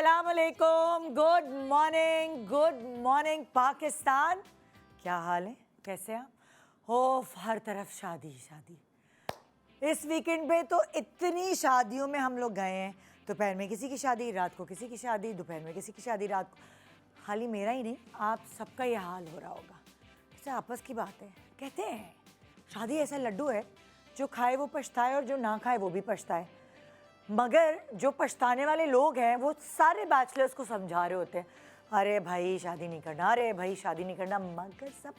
अस्सलाम वालेकुम, good morning Pakistan. क्या हाल है, कैसे आप? हो हर तरफ शादी शादी। इस वीकेंड पे तो इतनी शादियों में हम लोग गए हैं। दोपहर में किसी की शादी, रात को किसी की शादी, दोपहर में किसी की शादी, रात को। खाली मेरा ही नहीं, आप सबका ये हाल हो रहा होगा। इससे आपस की बात है। कहते हैं शादी ऐसा लड्डू है, जो खाए वो पछताए और जो ना खाए वो भी पछताए। मगर जो पछताने वाले लोग हैं वो सारे बैचलर्स को समझा रहे होते हैं, अरे भाई शादी नहीं करना, अरे भाई शादी नहीं करना। मगर सब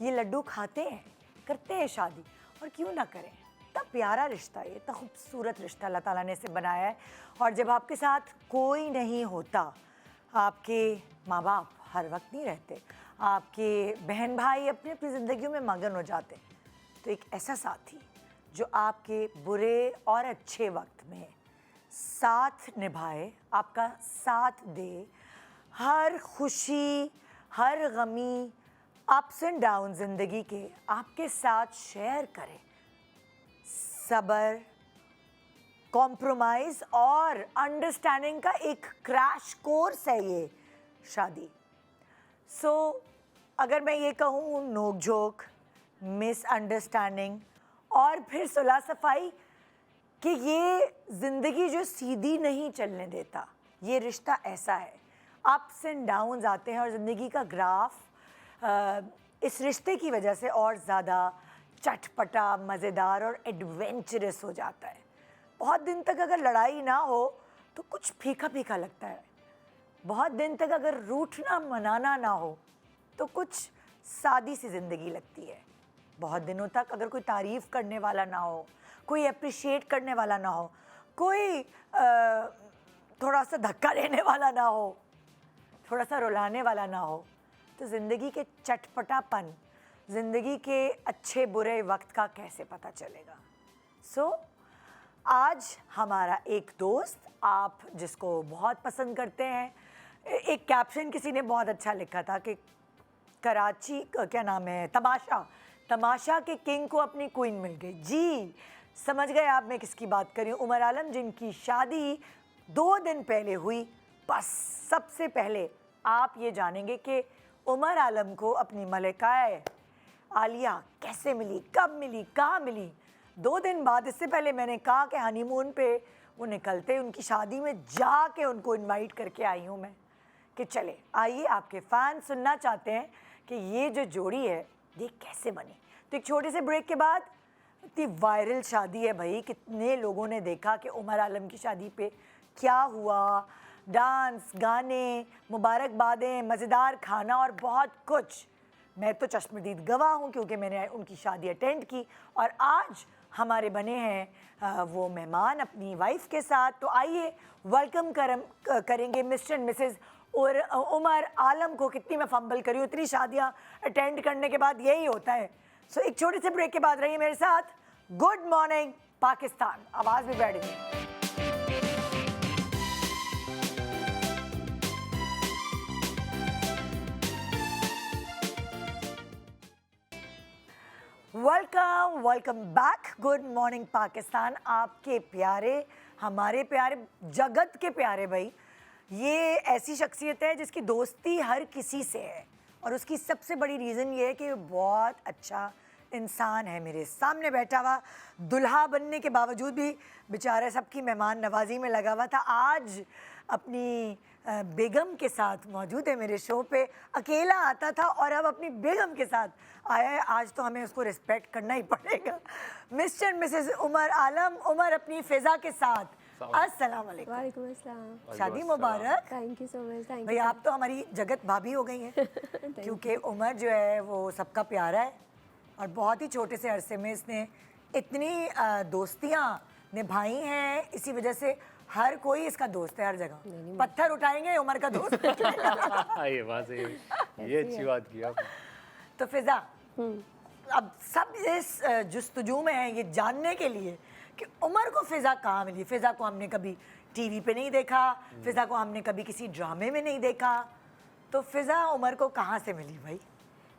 ये लड्डू खाते हैं, करते हैं शादी। और क्यों ना करें, इतना प्यारा रिश्ता है, इतना खूबसूरत रिश्ता अल्लाह ताला ने इसे बनाया है। और जब आपके साथ कोई नहीं होता, आपके माँ बाप हर वक्त नहीं रहते, आपके बहन भाई अपनी अपनी ज़िंदगियों में मगन हो जाते, तो एक ऐसा साथी जो आपके बुरे और अच्छे वक्त में साथ निभाए, आपका साथ दे, हर खुशी हर गमी, अप्स एंड डाउन ज़िंदगी के आपके साथ शेयर करे। सब्र, कॉम्प्रोमाइज़ और अंडरस्टैंडिंग का एक क्रैश कोर्स है ये शादी। अगर मैं ये कहूँ, नोक झोंक, मिसअंडरस्टैंडिंग और फिर सुलह सफाई, कि ये ज़िंदगी जो सीधी नहीं चलने देता, ये रिश्ता ऐसा है। अप्स एंड डाउन्स आते हैं और ज़िंदगी का ग्राफ इस रिश्ते की वजह से और ज़्यादा चटपटा, मज़ेदार और एडवेंचरस हो जाता है। बहुत दिन तक अगर लड़ाई ना हो तो कुछ फीका फीका लगता है। बहुत दिन तक अगर रूठना मनाना ना हो तो कुछ सादी सी ज़िंदगी लगती है। बहुत दिनों तक अगर कोई तारीफ़ करने वाला ना हो, कोई अप्रिशिएट करने वाला ना हो, कोई थोड़ा सा धक्का देने वाला ना हो, थोड़ा सा रुलाने वाला ना हो, तो ज़िंदगी के चटपटापन, ज़िंदगी के अच्छे बुरे वक्त का कैसे पता चलेगा। आज हमारा एक दोस्त, आप जिसको बहुत पसंद करते हैं, एक कैप्शन किसी ने बहुत अच्छा लिखा था कि कराची, क्या नाम है, तमाशा के किंग को अपनी क्वीन मिल गई। जी समझ गए आप मैं किसकी बात कर रही हूँ। उमर आलम, जिनकी शादी 2 दिन पहले हुई। बस सबसे पहले आप ये जानेंगे कि उमर आलम को अपनी मलिकाए आलिया कैसे मिली, कब मिली, कहाँ मिली। 2 दिन बाद, इससे पहले मैंने कहा कि हनीमून पे वो निकलते, उनकी शादी में जाके उनको इनवाइट करके आई हूँ मैं कि चले आइए, आपके फ़ैन सुनना चाहते हैं कि ये जो जोड़ी है ये कैसे बनी। तो एक छोटे से ब्रेक के बाद, इतनी वायरल शादी है भाई, कितने लोगों ने देखा कि उमर आलम की शादी पे क्या हुआ, डांस, गाने, मुबारकबादें, मज़ेदार खाना और बहुत कुछ। मैं तो चश्मदीद गवाह हूँ क्योंकि मैंने उनकी शादी अटेंड की और आज हमारे बने हैं वो मेहमान अपनी वाइफ के साथ। तो आइए वेलकम करेंगे मिस्टर एंड मिसेस और उमर आलम को। कितनी मैं फंबल करी हूँ, इतनी शादियाँ अटेंड करने के बाद यही होता है। एक छोटे से ब्रेक के बाद रहिए मेरे साथ। गुड मॉर्निंग पाकिस्तान, आवाज़ भी बैठ गई। Welcome back. Good morning Pakistan, आपके प्यारे, हमारे प्यारे, जगत के प्यारे भाई। ये ऐसी शख्सियत है जिसकी दोस्ती हर किसी से है और उसकी सबसे बड़ी रीज़न ये है कि बहुत अच्छा इंसान है। मेरे सामने बैठा हुआ, दुल्हा बनने के बावजूद भी बेचारा सबकी मेहमान नवाजी में लगा हुआ था। आज अपनी बेगम के साथ मौजूद है मेरे शो पे। अकेला आता था और अब अपनी बेगम के साथ आया है। आज तो हमें उसको रिस्पेक्ट करना ही पड़ेगा। Mr and Mrs Umar Alam, Umar अपनी फ़िज़ा के साथ। अस्सलाम वालेकुम। वालेकुम अस्सलाम। शादी मुबारक। Thank you so much. Thank भाई यू। आप तो हमारी जगत भाभी हो गई हैं क्योंकि उमर जो है वो सबका प्यारा है और बहुत ही छोटे से अरसे में इसने इतनी दोस्तियाँ निभाई हैं। इसी वजह से हर कोई इसका दोस्त है हर जगह। पत्थर उठाएंगे, उमर का दोस्त ये बात सही है, ये अच्छी बात की आपने। तो फिजा, अब सब इस जुस्तजू में है ये जानने के लिए कि उमर को फ़िज़ा कहाँ मिली। फ़िज़ा को हमने कभी टीवी पे नहीं देखा, फ़िज़ा को हमने कभी किसी ड्रामे में नहीं देखा, तो फ़िज़ा उमर को कहाँ से मिली भाई?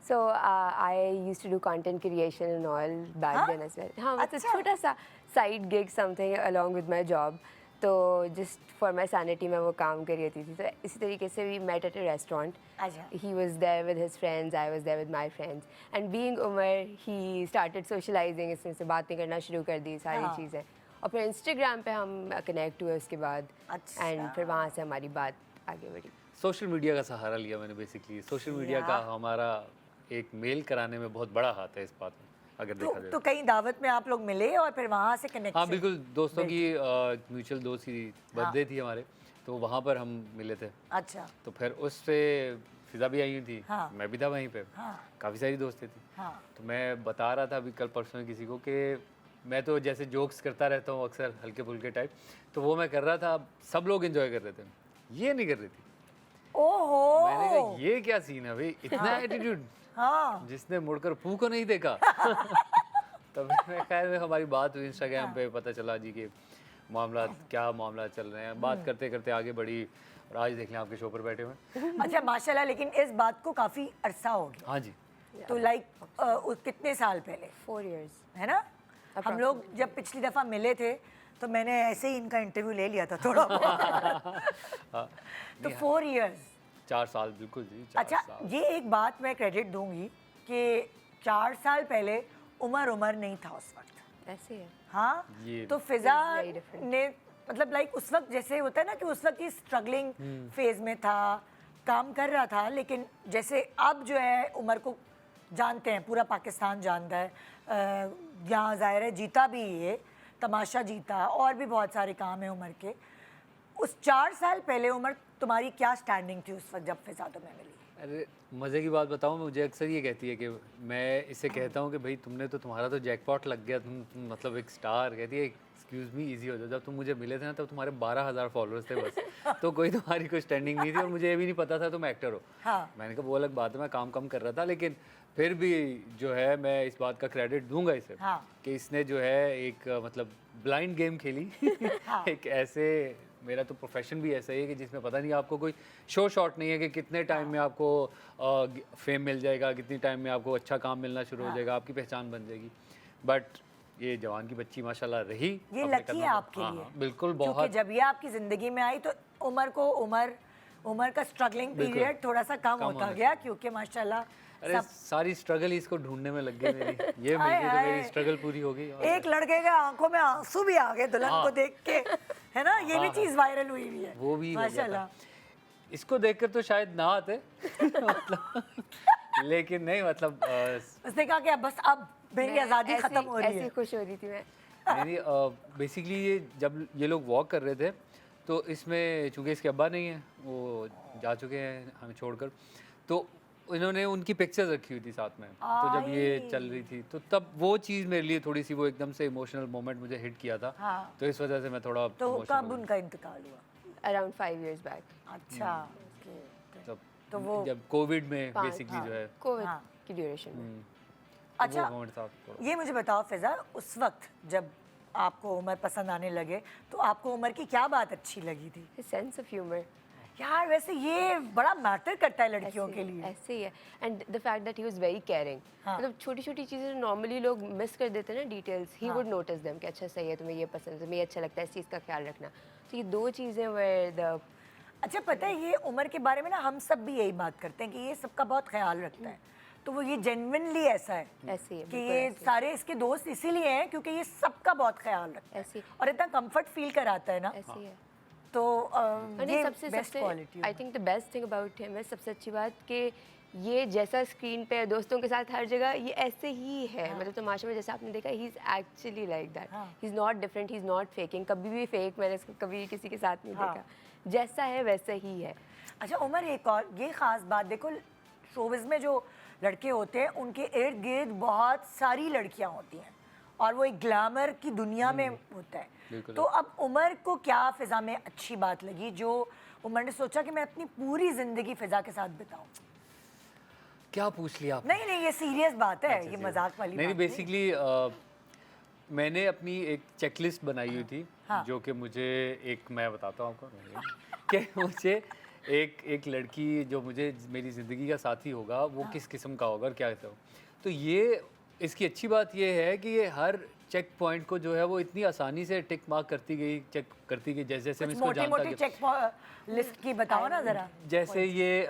So I used to do content creation and all back then as well. हाँ, मतलब छोटा सा side gig something along with my job. तो जस्ट फॉर माई सैनिटी मैं वो काम कर रही थी तो इसी तरीके से we met at a restaurant अच्छा। He was there with his friends I was there with my friends and being Umar he started socialising इसमें से बातें करना शुरू कर दी सारी हाँ। चीज़ें और फिर इंस्टाग्राम पे हम कनेक्ट हुए उसके बाद अच्छा। एंड फिर वहाँ से हमारी बात आगे बढ़ी। सोशल मीडिया का सहारा लिया मैंने बेसिकली। सोशल मीडिया का हमारा एक मेल कराने में बहुत बड़ा हाथ है इस बात में, अगर देखा जाए तो कहीं दावत में आप लोग मिले और फिर वहाँ से कनेक्ट? हाँ बिल्कुल, दोस्तों की म्यूचुअल दोस्त की बर्थडे थी हमारे, तो वहाँ पर हम मिले थे। अच्छा। तो फिर उस पे फिजा भी आई हुई थी, हाँ। मैं भी था वहीं पे, हाँ। काफ़ी सारी दोस्तें थी। हाँ। तो मैं बता रहा था अभी कल परसों में किसी को कि मैं तो जैसे जोक्स करता रहता हूँ अक्सर हल्के फुल्के टाइप, तो वो मैं कर रहा था, सब लोग एंजॉय कर रहे थे, ये नहीं कर रही थी। ओहो। मैंने कहा ये क्या सीन है भाई, इतना एटीट्यूड, हाँ। जिसने मुड़कर पू को नहीं देखा। तब मैं खैर हमारी बात हुई इंस्टाग्राम पे, पता चला जी कि मामला क्या मामला चल रहे हैं, बात करते करते आगे बढ़ी और आज देख लें आपके शो पर बैठे हुए। अच्छा माशाल्लाह, लेकिन इस बात को काफी अरसा हो गया। हाँ जी। तो लाइक कितने साल पहले 4 years है ना? हम लोग जब पिछली दफा मिले थे तो मैंने ऐसे ही इनका इंटरव्यू ले लिया था थोड़ा बहुत। तो 4 years। 4 साल बिल्कुल जी, 4 अच्छा, साल। ये एक बात मैं क्रेडिट दूंगी कि 4 साल पहले उमर नहीं था उस वक्त। ऐसे है। हाँ, ये तो फिजा It's very different. ने मतलब लाइक उस वक्त जैसे होता है ना कि उस वक्त ही स्ट्रगलिंग फेज में था, काम कर रहा था, लेकिन जैसे अब जो है उमर को जानते हैं, पूरा पाकिस्तान जानता है, यहाँ ज़ाहिर है जीता भी ये, तमाशा जीता, और भी बहुत सारे काम हैं उमर के। उस 4 साल पहले उमर तुम्हारी क्या स्टैंडिंग थी उस वक्त जब फिजा तुम्हें मिली? अरे मज़े की बात बताऊँ, मुझे अक्सर ये कहती है कि मैं इससे कहता हूँ कि भाई तुम्हारा तो जैकपॉट लग गया, तुम मतलब एक स्टार। कहती है एक्सक्यूज़ मी, इजी हो जाओ, जब तुम मुझे मिले थे ना तब तुम्हारे 12,000 फॉलोअर्स थे बस। तो कोई तुम्हारी कोई स्टैंडिंग नहीं थी और मुझे ये भी नहीं पता था तुम एक्टर हो। हाँ। मैंने कहा वो अलग बात है, मैं काम कम कर रहा था, लेकिन फिर भी जो है मैं इस बात का क्रेडिट दूंगा इसे। हाँ। कि इसने जो है एक मतलब ब्लाइंड गेम खेली। हाँ। एक ऐसे, मेरा तो प्रोफेशन भी ऐसा ही है कि जिसमें पता नहीं आपको कोई शो शॉट नहीं है कि कितने टाइम में आपको फेम मिल जाएगा, कितनी टाइम में आपको अच्छा काम मिलना शुरू हो जाएगा, आपकी पहचान बन जाएगी। बट ये जवान की बच्ची माशाल्लाह रही। ये अपने लकी कदमों है पर। आपके हाँ, लिए। हाँ, बिल्कुल क्योंकि बहुत। जब ये आपकी जिंदगी में आई तो उमर का स्ट्रगलिंग बिल्कुल। पीरियड थोड़ा सा कम होता होना गया, क्योंकि माशाल्लाह अरे सारी स्ट्रगल इसको ढूंढने में लग गई मेरी। ये मिल गई तो मेरी स्ट्रगल पूरी हो गई। और एक लड़के के आंखों में आंसू भी आ गए दुल्हन को देख के, है ना? ये भी चीज वायरल हुई हुई है। वो भी हो गया था। माशाल्लाह। इसको देखकर तो शायद ना आते। मतलब, लेकिन नहीं मतलब उसने कहा कि अब मेरी आज़ादी खत्म हो रही ऐसी है। खुश हो रही थी मैं। मेरी बेसिकली ये जब ये लोग वॉक कर रहे थे तो इसमें चूंकि इसके अब्बा नहीं है, वो जा चुके हैं हमें छोड़कर, तो इन्होंने उनकी पिक्चर्स रखी हुई थी साथ में। तो जब ये चल रही थी तो तब वो चीज़ मेरे लिए थोड़ी सी, वो एकदम से इमोशनल मोमेंट मुझे हिट किया था। हाँ। तो इस वजह से मैं थोड़ा तो emotional कब हो गया। उनका इंतकाल हुआ? Around 5 years back. अच्छा। तब तो वो जब कोविड में 5 बेसिकली जो है कोविड हाँ। की ड्यूरेशन में। तो अच्छा, वो moment था थोड़ा। ये मुझे बताओ फिजा, उस वक्त जब आपको उमर पसंद आने लगे तो आपको उमर की क्या बात अच्छी लगी थी? सेंस ऑफ ह्यूमर यार वैसे ये बड़ा मैटर करता है लड़कियों के लिए। ऐसे ही है। And the fact that he was very caring, हाँ। मतलब छोटी छोटी चीज़ें नॉर्मली लोग मिस कर देते हैं ना, details, he would notice them कि अच्छा सही है, तुम्हें ये पसंद है, तुम्हें ये अच्छा लगता है, इस चीज़ का ख्याल रखना। तो ये 2 चीज़ें वे द अच्छा पता है, ये उमर के बारे में ना हम सब भी यही बात करते हैं कि ये सबका बहुत ख्याल रखता है, तो वो ये जेन्युइनली ऐसा है ऐसे ही है, कि बिल्कुल ये ऐसे ही। सारे इसके दोस्त इसीलिए हैं क्योंकि ये सबका बहुत ख्याल रखता ऐसे है ही। और इतना कंफर्ट फील कराता है ना, ऐसे ही है। तो और ये सबसे बेस्ट सबसे quality I think the best thing about him है, सबसे अच्छी बात कि ये जैसा स्क्रीन पे दोस्तों के साथ हर जगह ये ऐसे ही है। मतलब तमाशा में जैसे आपने देखा, he is actually like that, he is not different, he is not faking. कभी भी फेक मैंने इसको कभी किसी के साथ नहीं देखा, जैसा है वैसा ही है। अच्छा उमर, एक और ये ख़ास बात देखो, शोबिज़ में जो लड़के होते हैं उनके इर्द गिर्द बहुत सारी लड़कियां होती हैं और वो एक ग्लैमर की दुनिया में होता है। बिल्कुल। तो अब उमर को क्या फ़िज़ा में अच्छी बात लगी जो उमर ने सोचा कि मैं अपनी पूरी ज़िंदगी फ़िज़ा के साथ बिताऊं? क्या पूछ लिया आपने? नहीं नहीं, ये सीरियस बात है, अच्छा, ये serious। मजाक वाली नहीं बात बेसिकली मैंने अपनी एक चेकलिस्ट बनाई हुई थी। हाँ। जो कि मुझे एक, मैं बताता हूँ आपको कि मुझे एक लड़की जो मुझे मेरी ज़िंदगी का साथी होगा वो किस किस्म का होगा और क्या कहता हूँ। तो ये इसकी अच्छी बात ये है कि ये हर चेक पॉइंट को जो है वो इतनी आसानी से टिक मार्क करती गई, चेक करती गई, जैसे जैसे मैं इसको मोटी जानता मोटी गया। चेक लिस्ट की बताओ ना जरा। जैसे ये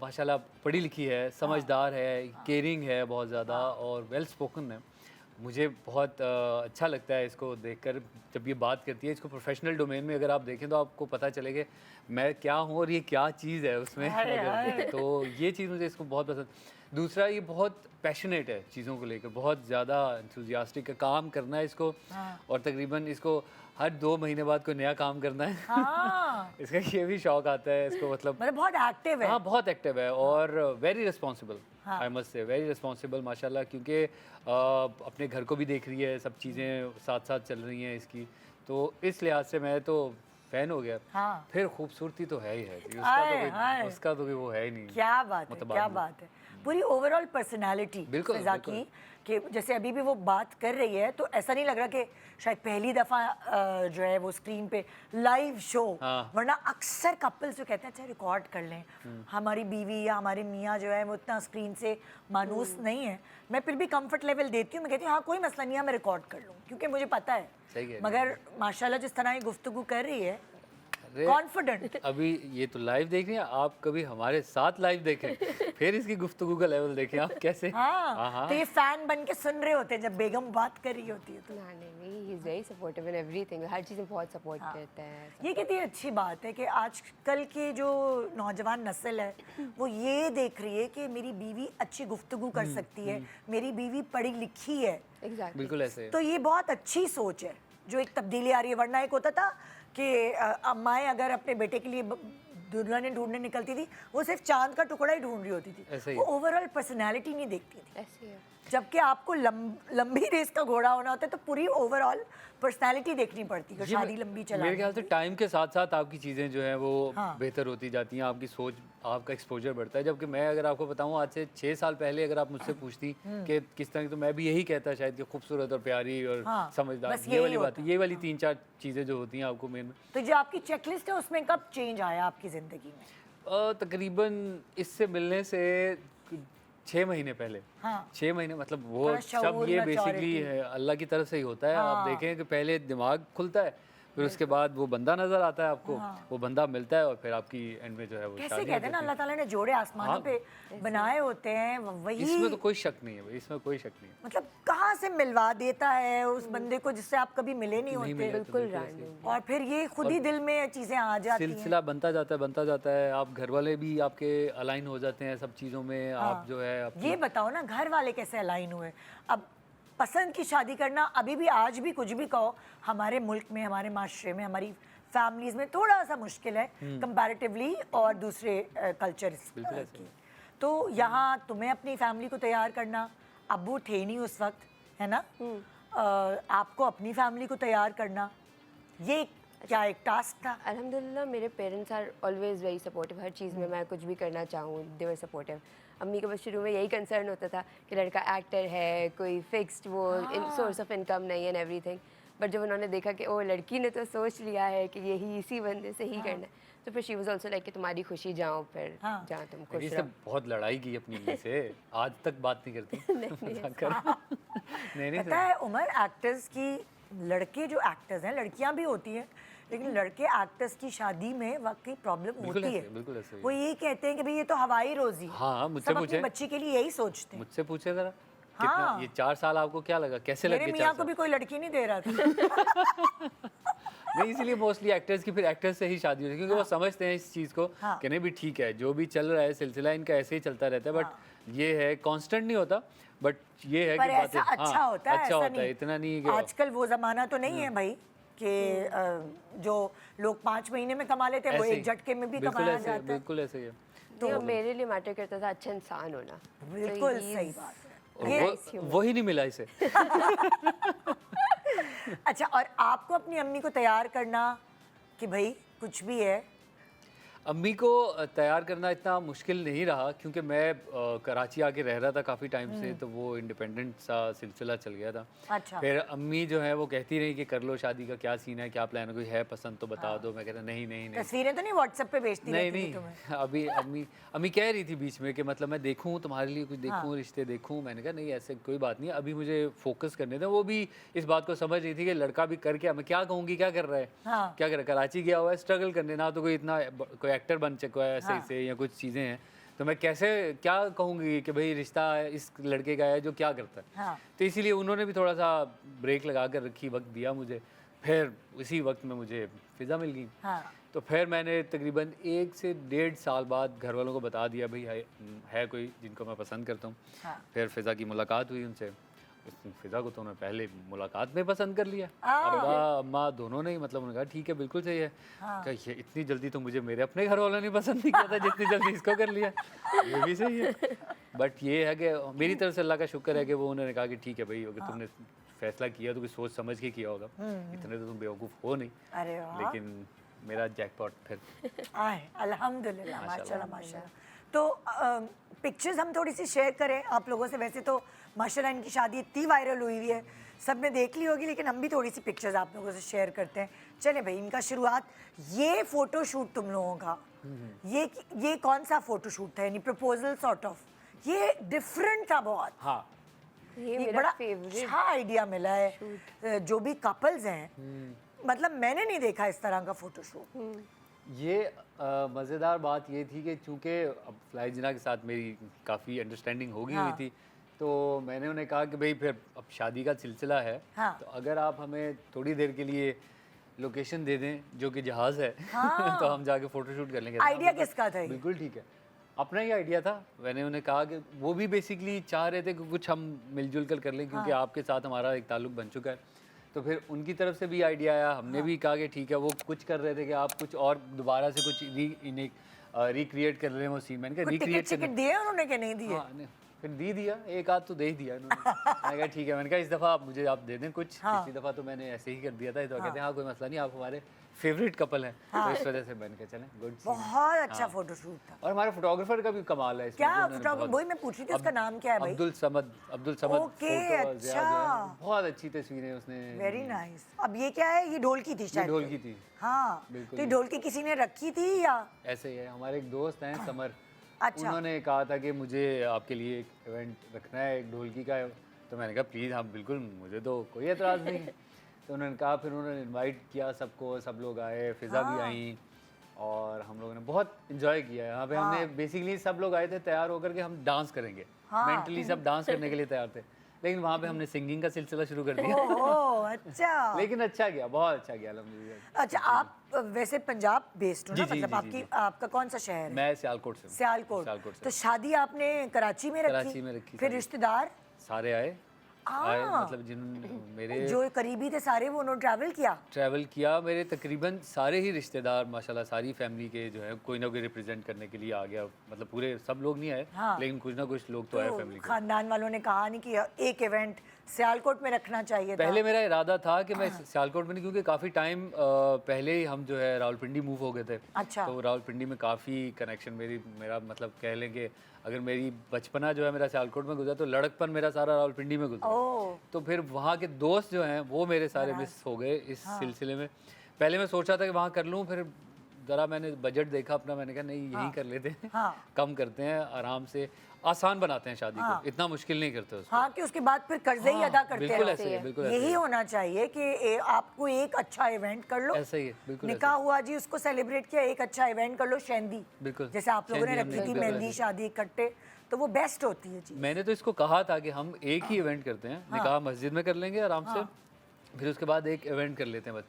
माशाल्लाह पढ़ी लिखी है, समझदार है, केयरिंग है बहुत ज़्यादा और वेल स्पोकन है। मुझे बहुत अच्छा लगता है इसको देखकर जब ये बात करती है। इसको प्रोफेशनल डोमेन में अगर आप देखें तो आपको पता चलेगा मैं क्या हूँ और ये क्या चीज़ है उसमें। तो ये चीज़ मुझे इसको बहुत पसंद। दूसरा ये बहुत पैशनेट है चीज़ों को लेकर, बहुत ज़्यादा एंथुसियास्टिक है, काम करना है इसको। और तकरीबन इसको हर 2 महीने बाद कोई नया काम करना है। हाँ। इसका ये भी शौक आता है इसको, मतलब बहुत एक्टिव है। हाँ बहुत एक्टिव है और very responsible, I must say very responsible माशाल्लाह, क्योंकि अपने घर को भी देख रही है, सब चीज़ें साथ साथ चल रही हैं इसकी। तो इस लिहाज से मैं तो फैन हो गया। हाँ। फिर खूबसूरती तो है ही है जी, उसका तो कोई वो है ही नहीं। क्या बात है, क्या बात है। पूरी ओवरऑल पर्सनालिटी बिल्कुल, फिजा की कि जैसे अभी भी वो बात कर रही है तो ऐसा नहीं लग रहा कि शायद पहली दफ़ा जो है वो स्क्रीन पे लाइव शो। हाँ। वरना अक्सर कपल्स जो कहते हैं अच्छा रिकॉर्ड कर लें, हमारी बीवी या हमारे मियाँ जो है वो इतना स्क्रीन से मानूस नहीं है। मैं फिर भी कंफर्ट लेवल देती हूँ, मैं कहती हूँ हाँ कोई मसला नहीं है, मैं रिकॉर्ड कर लूँ क्योंकि मुझे पता है। सही है। मगर माशाल्लाह जिस तरह ये गुफ्तगू कर रही है, अरे, कॉन्फिडेंट। अभी ये तो लाइव देख रही हैं आप, कभी हमारे साथ लाइव देखें फिर इसकी गुफ्तगू का लेवल देखें आप कैसे। हाँ, तो ये फैन बन के सुन रहे होते हैं जब बेगम बात कर रही होती है तो। ना नहीं, he is very supportive in everything, हर चीज़ में बहुत सपोर्ट करता है। ये कितनी अच्छी बात है कि आजकल की जो नौजवान नस्ल है वो ये देख रही है कि मेरी बीवी अच्छी गुफ्तगू कर सकती है, मेरी बीवी पढ़ी लिखी है। एग्जैक्टली, बिल्कुल ऐसे है। तो ये बहुत अच्छी सोच है जो एक तब्दीली आ रही है। वरना एक होता था कि अम्माएं अगर अपने बेटे के लिए दुल्हन ढूंढने निकलती थी वो सिर्फ चांद का टुकड़ा ही ढूंढ रही होती ऐसे थी, ही वो ओवरऑल पर्सनैलिटी नहीं देखती थी। ऐसे ही है। जबकि आपको लंबी रेस का घोड़ा होना होता है तो पूरी ओवरऑल पर्सनैलिटी देखनी पड़ती है, शादी लंबी चला। मेरे ख्याल से टाइम के साथ साथ आपकी चीज़ें जो हैं वो हाँ। बेहतर होती जाती हैं, आपकी सोच, आपका एक्सपोजर बढ़ता है। जबकि मैं अगर आपको बताऊं आज से 6 साल पहले अगर आप मुझसे पूछती कि किस तरह की, तो मैं भी यही कहता शायद कि खूबसूरत और प्यारी और हाँ, समझदार, बस ये यही वाली बात होता है। ये वाली 3-4 चीज़ें जो होती हैं आपको मेन में। तो जो आपकी चेकलिस्ट है उसमें कब चेंज आया आपकी ज़िंदगी में? तकरीबन इससे मिलने से 6 महीने पहले। हाँ। 6 महीने मतलब वो थोड़ा सब शऊर, ये maturity। बेसिकली है अल्लाह की तरफ से ही होता है। आप हाँ। देखें कि पहले दिमाग खुलता है, फिर उसके बाद वो बंदा नजर आता है आपको, वो बंदा मिलता है और फिर आपकी एंड में जो है वो कैसे शादी हो कहते हैं ना जाती है। अल्लाह ताला ने जोड़े आसमानों हाँ। पे बनाए होते हैं, वही इसमें तो कोई शक नहीं है भाई, इसमें कोई शक नहीं है। मतलब कहाँ से मिलवा देता है उस बंदे को जिससे आप कभी मिले नहीं होते। मिले तो बिल्कुल बिल्कुल ऐसे ही। रैंडम। और फिर ये खुद ही दिल में चीजें आ जाती हैं। सिलसिला बनता जाता है। आप घर वाले भी आपके अलाइन हो जाते हैं सब चीज़ों में। आप जो है आपकी ये बताओ ना घर वाले कैसे अलाइन हुए? अब पसंद की शादी करना अभी भी, आज भी कुछ भी कहो, हमारे मुल्क में, हमारे माशरे में, हमारी फैमिलीज में थोड़ा सा मुश्किल है कंपैरेटिवली और दूसरे कल्चर्स की। तो यहाँ तुम्हें अपनी फैमिली को तैयार करना, अब्बू थे नहीं उस वक्त, है ना? आपको अपनी फैमिली को तैयार करना, ये क्या एक टास्क था? अल्हम्दुलिल्लाह मेरे parents are always very supportive, हर चीज़ में मैं कुछ भी करना चाहूँ दे वर सपोर्टिव। अम्मी का बस शुरू में यही कंसर्न होता था कि लड़का एक्टर है, कोई फिक्स्ड वो सोर्स ऑफ इनकम नहीं है एंड एवरीथिंग। बट जब उन्होंने देखा कि ओ लड़की ने तो सोच लिया है कि यही इसी बंदे से ही करना है, तो फिर शी वाज आल्सो लाइक कि तुम्हारी खुशी जाओ फिर जहाँ तुम खुश इससे रहो। बहुत लड़ाई की अपनी अम्मी से, आज तक बात नहीं करती। नहीं पता है उमर, एक्टर्स की, लड़के जो एक्टर्स हैं, लड़कियां भी होती हैं लेकिन लड़के एक्टर्स की शादी में वाकई प्रॉब्लम बिल्कुल होती ऐसे, है। बिल्कुल ऐसे ही। वो ये कहते हैं कि भाई ये तो हवाई रोजी है। हाँ, मुझसे सब अपनी पूछे। बच्ची के लिए यही सोचते हैं। मुझसे पूछे जरा कितना हाँ। ये 4 साल आपको क्या लगा, कैसे लगे मेरे 4 मियाँ को साल? भी कोई लड़की नहीं दे रहा था। नहीं, इसीलिए मोस्टली एक्टर्स की फिर एक्टर्स से ही शादी होती है क्योंकि वो समझते हैं इस चीज़ को कि नहीं भी ठीक है, जो भी चल रहा है सिलसिला इनका ऐसे ही चलता रहता है। बट ये है कांस्टेंट नहीं होता, बट ये है पर कि ऐसा बातें अच्छा होता है, अच्छा ऐसा होता नहीं। है, इतना नहीं कि आजकल वो जमाना तो नहीं है भाई कि जो लोग 5 महीने में कमा लेते हैं वो ऐसे एक ही। झटके में भी बिल्कुल कमाया ऐसे, जाता है। बिल्कुल ऐसे ही है। तो मेरे लिए मैटर करता था अच्छा इंसान होना। बिल्कुल So सही he's बात और है। वही नहीं मिला इसे। अच्छा, और आपको अपनी अम्मी को तैयार करना कि भाई कुछ भी है, अम्मी को तैयार करना इतना मुश्किल नहीं रहा क्योंकि मैं कराची आके रह रहा था काफ़ी टाइम से, तो वो इंडिपेंडेंट सा सिलसिला चल गया था। अच्छा। फिर अम्मी जो है वो कहती रही कि कर लो शादी का, क्या सीन है, क्या प्लान है, कोई है पसंद तो बता दो। मैं कहता नहीं नहीं नहीं तस्वीरें तो नहीं व्हाट्सएप पे भेजती नहीं रहती थी नहीं तुम्हें? अभी अम्मी कह रही थी बीच में कि मतलब मैं देखूं तुम्हारे लिए कुछ देखूं, रिश्ते देखूं। मैंने कहा नहीं ऐसे कोई बात नहीं, अभी मुझे फोकस करने दे। वो भी इस बात को समझ रही थी कि लड़का भी कर क्या, मैं क्या कहूँगी, क्या कर रहा है, क्या कर रहा है, कराची गया हुआ है स्ट्रगल करने, ना तो कोई इतना कोई एक्टर बन चुका है सही से, या कुछ चीज़ें हैं, तो मैं कैसे क्या कहूँगी कि भाई रिश्ता इस लड़के का है जो क्या करता है। तो इसीलिए उन्होंने भी थोड़ा सा ब्रेक लगा कर रखी, वक्त दिया मुझे। फिर उसी वक्त में मुझे फिज़ा मिल गई। तो फिर मैंने तकरीबन 1 से 1.5 साल बाद घर वालों को बता दिया भाई है कोई जिनको मैं पसंद करता हूँ। फिर फिज़ा की मुलाकात हुई उनसे। फिज़ा को तो उन्होंने पहले मुलाकात में पसंद कर लिया। अब्बा अम्मा दोनों ने ही, मतलब उन्होंने कहा ठीक है बिल्कुल सही है। कहा ये इतनी जल्दी तो मुझे मेरे अपने घर वालों ने पसंद नहीं किया था जितनी जल्दी इसको कर लिया, ये भी सही है। बट ये है कि मेरी तरफ से अल्लाह का शुक्र है कि वो उन्होंने कहा कि ठीक है भाई, अगर तुमने फैसला किया तो कुछ सोच समझ के किया होगा, इतने तो तुम बेवकूफ़ हो नहीं। अरे वाह। लेकिन मेरा जैकपॉट फिर आए अल्हम्दुलिल्लाह, माशाल्लाह माशाल्लाह। तो पिक्चर्स हम थोड़ी सी शेयर करें आप लोगों से। वैसे तो माशाल्लाह इनकी शादी इतनी वायरल हुई है, सब ने देख ली होगी, लेकिन हम भी थोड़ी सी पिक्चर्स आप लोगों से शेयर करते हैं। चले भाई, इनका शुरुआत, ये फ़ोटो शूट तुम लोगों का, ये कौन सा फ़ोटो शूट था, यानी प्रपोजल सॉर्ट ऑफ, ये डिफरेंट था बहुत। हाँ ये एक मेरा बड़ा फेवरेट अच्छा आइडिया मिला है। जो भी कपल्स हैं, मतलब मैंने नहीं देखा इस तरह का फोटो शूट। ये मज़ेदार बात ये थी कि चूँकि अब फ्लाई जिना के साथ मेरी काफ़ी अंडरस्टैंडिंग हो गई हुई थी, तो मैंने उन्हें कहा कि भाई फिर अब शादी का सिलसिला है, तो अगर आप हमें थोड़ी देर के लिए लोकेशन दे दें जो कि जहाज़ है तो हम जाके फ़ोटो शूट कर लेंगे। आइडिया किसका था ये? बिल्कुल ठीक है, अपना ही आइडिया था। मैंने उन्हें कहा कि वो भी बेसिकली चाह रहे थे कि कुछ हम मिलजुल कर लें, क्योंकि आपके साथ हमारा एक ताल्लुक़ बन चुका है। तो फिर उनकी तरफ से भी आइडिया आया, हमने भी कहा कि ठीक है। वो कुछ कर रहे थे कि आप कुछ और दोबारा से कुछ रिक्रिएट कर रहे हैं वो सीन। मैंने कहा रिक्रिएट टिकट दिए उन्होंने कि नहीं दिए? हाँ, फिर दिया, एक आध तो दे ही दिया इन्होंने। मैंने कहा ठीक है। मैंने कहा इस दफ़ा आप मुझे दे दें कुछ। पिछली दफ़ा तो मैंने ऐसे ही कर दिया था। तो कहते हैं हाँ कोई मसला नहीं, आप हमारे फेवरेट कपल हैं, तो इस वजह से मैंने कहा चलें गुड। बहुत अच्छा फोटो शूट था। और हमारे फोटोग्राफर का भी कमाल है इसमें। क्या फोटोग्राफर, वही मैं पूछ रही थी, उसका नाम क्या है भाई? अब्दुल समद। ओके, अच्छा। बहुत अच्छी तस्वीरें उसने। Very nice. अब ये क्या है? ये ढोलकी थी शायद। ढोलकी थी। हाँ, बिल्कुल। तो ये ढोलकी किसी ने रखी थी या ऐसे ही है? हमारे एक दोस्त हैं समर, अच्छा, उन्होंने कहा था कि मुझे आपके लिए एक इवेंट रखना है, एक ढोलकी का। तो मैंने कहा प्लीज़, हाँ बिल्कुल, मुझे तो कोई एतराज़ नहीं है। तो उन्होंने कहा, फिर उन्होंने इनवाइट किया सबको, सब लोग आए, फिज़ा भी आई, और हम लोगों ने बहुत इन्जॉय किया। यहाँ पे हमने बेसिकली सब लोग आए थे तैयार होकर के हम डांस करेंगे। मेंटली सब डांस करने के लिए तैयार थे, लेकिन वहाँ पे हमने सिंगिंग का सिलसिला शुरू कर दिया। ओह अच्छा। लेकिन अच्छा गया, बहुत अच्छा गया अल्हम्दुलिल्लाह। अच्छा, आप वैसे पंजाब बेस्ड हो ना? जी, जी, मतलब जी, आपका कौन सा शहर है? मैं सियालकोट से हूँ। सियालकोट से। तो शादी आपने कराची में रखी? फिर रिश्तेदार सारे आए, मतलब जिन मेरे जो करीबी थे सारे, वो उन्होंने ट्रैवल किया। मेरे तकरीबन सारे ही रिश्तेदार माशाल्लाह, सारी फैमिली के जो है कोई ना कोई रिप्रेजेंट करने के लिए आ गया। मतलब पूरे सब लोग नहीं आए, लेकिन कुछ ना कुछ लोग तो आए फैमिली के। खानदान वालों ने कहा नहीं कि एक इवेंट सियालकोट में रखना चाहिए था? पहले मेरा इरादा था कि मैं सियालकोट में नहीं, क्योंकि काफ़ी टाइम पहले ही हम जो है रावलपिंडी मूव हो गए थे। अच्छा। तो रावलपिंडी में काफ़ी कनेक्शन मेरा मतलब कह लें कि अगर मेरी बचपना जो है मेरा सियालकोट में गुजरा, तो लड़कपन मेरा सारा रावलपिंडी में गुजरा। तो फिर वहाँ के दोस्त जो हैं वो मेरे सारे मिस हो गए इस सिलसिले में। पहले मैं सोचा था कि वहाँ कर लूँ, फिर ज़रा मैंने बजट देखा अपना, मैंने कहा नहीं यहीं कर लेते हैं। कम करते हैं, आराम से आसान बनाते हैं शादी को, इतना मुश्किल नहीं करते उसको। हाँ, कि उसके बाद फिर कर्जे ही अदा करते हैं। बिल्कुल ऐसे है, बिल्कुल यही होना चाहिए कि आपको एक अच्छा इवेंट कर लो। ऐसा ही है, बिल्कुल। निकाह हुआ जी, उसको सेलिब्रेट किया, एक अच्छा इवेंट कर लो। शेंदी, बिल्कुल जैसे आप लोगों ने रखी थी, मेहंदी शादी इकट्ठे, तो वो बेस्ट होती है जी। मैंने तो इसको कहा था कि हम एक ही इवेंट करते हैं, निकाह मस्जिद में कर लेंगे आराम से, फिर उसके बाद एक इवेंट कर लेते हैं बस।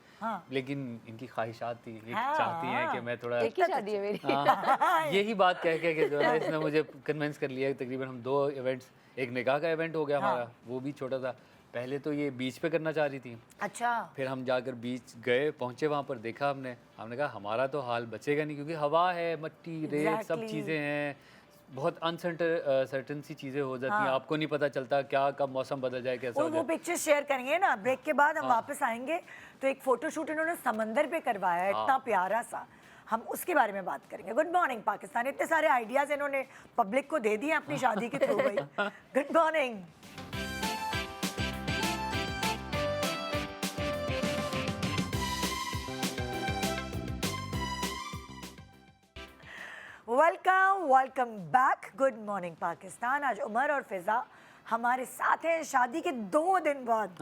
लेकिन इनकी ख्वाहिशात थी, ये चाहती हैं कि मैं थोड़ा एक ही शादी है मेरी। यही बात कह के जो है इसने मुझे कन्विंस कर लिया। तकरीबन हम 2 इवेंट्स, एक निकाह का इवेंट हो गया हमारा, वो भी छोटा था। पहले तो ये बीच पे करना चाह रही थी। अच्छा। फिर हम जाकर बीच गए, पहुंचे वहाँ पर, देखा हमने कहा हमारा तो हाल बचेगा नहीं, क्योंकि हवा है, मट्टी, रेत, सब चीज़ें हैं, बहुत अनसर्टन सी चीज़ें हो जाती हैं। आपको नहीं पता चलता क्या कब मौसम बदल जाए, कैसा हो जाए। वो पिक्चर शेयर करेंगे ना ब्रेक के बाद, हम वापस आएंगे। तो एक फोटो शूट इन्होंने समंदर पे करवाया है, इतना प्यारा सा। हम उसके बारे में बात करेंगे। Good morning Pakistan. इतने सारे आइडियाज़ इन्होंने पब्लिक को दे दिए अपनी शादी के थ्रू भाई। Good morning. Welcome back. Good morning Pakistan. आज उमर और फिजा हमारे साथ हैं शादी के 2 दिन बाद।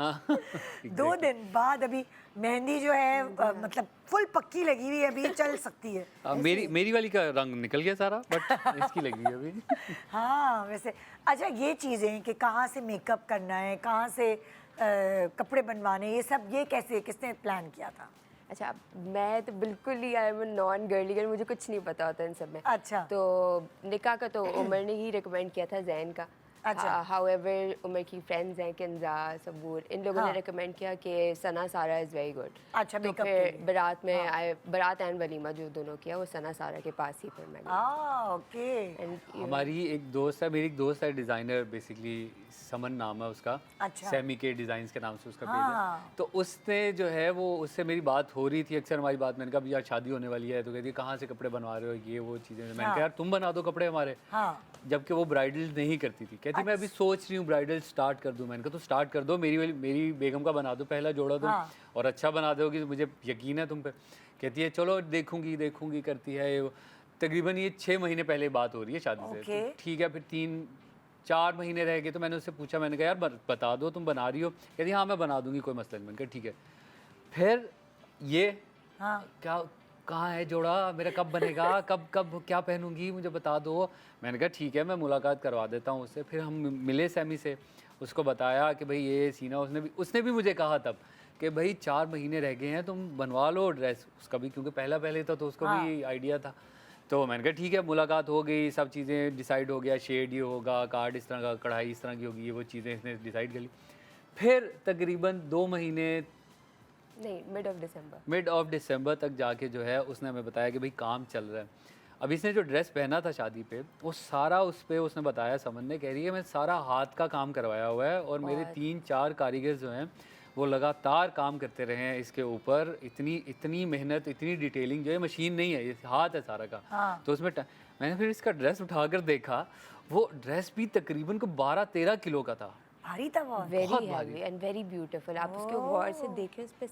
2 दिन बाद अभी मेहंदी जो है मतलब फुल पक्की लगी हुई है, अभी चल सकती है। मेरी वाली का रंग निकल गया सारा, बट इसकी लगी है अभी। हाँ वैसे अच्छा, ये चीज़ें कि कहाँ से मेकअप करना है, कहाँ से कपड़े बनवाने, ये सब ये कैसे किसने प्लान किया था? अच्छा, मैं तो बिल्कुल ही I am non girly girl, मुझे कुछ नहीं पता होता इन सब में। अच्छा। तो निकाह का तो उमर ने ही रिकमेंड किया था, जैन का। अच्छा। हाउएवर उमर की फ्रेंड्स हैं किंजा, सबूर, इन लोगों ने रिकमेंड किया कि सना सारा इज़ वेरी गुड। अच्छा, तो makeup फिर के लिए। बारात में आए, बारात एंड वलीमा जो दोनों किया वो सना सारा के पास ही फिर मैंने। ओके। And हमारी एक दोस्त है, मेरी एक दोस्त है डिज़ाइनर, बेसिकली समन नाम है उसका। अच्छा। सेमी के डिज़ाइंस के नाम से उसका पेज हाँ। है। तो उसने जो है वो, उससे मेरी बात हो रही थी अक्सर हमारी बात। मैंने कहा यार शादी होने वाली है, तो कहती है कहाँ से कपड़े बनवा रहे हो, ये वो चीज़ें। मैंने कहा यार तुम बना दो कपड़े हमारे। हाँ। जबकि वो ब्राइडल नहीं करती थी। कहती मैं अभी सोच रही हूँ ब्राइडल स्टार्ट कर दूँ। मैंने कहा तो स्टार्ट कर दो, मेरी बेगम का बना दो पहला जोड़ा तुम। हाँ। और अच्छा बना दोगी, मुझे यकीन है तुम पे। कहती है चलो देखूंगी करती है। तकरीबन ये 6 महीने पहले बात हो रही है शादी से। Okay. तो ठीक है, फिर 3-4 महीने रह गए तो मैंने उससे पूछा, मैंने कहा यार बता दो तुम बना रही हो। कहती हाँ मैं बना दूंगी, कोई मसला नहीं। मैंने कहा ठीक है। फिर ये हाँ। क्या कहाँ है जोड़ा मेरा, कब बनेगा, कब क्या पहनूंगी, मुझे बता दो। मैंने कहा ठीक है मैं मुलाकात करवा देता हूँ उससे। फिर हम मिले सैमी से, उसको बताया कि भाई ये सीना। उसने भी मुझे कहा तब कि भाई 4 महीने रह गए हैं, तुम बनवा लो ड्रेस। उसका भी क्योंकि पहले था तो उसको भी आइडिया था। तो मैंने कहा ठीक है, मुलाकात हो गई, सब चीज़ें डिसाइड हो गया, शेड ये होगा, कार्ड इस तरह का, कढ़ाई इस तरह की होगी, ये वो चीज़ें इसने डिसाइड कर ली। फिर तकरीबन 2 महीने नहीं, मिड ऑफ दिसंबर तक जाके जो है उसने हमें बताया कि भाई काम चल रहा है। अब इसने जो ड्रेस पहना था शादी पे, वो सारा उस पे उसने बताया, समन ने कह रही है मैं सारा हाथ का काम करवाया हुआ है। और मेरे 3-4 कारीगर जो हैं वो लगातार काम करते रहे हैं इसके ऊपर। इतनी मेहनत, इतनी डिटेलिंग जो है, मशीन नहीं है, ये हाथ है सारा का। तो उसमें मैंने फिर इसका ड्रेस उठाकर देखा, वो ड्रेस भी तकरीबन को 12-13 किलो का था। भारी था बहुत। Very heavy and very beautiful. आप उसके गौर से देखें, उस पे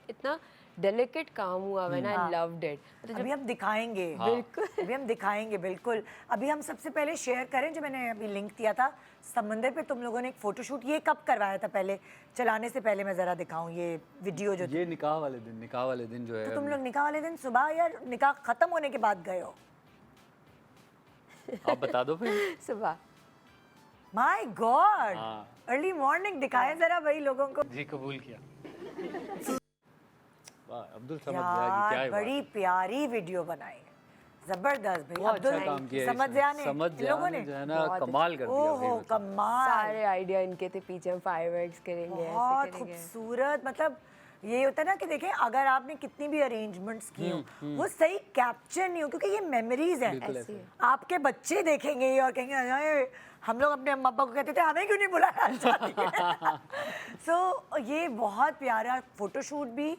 इतना डेलिकेट काम हुआ है ना, आई लव्ड इट। अभी हम दिखाएंगे। बिल्कुल अभी हम दिखाएंगे, बिल्कुल। अभी हम सबसे पहले शेयर करें जो मैंने अभी लिंक दिया था समंदर पे, तुम लोगों ने एक फोटोशूट, ये कब करवाया था? पहले चलाने से पहले मैं ज़रा दिखाऊं ये वीडियो जो ये निकाह वाले दिन जो है। तो तुम लोग निकाह वाले दिन सुबह या निकाह ख़त्म होने के बाद गए हो? आप बता दो फिर। सुबह। माय गॉड, हाँ। अर्ली मॉर्निंग दिखाएं जरा भाई लोगों को। जी कबूल किया। वाह, अब्दुल समझ गया कि क्या यार है। बड़ी प्यारी वीडियो बनाई है, जबरदस्त भाई। बहुत अच्छा अब्दुल काम किया समझ इसने। जाने समझ इन लोगों ने जो है ना कमाल कर दिया ओहो भाई। कमाल, सारे आइडिया इनके थे, पीछे हम फायरवर्क्स करेंगे, बहुत ऐसे करेंगे। खूबसूरत। मतलब ये होता है ना कि देखें अगर आपने कितनी भी अरेंजमेंट्स की हो वो सही कैप्चर नहीं हो, क्योंकि ये मेमोरीज बिल्कुल हैं। ऐसे। आपके बच्चे देखेंगे ये और कहेंगे अरे हम लोग अपने अम्मा पापा को कहते थे हमें क्यों नहीं बुलाया। सो ये बहुत प्यारा फोटोशूट भी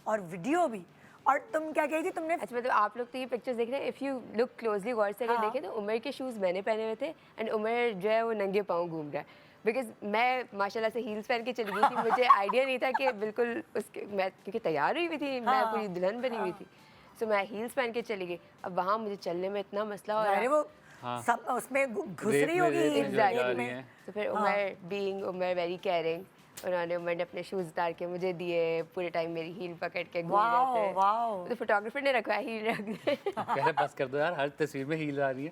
और वीडियो भी। और तुम क्या कही थी तुमने? अच्छा, मतलब आप लोग तो ये पिक्चर्स देख रहे हैं, इफ़ यू लुक क्लोजली गौर से अगर देखें तो उमर के शूज़ मैंने पहने हुए थे एंड उमर जो है वो नंगे पाँव घूम रहा है। बिकॉज मैं माशाल्लाह से हील्स पहन के चली गई थी, मुझे आइडिया नहीं था कि बिल्कुल उसके, मैं क्योंकि तैयार हुई थी, मैं पूरी दुल्हन बनी हुई थी, सो मैं हील्स पहन के चली गई। अब वहाँ मुझे चलने में इतना मसला हो रहा अरे है। वो सब उसमें घुस रही होगी रेत में जा रेत रही में। हैं। तो फिर Umar being Umar very caring, Umar ने अपने शूज़ उतार के मुझे दिए, पूरे टाइम मेरी हील पकड़ के घूम रहे वाओ थे। वाओ। तो फोटोग्राफर ने रखवाया हील रख दे। कह रहे बस कर दो यार, हर तस्वीर में हील आ रही है।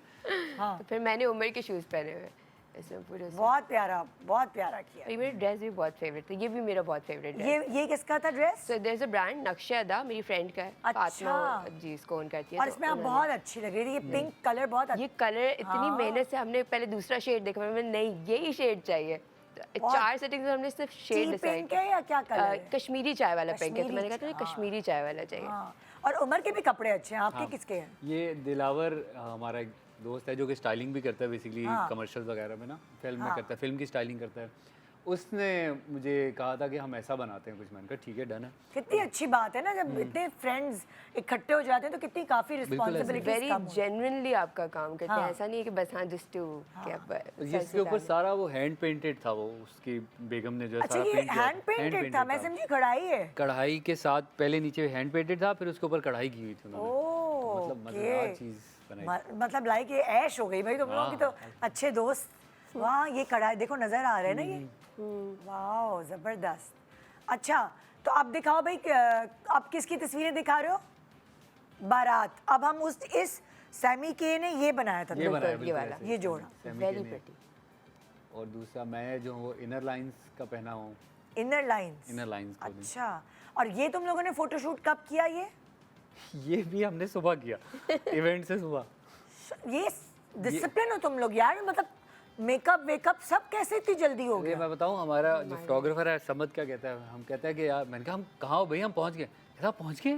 तो फिर मैंने उमर के शूज़ पहने हुए इसमें पूरे। बहुत प्यारा किया। और ये मेरी ड्रेस भी बहुत फेवरेट थी, ये भी मेरा बहुत फेवरेट है। ये किसका था dress? So there is a brand Naqshe Ada, मेरी फ्रेंड का है। अच्छा। फातिमा जी इसको ओन करती है। और तो इसमें आप उन्होंने- बहुत अच्छी लग रही थी, ये पिंक कलर बहुत ये कलर इतनी मेहनत से हमने पहले दूसरा शेड देखा, मैंने नहीं यही शेड चाहिए। 4 सेटिंग्स में हमने सिर्फ शेड डिसाइड पिंक है या क्या कलर है? कश्मीरी चाय वाला पिंक है, तो मैंने कहा कश्मीरी था कश्मीरी चाय वाला चाहिए। हाँ। और उमर के भी कपड़े अच्छे हैं, आपके किसके हैं? ये दिलावर हमारा एक दोस्त है जो कि स्टाइलिंग भी करता है बेसिकली, कमर्शियल वगैरह में ना, फिल्म में करता है, फिल्म की स्टाइलिंग करता है। उसने मुझे कहा था कि हम ऐसा बनाते हैं कुछ। मैंने कहा ठीक है, डन है। कितनी अच्छी बात है ना, जब इतने फ्रेंड्स इकट्ठे हो जाते हैं तो कितनी काफी रिस्पॉन्सिबिलिटी वेरी जेन्युइनली आपका काम करते हैं, ऐसा नहीं है कि बस हाँ जस्ट टू जिसके ऊपर सारा वो हैंड पेंटेड था, वो उसकी बेगम ने जो है अच्छा सारा ये पेंट किया हैंड पेंटेड था, मैं समझी कढ़ाई है। कढ़ाई के साथ पहले नीचे हैंड पेंटेड था, फिर उसके ऊपर कढ़ाई की हुई थी उन्होंने। ओह, मतलब मजेदार चीज बनाई। मतलब लाइक ये ऐश हो गई भाई तुम लोगों की तो अच्छे दोस्त। वाह, ये कढ़ाई देखो नजर आ रहा है ना ये, वाह जबरदस्त। अच्छा तो अब दिखाओ भाई, आप किसकी तस्वीरें दिखा रहे हो? बारात। अब हम उस इस सैमी के ने ये बनाया था, ये बनाया ये बिल्कुल वाला, ऐसे, ये जोड़ा। सैमी वेरी के ने। प्रिटी। और दूसरा मैं जो वो इनर लाइंस का पहना हूँ, इनर लाइंस। इनर लाइंस को अच्छा, और ये तुम लोगों ने फोटोशूट कब किया ये भी हमने सुबह किया इवेंट से सुबह। ये डिसिप्लिन हो तुम लोग यार, मतलब मेकअप वेकअप सब कैसे इतनी जल्दी हो ये गया? मैं बताऊं, हमारा जो फोटोग्राफर है समद क्या कहता है, हम कहते हैं कि यार, मैंने कहा हम कहाँ हो भाई, हम पहुँच गए। कहता पहुँच गए?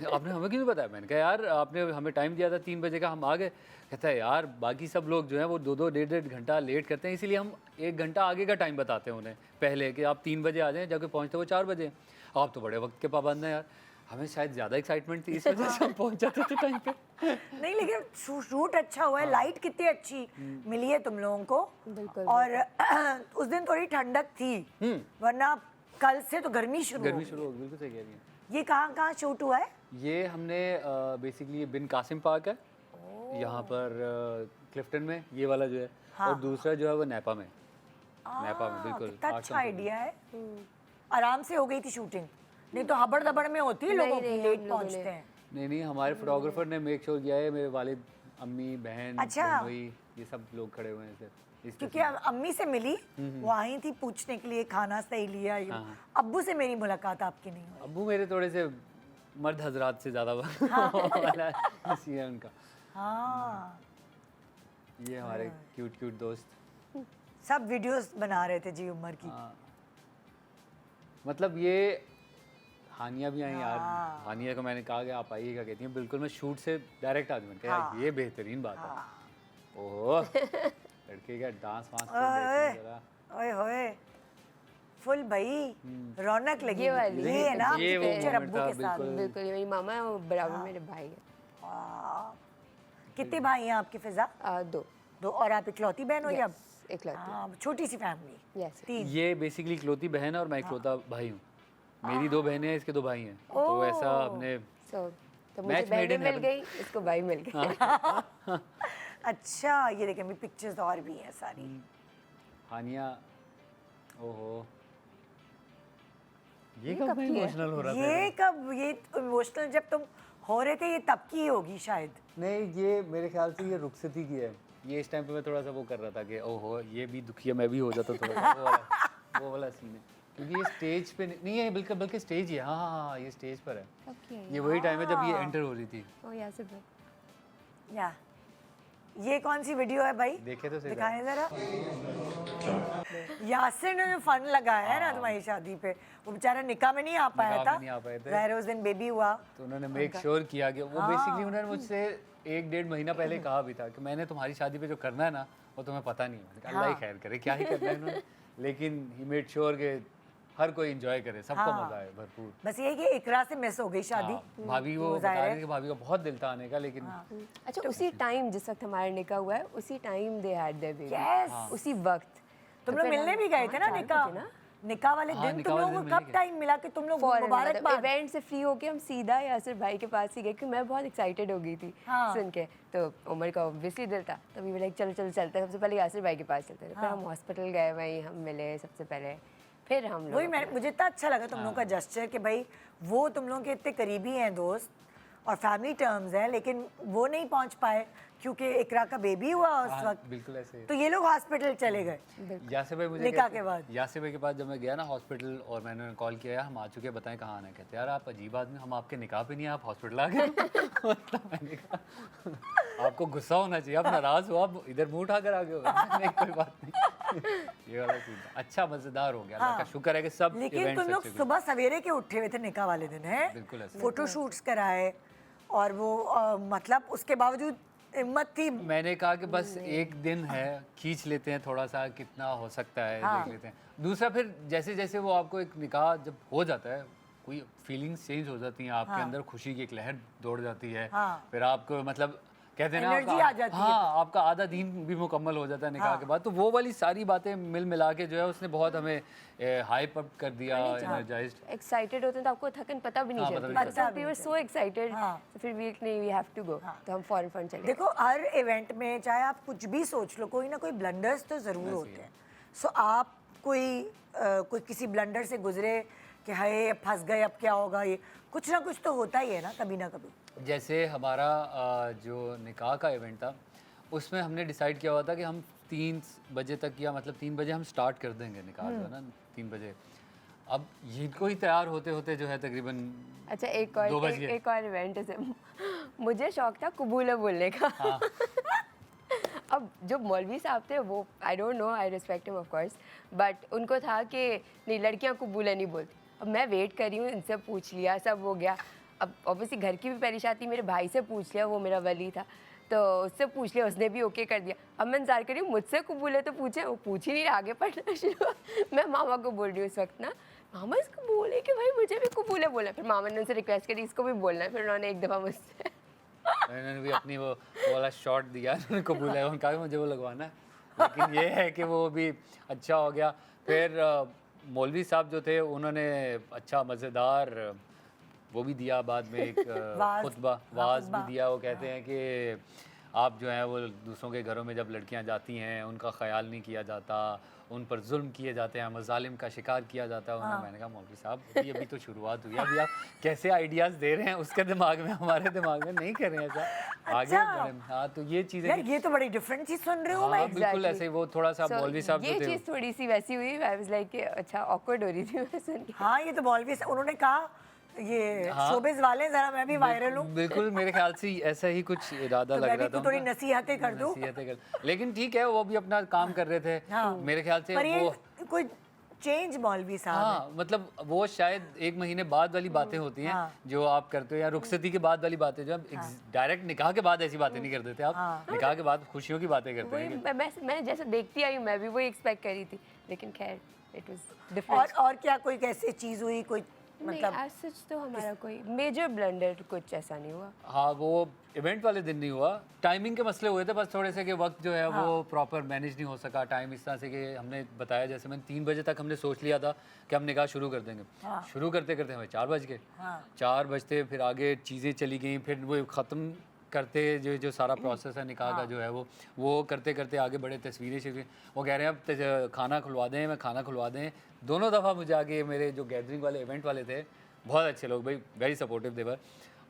आपने हमें क्यों नहीं बताया? मैंने कहा यार आपने हमें टाइम दिया था 3 बजे का, हम आ गए। कहता है यार बाकी सब लोग जो हैं वो 2-2 डेढ़ घंटा लेट करते हैं, इसीलिए हम 1 घंटा आगे का टाइम बताते हैं उन्हें पहले, कि आप 3 बजे आ जाएं, जबकि पहुँचते वो 4 बजे। आप तो बड़े वक्त के पाबंद हैं यार। हमें शायद ज़्यादा एक्साइटमेंट थी, इस वजह से हम पहुँच जाते थे टाइम पे। नहीं लेकिन शूट अच्छा हुआ है, लाइट कितनी अच्छी मिली है तुम लोगों को। बिल्कुल, और उस दिन थोड़ी ठंडक थी, वरना कल से तो गर्मी शुरू हो गर्मी गई। शुरू हो गई, बिल्कुल सही कह रही हैं। ये कहाँ शूट हुआ है? ये हमने बेसिकली ये बिन कासिम पार्क है यहाँ पर क्लिफ्टन में, ये वाला जो है। और दूसरा जो है वो नेपा में, नेपा में बिल्कुल। कितना अच्छा आइडिया है। आराम से हो गई थी शूटिंग, नहीं तो हबड़ दबड़ में होती है, लोगों की लेट पहुंचते हैं। नहीं हमारे फोटोग्राफर ने मेक श्योर किया है, मेरे वालिद, अम्मी, बहन, अच्छा। बहनोई, ये सब लोग खड़े हुए हैं इस क्योंकि अम्मी से मिली, वो आई थी पूछने के लिए खाना सही लिया। अब्बू से मेरी मुलाकात आपकी नहीं हुई। अब्बू मेरे थोड़े से मर्द हजरात से ज़्यादा वाला इसी है उनका। हाँ, ये हमारे क्यूट दोस्त सब वीडियोस बना रहे थे जी उमर की। मतलब ये हानिया भी आई यार। हानिया को मैंने कहा कि आप आइएगा, कहती हैं बिल्कुल, मैं शूट से डायरेक्ट आ जाऊँ। कहा ये बेहतरीन बात है। ओह लड़के का डांस वांस तो देखिए जरा। ओए होए, फुल भाई रौनक लगी। ये वाली, ये है ना आपकी ये वो पिक्चर moment अब्बू था, के साथ। बिल्कुल, ये मेरी मामा है और बराबर मेरे भाई है। वाह। कितने भाई हैं आपके फिजा? 2। दो। और आप इकलौती बहन हो या? इकलौती। हाँ, छोटी सी फैमिली। यस। 3। ये बेसिकली इकलौती बहन है और मैं इकलौता भाई हूँ। मेरी 2 बहनें हैं, इसके 2 भाई हैं। तो ऐसा हमने तो मुझे Match made बहनें in मिल heaven। गई, इसको भाई मिल गए। अच्छा, ये देखें मेरी पिक्चर्स और भी हैं सारी। हानिया, ओहो ये कब मैं इमोशनल हो रहा था? ये कब, ये इमोशनल जब तुम हो रहे थे, ये तब की होगी शायद। नहीं, ये मेरे ख्याल से ये रुखसती की है। ये इस टाइम पे मैं थोड़ा सा वो कर रहा था कि ओहो ये भी दुखी है, मैं भी हो जाता थोड़ा सा। वो वाला सीन है, क्योंकि ये स्टेज पे नहीं है, बल्कि स्टेज ही है। हाँ, ये स्टेज पर है। ओके। ये वही टाइम है जब ये एंटर हो रही थी। ओ यासिर भाई, या ये कौन सी वीडियो है भाई? देखे तो सही। दिखाएं जरा। यासिर ने जो फन लगाया है ना तुम्हारी शादी पे, वो बेचारा निकाह में नहीं आ पाया निकाह था। में नहीं आ पाए थे। ज़ाहिर है उस दिन बेबी हुआ। तो उन्होंने मेक श्योर किया कि वो बेसिकली उन्होंने मुझसे 1-1.5 महीना पहले कहा भी था कि मैंने तुम्हारी शादी पे जो करना है ना वो तुम्हें पता नहीं है। मैंने कहा अल्लाह ही खैर करे, क्या ही करना है इन्होंने। लेकिन ही मेड श्योर के हर कोई एंजॉय करे, सबको मजा आए भरपूर। बस ये कि इकरा से मिस हो गई शादी। हाँ, भाभी वो तो बता ज़ाहिर रही थी कि भाभी का बहुत दिल था आने का, लेकिन अच्छा उसी टाइम जिस वक्त हमारा निकाह हुआ है, उसी time they had there baby. Yes। उसी वक्त तुम लोग मिलने भी गए थे ना निकाह? निकाह वाले दिन तुम लोगों को कब टाइम मिला कि तुम लोग मुबारकबाद? इवेंट से फ्री होके हम सीधा यासिर भाई के पास ही गए, क्योंकि मैं बहुत एक्साइटेड हो गई थी सुन के। तो उमर का ऑब्वियसली दिल था, तो वी लाइक चलो चलते हैं, सबसे पहले यासिर भाई के पास चलते थे। फिर हम हॉस्पिटल गए, वहीं हम मिले सबसे पहले, फिर हम लोग। वही मुझे इतना अच्छा लगा तुम लोगों का जेस्चर कि भाई वो तुम लोगों के इतने करीबी हैं दोस्त और फैमिली टर्म्स हैं, लेकिन वो नहीं पहुंच पाए क्योंकि इकरा का बेबी हुआ उस वक्त। बिल्कुल ऐसे। तो ये लोग हॉस्पिटल चले गए यासिर भाई मुझे निकाह के बाद। यासिर भाई के पास जब मैं गया ना हॉस्पिटल और मैंने कॉल किया हम आ चुके हैं, बताएं कहाँ आना है। कहते यार आप अजीब आदमी, हम आपके निकाह पे नहीं, आप हॉस्पिटल आ गए। मतलब मैंने कहा आपको गुस्सा होना चाहिए, आप नाराज हो, आप इधर मुंह उठाकर आ गए हो। नहीं कोई बात नहीं। ये वाला सीन अच्छा मजेदार हो गया। अल्लाह का शुक्र है कि सब लेकिन इवेंट्स तुम लोग अच्छे हुए। सुबह सवेरे के उठे हुए थे निकाह वाले दिन है, बिल्कुल ऐसे। फोटो शूट्स कराए और वो मतलब उसके बावजूद हिम्मत थी। मैंने कहा कि बस एक दिन है, खींच लेते हैं थोड़ा सा, कितना हो सकता है देख लेते हैं। दूसरा फिर जैसे जैसे वो आपको एक निकाह जब हो जाता है, कोई फीलिंग्स चेंज हो जाती हैं आपके अंदर, खुशी की एक लहर दौड़ जाती है। फिर आपको मतलब कहते हैं ना एनर्जी आ जाती है। हाँ, आपका आधा दिन भी मुकम्मल हो जाता है निकाह के बाद। तो वो वाली सारी बातें मिल मिला के जो है उसने बहुत हमें हाइप अप कर दिया, एनर्जाइज्ड। एक्साइटेड होते हैं तो आपको थकन पता भी नहीं हाँ, पता भी चलती। नहीं तो वी वर सो एक्साइटेड, तो फिर वी नहीं वी हैव टू गो, तो हम फौरन चले गए। देखो हर इवेंट में चाहे आप कुछ भी सोच लो, कोई ना कोई ब्लंडर्स तो ज़रूर होते हैं। सो आप कोई किसी ब्लंडर से गुजरे कि हाय अब फंस गए, अब क्या होगा, ये कुछ ना कुछ तो होता ही है ना कभी ना कभी। जैसे हमारा जो निकाह का इवेंट था उसमें हमने डिसाइड किया हुआ था कि हम 3 बजे तक, या मतलब 3 बजे हम स्टार्ट कर देंगे निकाह जो है ना 3 बजे। अब इनको ही तैयार होते होते जो है तकरीबन अच्छा 2 बज गए। एक और इवेंट है, मुझे शौक था कबूला बोलने का। अब जो मौलवी साहब थे वो I don't know, I respect him of course, but उनको था कि नहीं लड़कियां कबूला नहीं बोलती। अब मैं वेट कर रही हूँ, इनसे पूछ लिया, सब हो गया। अब ऑब्वियसली घर की भी परेशानी थी, मेरे भाई से पूछ लिया, वो मेरा वली था, तो उससे पूछ लिया, उसने भी ओके कर दिया। अब मैं इंतजार कर रही हूँ मुझसे कबूले तो पूछे, वो पूछ ही नहीं रहा, आगे पढ़ना शुरू। मैं मामा को बोल रही हूँ इस वक्त ना, मामा इसको बोले कि भाई मुझे भी कबूले बोलना है। फिर मामा ने उनसे रिक्वेस्ट करी इसको भी बोलना है, फिर उन्होंने एक दफ़ा मुझसे मैंने भी अपनी वो वाला शॉट दिया, उन्होंने कबूल है, उनका भी मुझे वो लगवाना है। लेकिन ये है कि वो भी अच्छा हो गया। फिर मौलवी साहब जो थे उन्होंने अच्छा मज़ेदार वो भी दिया बाद में, एक खुतबा वाज भी दिया। वो कहते हैं कि आप जो हैं वो दूसरों के घरों में जब लड़कियां जाती हैं उनका ख्याल नहीं किया जाता, उन पर जुल्म किए जाते हैं, मजालिम का शिकार किया जाता है उन्हें। मैंने कहा मौलवी साहब अभी तो शुरुआत हुई है, अभी आप कैसे आइडियाज़ दे रहे हैं उसके दिमाग में, हमारे दिमाग में नहीं कर रहे हैं ऐसा। आगे बढ़ें। हाँ, तो ये चीज़ें, यार ये तो बड़ी डिफरेंट चीज सुन रही हूँ मैं। हाँ बिल्कुल ऐसे ही वो थोड़ा सा मौलवी साहब ये जो थे चीज़ थोड़ी सी वैसी हुई, आई वाज लाइक अच्छा ऑकवर्ड हो रही थी मैं सुन के। हाँ ये तो मौलवी उन्होंने कहा ये शोबिस वाले जरा मैं भी वायरल हूँ, बिल्कुल मेरे ख्याल से ऐसा ही कुछ इरादा तो लग मैं रहा भी था थोड़ी उनका। नसीहतें कर दूँ। नसीहतें कर, लेकिन ठीक है वो भी अपना काम कर रहे थे। हाँ। मेरे ख्याल से पर ये वो कोई चेंज मौलवी साहब हाँ मतलब वो शायद 1 महीने बाद वाली बातें होती हैं जो आप करते हो, या रुखसती के बाद वाली बातें, जो आप डायरेक्ट निकाह के बाद ऐसी बातें नहीं कर देते आप। निकाह के बाद खुशियों की बातें करते वही हैं। मैं जैसे देखती आई हूँ मैं भी वही एक्सपेक्ट कर रही थी, लेकिन खैर इट वाज और डिफरेंट। क्या कोई कैसी चीज हुई, कोई मतलब मतलब एज सच तो हमारा कोई मेजर ब्लंडर कुछ ऐसा नहीं हुआ। हाँ वो इवेंट वाले दिन नहीं हुआ, टाइमिंग के मसले हुए थे बस थोड़े से, कि वक्त जो है वो प्रॉपर मैनेज नहीं हो सका। टाइम इस तरह से कि हमने बताया, जैसे मैंने 3 बजे तक हमने सोच लिया था कि हम निकाह शुरू कर देंगे। शुरू करते करते हमें 4 बज गए। 4 बजते फिर आगे चीज़ें चली गई, फिर वो ख़त्म करते जो सारा प्रोसेस है निकाह का जो है वो करते करते आगे बढ़े। तस्वीरें शिवीरें, वो कह रहे हैं अब खाना खुलवा दें, मैं खाना खुलवा दें। दोनों दफ़ा मुझे आगे मेरे जो गैदरिंग वाले इवेंट वाले थे, बहुत अच्छे लोग भाई, वेरी सपोर्टिव देवर,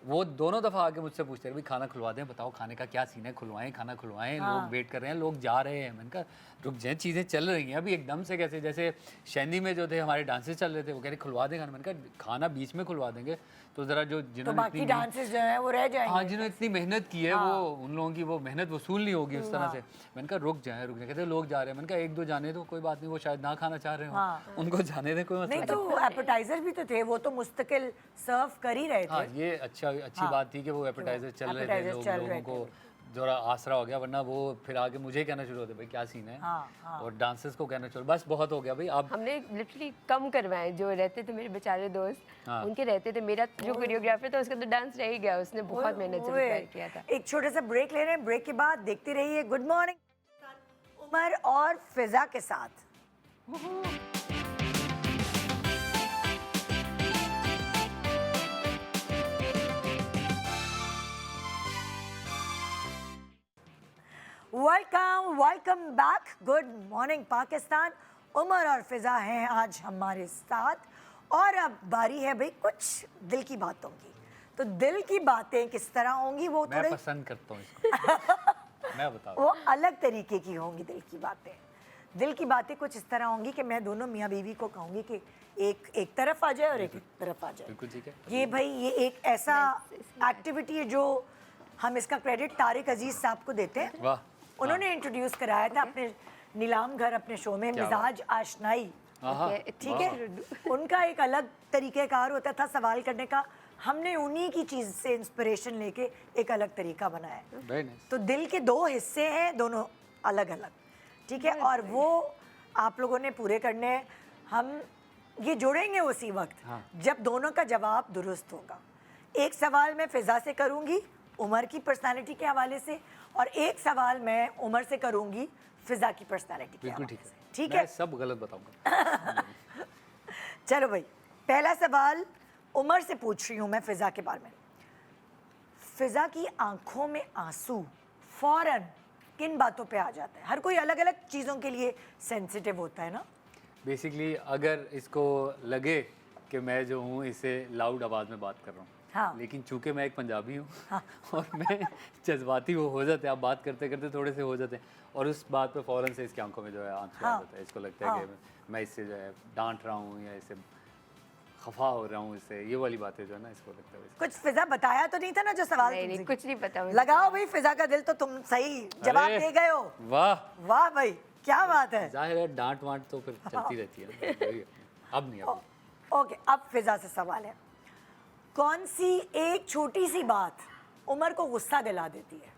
वो दोनों दफ़ा आके मुझसे पूछते रहे भाई खाना खुलवा दें, बताओ खाने का क्या सीन है, खुलवाएं खाना खुलवाएं। लोग वेट कर रहे हैं, लोग जा रहे हैं। मैंने कहा रुक जाए, चीज़ें चल रही हैं अभी एकदम से कैसे। जैसे शैनी में जो थे हमारे डांसेस चल रहे थे, वो कह रहे खुलवा दें खाना। मैंने कहा खाना बीच में खुलवा देंगे तो ज़रा जो तो जिन्होंने बाकी डांसेस जो है वो रह जाएंगे। हाँ जिन्होंने इतनी मेहनत की है वो उन लोगों की वो मेहनत वसूल नहीं होगी उस तरह से। मैंने कहा रुक जाए। कहते लोग जा रहे हैं। मैंने कहा 1-2 जाने दो, कोई बात नहीं, वो शायद ना खाना चाह रहे हो, उनको जाने दें, कोई मसला नहीं तो एपेटाइजर भी तो थे, वो तो मुस्तकिल सर्व कर ही रहे थे। हाँ ये अच्छी बात थी कि वो एपेटाइजर चल रहे थे, लोगों को जरा आसरा हो गया, वरना वो फिर आगे मुझे कहना शुरू होते भाई क्या सीन है। और डांसर्स को कहना शुरू, बस बहुत हो गया भाई। अब हमने लिटरली कम करवाए, जो रहते थे मेरे बेचारे दोस्त उनके रहते थे, मेरा जो कोरियोग्राफर था उसका तो डांस रह ही गया, उसने बहुत मेहनत से प्रिपेयर किया था। एक छोटा सा ब्रेक ले रहे हैं, ब्रेक के बाद देखते रहिए गुड मॉर्निंग उमर और फिजा के साथ। Welcome back, good morning Pakistan. Umar और फिजा हैं आज हमारे साथ और अब बारी है भाई कुछ दिल की बातों की। तो दिल की बातें किस तरह होंगी वो मैं थोड़े पसंद करता हूँ इसको। मैं बता वो अलग तरीके की होंगी दिल की बातें। दिल की बातें कुछ इस तरह होंगी कि मैं दोनों मियाँ बीवी को कहूँगी कि एक तरफ आ जाए और एक तरफ आ जाए। बिल्कुल ठीक है। ये भाई ये एक ऐसा एक्टिविटी है जो हम इसका क्रेडिट तारिक अजीज साहब को देते हैं। वाह, उन्होंने इंट्रोड्यूस कराया था अपने नीलाम घर अपने शो में मिजाज आशनाई। ठीक है, उनका एक अलग तरीकेकार होता था सवाल करने का, हमने उन्हीं की चीज़ से इंस्पिरेशन लेके एक अलग तरीका बनाया है। Very nice. तो दिल के 2 हिस्से हैं, दोनों अलग अलग, ठीक है, और वो आप लोगों ने पूरे करने हैं। हम ये जोड़ेंगे उसी वक्त हाँ। जब दोनों का जवाब दुरुस्त होगा। एक सवाल मैं फिजा से करूंगी उमर की पर्सनालिटी के हवाले से, और एक सवाल मैं उमर से करूंगी फिजा की पर्सनालिटी के बिल्कुल हवाले ठीक है। से, ठीक मैं है। सब गलत बताऊंगा। चलो भाई, पहला सवाल उमर से पूछ रही हूँ मैं फिजा के बारे में। फिजा की आंखों में आंसू फौरन किन बातों पे आ जाता है? हर कोई अलग अलग चीज़ों के लिए सेंसिटिव होता है ना। बेसिकली अगर इसको लगे कि मैं जो हूँ इससे लाउड आवाज़ में बात कर रहा हूँ, हाँ। लेकिन चूंकि मैं एक पंजाबी हूँ और मैं जज्बाती वो हो जाते हैं, आप बात करते करते थोड़े से हो जाते हैं, और उस बात पे फ़ौरन से इसकी आंखों में जो है आंसू आ हाँ। जाता है। इसको लगता है हाँ। कि मैं इससे जो है डांट रहा हूँ या इससे खफा हो रहा हूँ, इससे ये वाली बातें जो है ना, इसको लगता है वैसे। कुछ फिजा बताया तो नहीं था ना जो सवाल नहीं तुमसे नहीं कुछ नहीं पता मुझे। लगाओ भाई फिजा का दिल, तो तुम सही जवाब अरे, दे गए हो। वाह, वाह भाई, क्या बात है। जाहिर है डांट वांट तो फिर चलती रहती है ना, वही है। अब नहीं, अब नहीं। ओके, अब फिजा से सवाल है, कौन सी एक छोटी सी बात उमर को गुस्सा दिला देती है?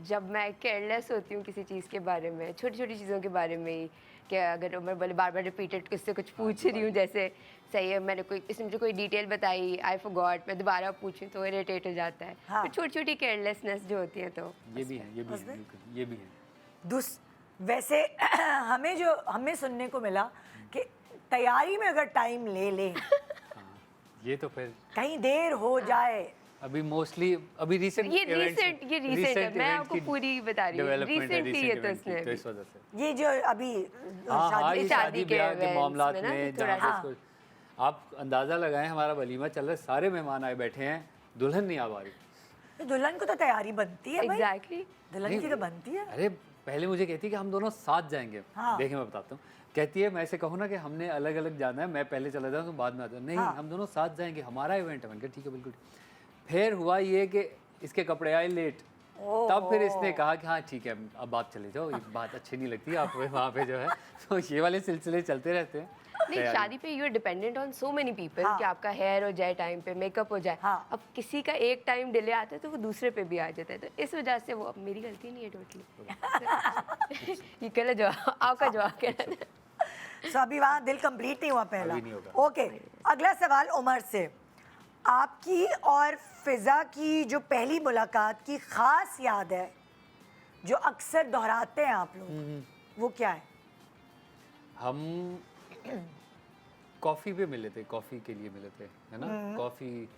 जब मैं केयरलेस होती हूँ किसी चीज़ के बारे में, छोटी छोटी चीज़ों के बारे में ही, कि अगर उमर बोले बार बार रिपीटेड उससे कुछ पूछ रही हूँ, जैसे सही है मैंने कोई इसने मुझे कोई डिटेल बताई, आई फॉरगॉट, मैं दोबारा पूछूं तो इरिटेट हो जाता है। हाँ। तो छोटी छोटी केयरलेसनेस जो होती है, तो ये भी है, ये भी है, बिल्कुल, ये भी है। वैसे हमें सुनने को मिला कि तैयारी में अगर टाइम ले ले, हाँ, ये तो फिर कहीं देर हो जाए, अभी मोस्टली अभी रिसेंट ये रिसेंट है, मैं आपको पूरी बता रही हूँ, रिसेंटली ये तो उसने तो इस वजह से ये जो अभी हाँ हाँ, ये शादी शादी के ब्याह के events मामलात में ना, में थोड़ा जहाँ सा- पे इसको आप अंदाजा लगाएं, हमारा वलीमा चल रहा है, सारे मेहमान आए बैठे हैं, दुल्हन नहीं आ पा रही। तो दुल्हन को तो तैयारी बनती है भाई, एग्जैक्टली। दुल्हन की तो बनती है। अरे पहले मुझे कहती है कि हम दोनों साथ जाएंगे। हाँ। देखिए मैं बताता हूँ, कहती है, मैं ऐसे कहूँ ना कि हमने अलग अलग जाना है, मैं पहले चला जाऊँ तो बाद में आता हूँ, नहीं हाँ। हम दोनों साथ जाएंगे, हमारा इवेंट है। मैंने कहा ठीक है बिल्कुल। फिर हुआ ये कि इसके कपड़े आए लेट, तब फिर इसने कहा कि हाँ ठीक है अब बात चले जाओ, ये बात अच्छी नहीं लगती आप वहाँ पे जो है। तो ये वाले सिलसिले चलते रहते हैं। नहीं, तैयारी। शादी पे you are dependent on so many people हाँ। कि आपका हेयर हो जाए टाइम पे, मेकअप हो जाए। हाँ। अब किसी का एक टाइम डिले आता है तो वो दूसरे पे भी आ जाता है, तो इस वजह से वो, अब मेरी गलती नहीं है टोटली। ये गलत जवाब, आपका जवाब क्या है? सो अभी वहाँ दिल कंप्लीट नहीं हुआ पहला। अभी नहीं होगा। ओके, अगला सवाल उमर से, आपकी और फिजा की जो पहली मुलाकात की खास याद है जो अक्सर दोहराते हैं आप लोग, वो क्या है? हम कॉफ़ी पे मिले थे, कॉफ़ी के लिए मिले थे, है ना, कॉफ़ी,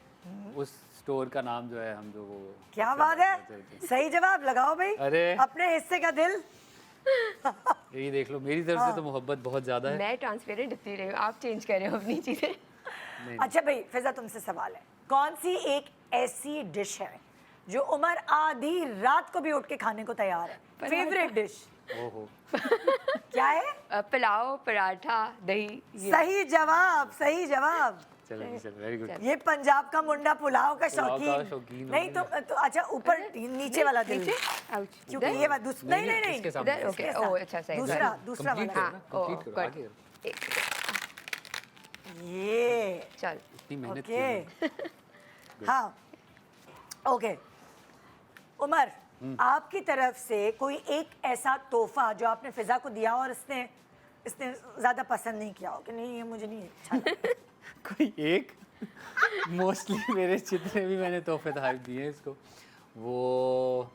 उस स्टोर का नाम जो है हम जो वो क्या बात है, सही जवाब लगाओ भाई, अरे। अपने हिस्से का दिल। यही देख लो, मेरी तरफ से तो मोहब्बत बहुत ज़्यादा है। मैं ट्रांसपेरेंट इतनी रही हूँ, आप चेंज कर रहे हो अपनी चीज़ें। नहीं, अच्छा भाई फिजा, तुमसे सवाल है, कौन सी एक ऐसी डिश है जो उमर आधी रात को भी उठ के खाने को तैयार है? फेवरेट डिश ओहो, क्या है? पुलाव, पराठा, दही, ये। सही जवाब, सही जवाब। चलो चलो, वेरी गुड। ये पंजाब का मुंडा पुलाव का पुलाव का शौकीन शौकीन नहीं हो तो अच्छा ऊपर नीचे वाला दिल, नीचे? Ouch. क्योंकि इधर? ये बात नहीं नहीं नहीं इसके सामने। इधर? इसके ओके, साथ। ओह अच्छा सही। दूसरा दूसरा कंप्लीट वाला, करो ना, हाँ, कंप्लीट करो, good. आगे करो। ये चल। इतनी मेहनत की ओके है। हाँ ओके। उमर, आपकी तरफ से कोई एक ऐसा तोहफा जो आपने फिजा को दिया और इसने ज्यादा पसंद नहीं किया हो कि नहीं ये मुझे नहीं अच्छा लगा? कोई एक मोस्टली मेरे जितने भी मैंने तोहफे तोहफे दिए हैं इसको, वो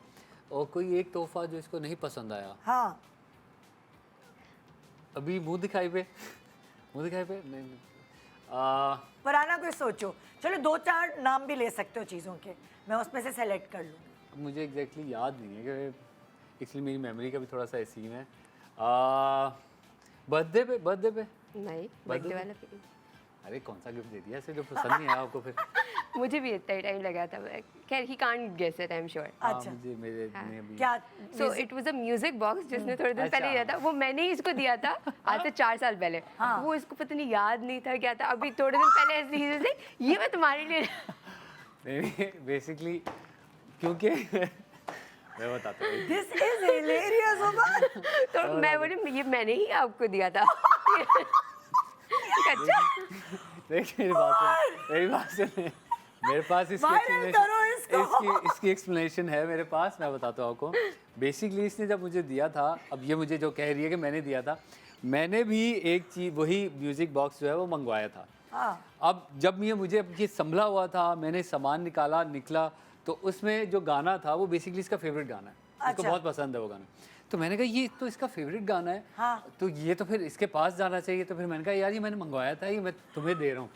और कोई एक तोहफा जो इसको नहीं पसंद आया, हाँ अभी मुंह दिखाई पे नहीं, पुराना कोई सोचो, चलो 2-4 नाम भी ले सकते हो चीज़ों के, मैं उसमें से सेलेक्ट कर लूँगी। मुझे एग्जैक्टली याद नहीं है कि इसलिए मेरी मेमोरी का भी थोड़ा सा सीन है। बर्थडे पे नहीं, बर्थडे वाला पे। अरे कौन सा गिफ्ट दे दिया ऐसे जो पसंद नहीं आया आपको फिर? मुझे भी इतना ही टाइम लगा था, खैर he can't guess it, I am sure. हाँ, अच्छा। मुझे मेरे ने भी क्या? So it was a music box जिसने थोड़े दिन पहले दिया था, वो मैंने ही इसको दिया था आज से 4 साल पहले। वो इसको पता नहीं याद नहीं था क्या था, अभी थोड़े दिन पहले ऐसे ही से ये मैं तुम्हारे लिए नहीं, बेसिकली क्योंकि मैं बताता हूँ। This is hilarious Umar. तो मैं बोली ये मैंने ही आपको दिया था। अच्छा देख मेरी बात सुन। मेरे पास इसकी Viral करो इसको। इसकी एक्सप्लेनेशन है मेरे पास, मैं बताता हूँ आपको। बेसिकली इसने जब मुझे दिया था, अब ये मुझे जो कह रही है कि मैंने दिया था, मैंने भी एक चीज़ वही म्यूज़िक बॉक्स जो है वो मंगवाया था। हाँ। अब जब ये संभला हुआ था, मैंने सामान निकला तो उसमें जो गाना था वो बेसिकली इसका फेवरेट गाना है। इसको अच्छा। बहुत पसंद है वो गाना। तो मैंने कहा ये तो इसका फेवरेट गाना है, हाँ। तो ये तो फिर इसके पास जाना चाहिए। तो फिर मैंने कहा यार ये मैंने मंगवाया था, ये मैं तुम्हें दे रहा हूँ।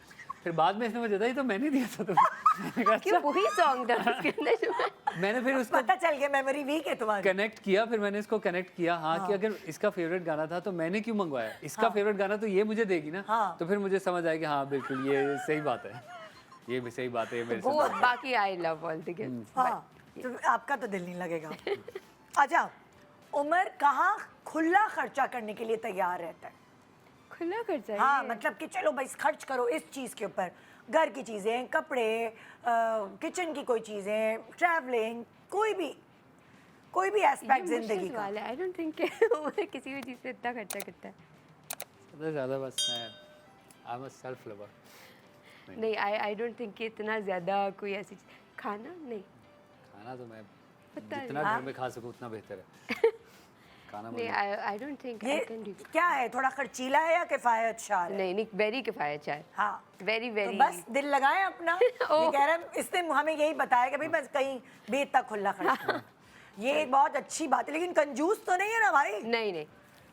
फिर बाद में इसने मुझे बताया ये तो मैंने दिया था तुम्हें। मैंने कहा क्यों अच्छा। वही सॉन्ग था उसके अंदर जो मैं- मैंने फिर उसको पता चल गया मेमोरी वीक है तुम्हारी। कनेक्ट किया, फिर मैंने इसको कनेक्ट किया हाँ, कि अगर इसका फेवरेट गाना था तो मैंने क्यों मंगवाया, इसका फेवरेट गाना तो ये मुझे देगी ना। हाँ। तो फिर मुझे समझ आया कि हाँ बिल्कुल ये सही बात है, ये भी सही बात है, ये मेरे से वो बाकी I love all the gifts. हाँ, तो आपका तो दिल नहीं लगेगा। अच्छा, उमर कहाँ खुला खर्चा करने के लिए तैयार रहता है? खुला खर्चा है हाँ, ये। मतलब कि चलो भाई खर्च करो इस चीज़ के ऊपर, घर की चीज़ें, कपड़े, किचन की कोई चीज़ें, ट्रैवलिंग, कोई भी एस्पेक्ट ये जिंदगी मुश्किल का। सवाल है। आई डोंट थिंक वो किसी भी चीज़ पे इतना खर्चा करता है। सबसे ज़्यादा बस मैं I am a self lover. नहीं, आई डोंट थिंक कि इतना ज़्यादा कोई ऐसी खाना नहीं। खाना तो मैं पता जितना नहीं। घर में खा सकूँ उतना बेहतर है। खाना नहीं, मुझे आई डोंट थिंक ये आई कैन डू। क्या है, थोड़ा खर्चीला है या किफ़ायत शार है? नहीं नहीं, वेरी किफ़ायत चाय, हाँ, वेरी तो वेरी। बस दिल लगाएं अपना। ये ओह। कह रहे हैं, इसने हमें यही बताया कि भाई मैं कहीं भी इतना खुला खर्च करूं। ये एक बहुत अच्छी बात है, लेकिन कंजूस तो नहीं है ना भाई। नहीं नहीं,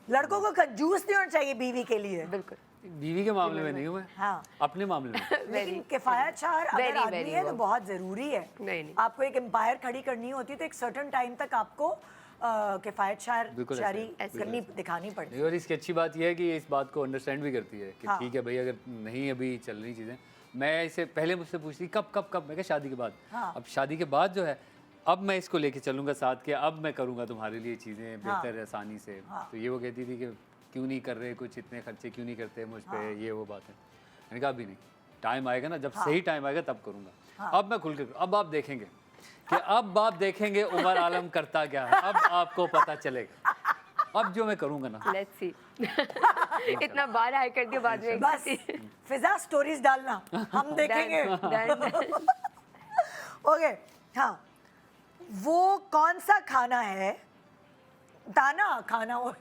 लड़कों को कंजूस नहीं होना चाहिए बीवी के लिए। बिल्कुल। बीवी के मामले में नहीं हूँ मैं, हाँ, अपने मामले में। लेकिन किफायत शार अगर very, आदमी very है तो वो। बहुत जरूरी है। नहीं, नहीं। आपको एक एम्पायर खड़ी करनी होती है तो एक सर्टेन टाइम तक आपको किफायत बिल्कुल ऐसा शारी है, करनी दिखानी पड़ती नहीं, और इसकी अच्छी बात यह है कि ये इस बात को अंडरस्टैंड भी करती है कि हाँ। ठीक है भाई अगर नहीं अभी चल रही चीज़ें। मैं इसे पहले मुझसे पूछती कब कब कब, मैं क्या शादी के बाद। हाँ। अब शादी के बाद जो है अब मैं इसको लेके चलूँगा साथ के, अब मैं करूँगा तुम्हारे लिए चीज़ें बेहतर आसानी से। हाँ। तो ये वो कहती थी कि क्यों नहीं कर रहे कुछ, इतने खर्चे क्यों नहीं करते मुझ पर, ये वो बात है। मैंने कहा अभी नहीं, टाइम आएगा ना, जब सही टाइम आएगा तब करूँगा। अब मैं खुल कर, अब आप देखेंगे कि अब आप देखेंगे उमर आलम करता क्या है, अब आपको पता चलेगा। अब जो मैं करूँगा ना, लेट्स सी। इतना बार हाई कर दिया बाद में। बस फिजा स्टोरीज डालना, हम देखेंगे। Done. ओके, हाँ, वो कौन सा खाना है, दाना खाना हो।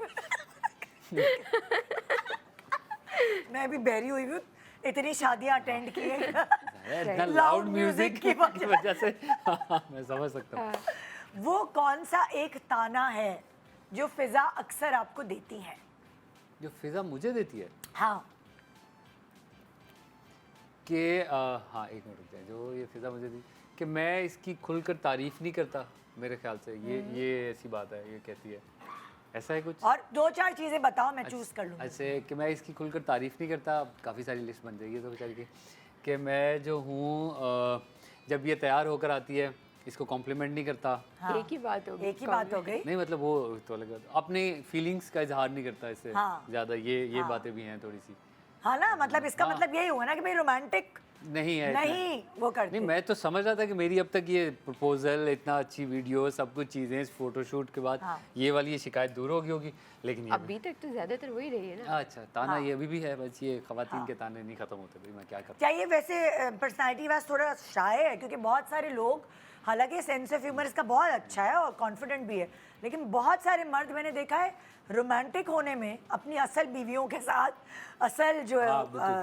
मैं भी बहरी हुई हूँ, इतनी शादियाँ अटेंड की है। इतना Loud लाउड music म्यूजिक की की वजह से मैं समझ सकता हूँ। वो कौन सा एक ताना है जो फिजा अक्सर आपको देती है? जो फिजा मुझे देती है हाँ, कि हाँ एक मिनट रुक जाए, जो ये फिजा मुझे दी कि मैं इसकी खुलकर तारीफ नहीं करता, मेरे ख्याल से ये ऐसी बात है, ये कहती है ऐसा है कुछ। और दो चार चीजें बताओ, मैं चूज कर लूँगी। ऐसे कि मैं इसकी खुलकर तारीफ नहीं करता, काफ़ी सारी लिस्ट बन जाएगी तो बेचारी की, कि मैं जो हूँ जब ये तैयार होकर आती है इसको कॉम्प्लीमेंट नहीं करता। हाँ, एक ही बात हो गई। एक ही बात हो गई। नहीं मतलब वो तो अलग बात, अपनी फीलिंग्स का इजहार नहीं करता इससे हाँ। ज़्यादा, ये बातें भी हैं थोड़ी सी। हाँ ना, मतलब इसका हाँ। मतलब यही हुआ ना कि भाई रोमांटिक नहीं है इतना। नहीं वो करते। नहीं, मैं तो समझ रहा था कि मेरी अब तक ये प्रपोजल, इतना अच्छी वीडियो, सब कुछ चीज़ें, फोटोशूट के बाद हाँ। ये वाली ये शिकायत दूर होगी होगी, लेकिन ये अभी तक तो ज्यादातर वही रही है ना। अच्छा ताना ये अभी भी है, बस ये खवातीन के ताने नहीं खत्म होते भाई, मैं क्या करता। क्या ये वैसे पर्सनालिटी वाइज थोड़ा शाय है? क्योंकि बहुत सारे लोग, हालांकि सेंस ऑफ ह्यूमर इसका बहुत अच्छा है और कॉन्फिडेंट भी है, लेकिन बहुत सारे मर्द मैंने देखा है रोमांटिक होने में अपनी असल बीवियों के साथ, असल जो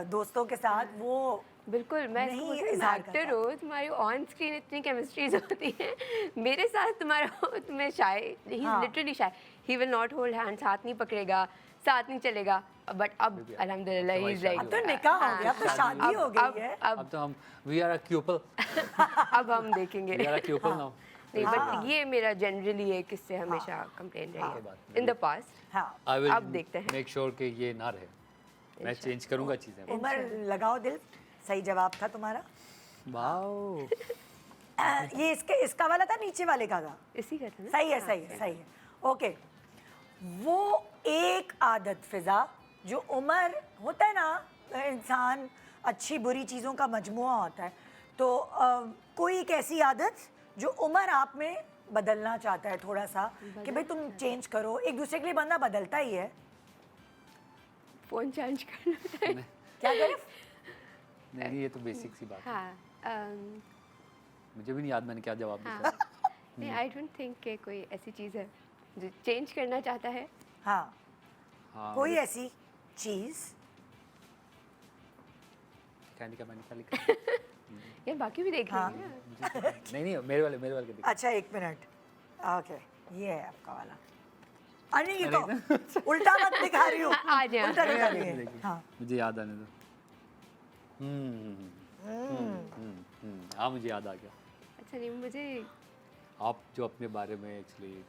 दोस्तों के साथ वो बिल्कुल, मैं नहीं इसको इजहार एक्टर करता। हो, तुम्हारी ऑन स्क्रीन इतनी केमिस्ट्रीज होती है, मेरे साथ तुम्हारा तुम्हें शाय, ही इज हाँ। Literally shy, he will not hold hands, हाथ नहीं पकड़ेगा, साथ नहीं चलेगा, बट अब अल्हम्दुलिल्लाह ही इज लाइक। अब तो निकाह हो गया, अब तो शादी हो गई है। अब अब तो हम वी आर अ क्यूपल, अब हम देखेंगे। We are a couple now. नहीं, बट ये मेरा जनरली है, किससे हमेशा कंप्लेन रही है इन द पास्ट। हाँ, आई विल अब देखते हैं। मेक श्योर कि ये ना रहे, मैं चेंज करूंगा चीज़ें। उमर लगाओ दिल, सही जवाब था तुम्हारा। वाओ, ये इसका वाला था, नीचे वाले का था? इसी का था ना। सही है, सही है, सही है। ओके, वो एक आदत फिजा जो उमर होता है ना, इंसान अच्छी बुरी चीज़ों का मजमुआ होता है, तो कोई एक ऐसी आदत जो उमर आप में बदलना चाहता है थोड़ा सा, कि भाई तुम चेंज करो। एक दूसरे के लिए बंदा बदलता ही है। फोन चार्ज करना। क्या करें? नहीं ये तो बेसिक सी बात है। हाँ, मुझे भी नहीं याद मैंने क्या जवाब दिया था। नहीं, आई डोंट थिंक कि कोई ऐसी चीज़ है जो चेंज करना चाहता है। हाँ, हाँ, कोई ऐसी चीज क्या लिखा मैंने, क्या लिखा? यार बाकी भी देख हाँ। लेंगे ना। नहीं नहीं, मेरे वाले के दिखा। अच्छा, एक मिनट। ओके, ये है आपका वाला। अरे ये तो उल्टा मत दिखा रही हूँ, आ जाए। उल्टा दिखा रही देखिए, है। देखिए, हाँ, मुझे याद आने दो। हाँ, मुझे याद आ गया। अच्छा नहीं, मुझे आप जो अपने बारे में एक्चुअली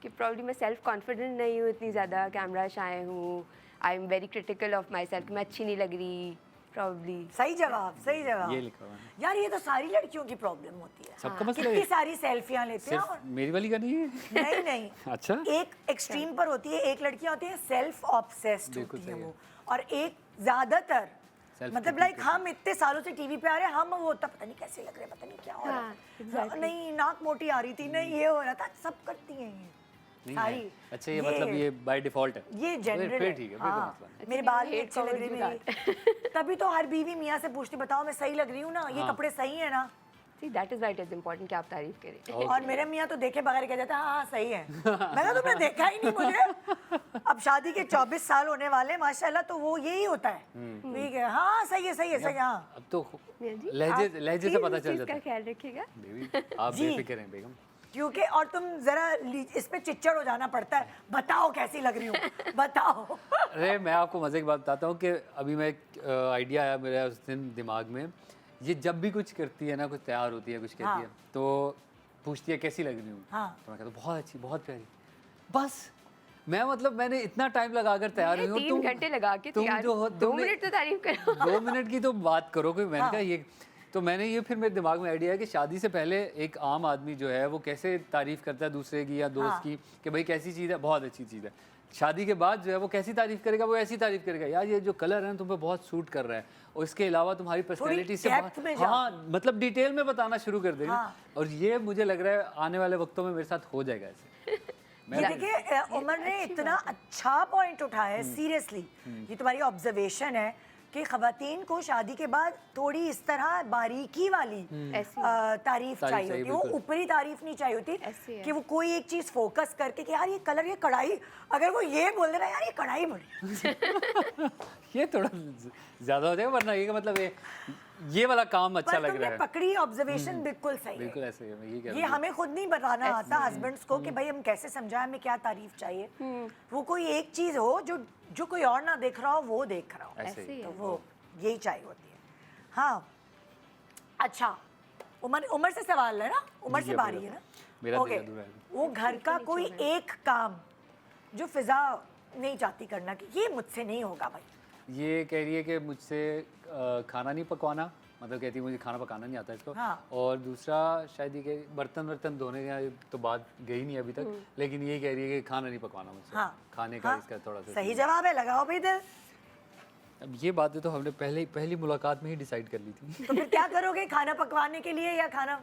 कि प्रॉब्ली मैं सेल्फ कॉन्फिडेंट नहीं हूँ इतनी ज़्यादा, कैमरा शाय हूँ, I am very critical of my self, मैं अच्छी नहीं लग रही प्रॉब्ली। सही जवाब, सही जवाब। ये लिखा हुआ है। यार ये तो सारी लड़कियों की प्रॉब्लम होती है, सबका मसला कितनी है, सारी सेल्फियां लेते हैं सिर्फ और मेरी वाली का नहीं है। नहीं नहीं अच्छा, एक एक्सट्रीम पर होती है, एक लड़कियां होती हैं सेल्फ ऑब्सेस्ड बिल्कुल होती हैं सही वो, और एक ज्यादातर Self मतलब लाइक हम इतने सालों से टीवी पे आ रहे हैं, हम वो होता पता नहीं कैसे लग रहे हैं, पता नहीं क्या हो रहा हाँ, है, exactly. नहीं नाक मोटी आ रही थी, नहीं ये हो रहा था, सब करती हैं ये नहीं सारी। है। अच्छा, ये मतलब ये बाय डिफॉल्ट है। ये जनरल फिर ठीक है, फिर कोई हाँ, मसला नहीं। मेरे बाल भी अच्छे लग रहे हैं मेरी। तभी तो हर बीवी मियाँ से पूछती, बताओ मैं सही लग रही हूँ ना, ये हाँ। कपड़े सही है ना, see that is white is important कि आप तारीफ करें। और मेरे मियाँ तो देखे बगैर कह जाते हैं हाँ हाँ सही है। मैं कहा तुमने देखा ही नहीं मुझे, अब शादी के 24 साल होने वाले माशाल्लाह, तो वो यही होता है, ठीक है हाँ सही है सही है सही है, हाँ अब तो मियां जी, लहजे से प्लीज पता इस चल चीज़ जाता का है। ख्याल रखिएगा। बेबी आप जी। बेफिक्र हैं बेगम। क्योंकि और तुम जरा इस पे चिच्चड़ हो जाना पड़ता है, बताओ कैसी लग रही हूँ, बताओ। अरे मैं आपको मजे की बात बताता हूँ कि अभी मैं एक आइडिया आया मेरे उस दिन दिमाग में, ये जब भी कुछ करती है ना, कुछ तैयार होती है, कुछ कहती हाँ। है, तो पूछती है कैसी लग रही हूँ, हाँ। तो मैं कहता हूँ बहुत अच्छी, बहुत प्यारी। बस मैं मतलब मैंने इतना टाइम लगाकर तैयार हुई हूँ, 3 घंटे लगा के तुम तैयार, जो हो 2 मिनट तो तारीफ करो। 2 मिनट की तो बात करो कोई, मैंने हाँ। कहा ये, तो मैंने ये फिर मेरे दिमाग में आइडिया है कि शादी से पहले एक आम आदमी जो है वो कैसे तारीफ करता है दूसरे की या दोस्त हाँ। की कि भाई कैसी चीज़ है, बहुत अच्छी चीज़ है। शादी के बाद जो है वो कैसी तारीफ करेगा, वो ऐसी तारीफ करेगा, यार ये जो कलर है ना तुम पे बहुत सूट कर रहा है, और इसके अलावा तुम्हारी पर्सनैलिटी से depth में जाओ। हाँ मतलब डिटेल में बताना शुरू कर देगा। हाँ। और ये मुझे लग रहा है आने वाले वक्तों में मेरे साथ हो जाएगा ऐसे। ये देखिए उमर ने इतना अच्छा पॉइंट उठाया है, सीरियसली ये तुम्हारी ऑब्जर्वेशन है कि खवातीन को शादी के बाद थोड़ी इस तरह बारीकी वाली ऐसी तारीफ चाहिए होती है, वो बिल्कुल। ऊपरी तारीफ नहीं चाहिए होती ऐसी है। कि वो कोई एक चीज फोकस करके कि यार ये कलर, ये कढ़ाई, अगर वो ये बोल देना यार ये कढ़ाई बड़ी, ये थोड़ा ज्यादा हो जाएगा, वरना ये कि मतलब ये वाला काम अच्छा पर लग तुमने रहा है। पकड़ी ऑब्जर्वेशन बिल्कुल सही है। बिल्कुल ऐसे ही है, मैं ये कह ये रहा हूँ। हमें खुद नहीं बताना आता हस्बैंड्स को कि भाई हम कैसे समझाएं हमें क्या तारीफ चाहिए, वो कोई एक चीज हो जो जो कोई और ना देख रहा हो वो देख रहा हो, ऐसे ऐसे ही। ही तो है। वो यही चाहिए होती है। हाँ अच्छा, उमर उमर से सवाल है ना, उमर जी, से अब बारी मेरा- है ना, मेरा ओके। तो अधूरा है। वो घर का कोई एक काम जो फिजा नहीं चाहती करना कि ये मुझसे नहीं होगा भाई, ये कह रही है कि मुझसे खाना नहीं पकवाना, मतलब कहती है मुझे खाना पकाना नहीं आता इसको। हाँ। और दूसरा शायद ये कि बर्तन वर्तन धोने का तो बात गई नहीं अभी तक, लेकिन ये कह रही है कि खाना नहीं पकवाना मुझसे। हाँ खाने का हाँ, इसका थोड़ा सा सही जवाब है, लगाओ भाई दिल। अब ये बातें तो हमने पहली मुलाकात में ही डिसाइड कर ली थी। तो फिर क्या करोगे खाना पकवाने के लिए, या खाना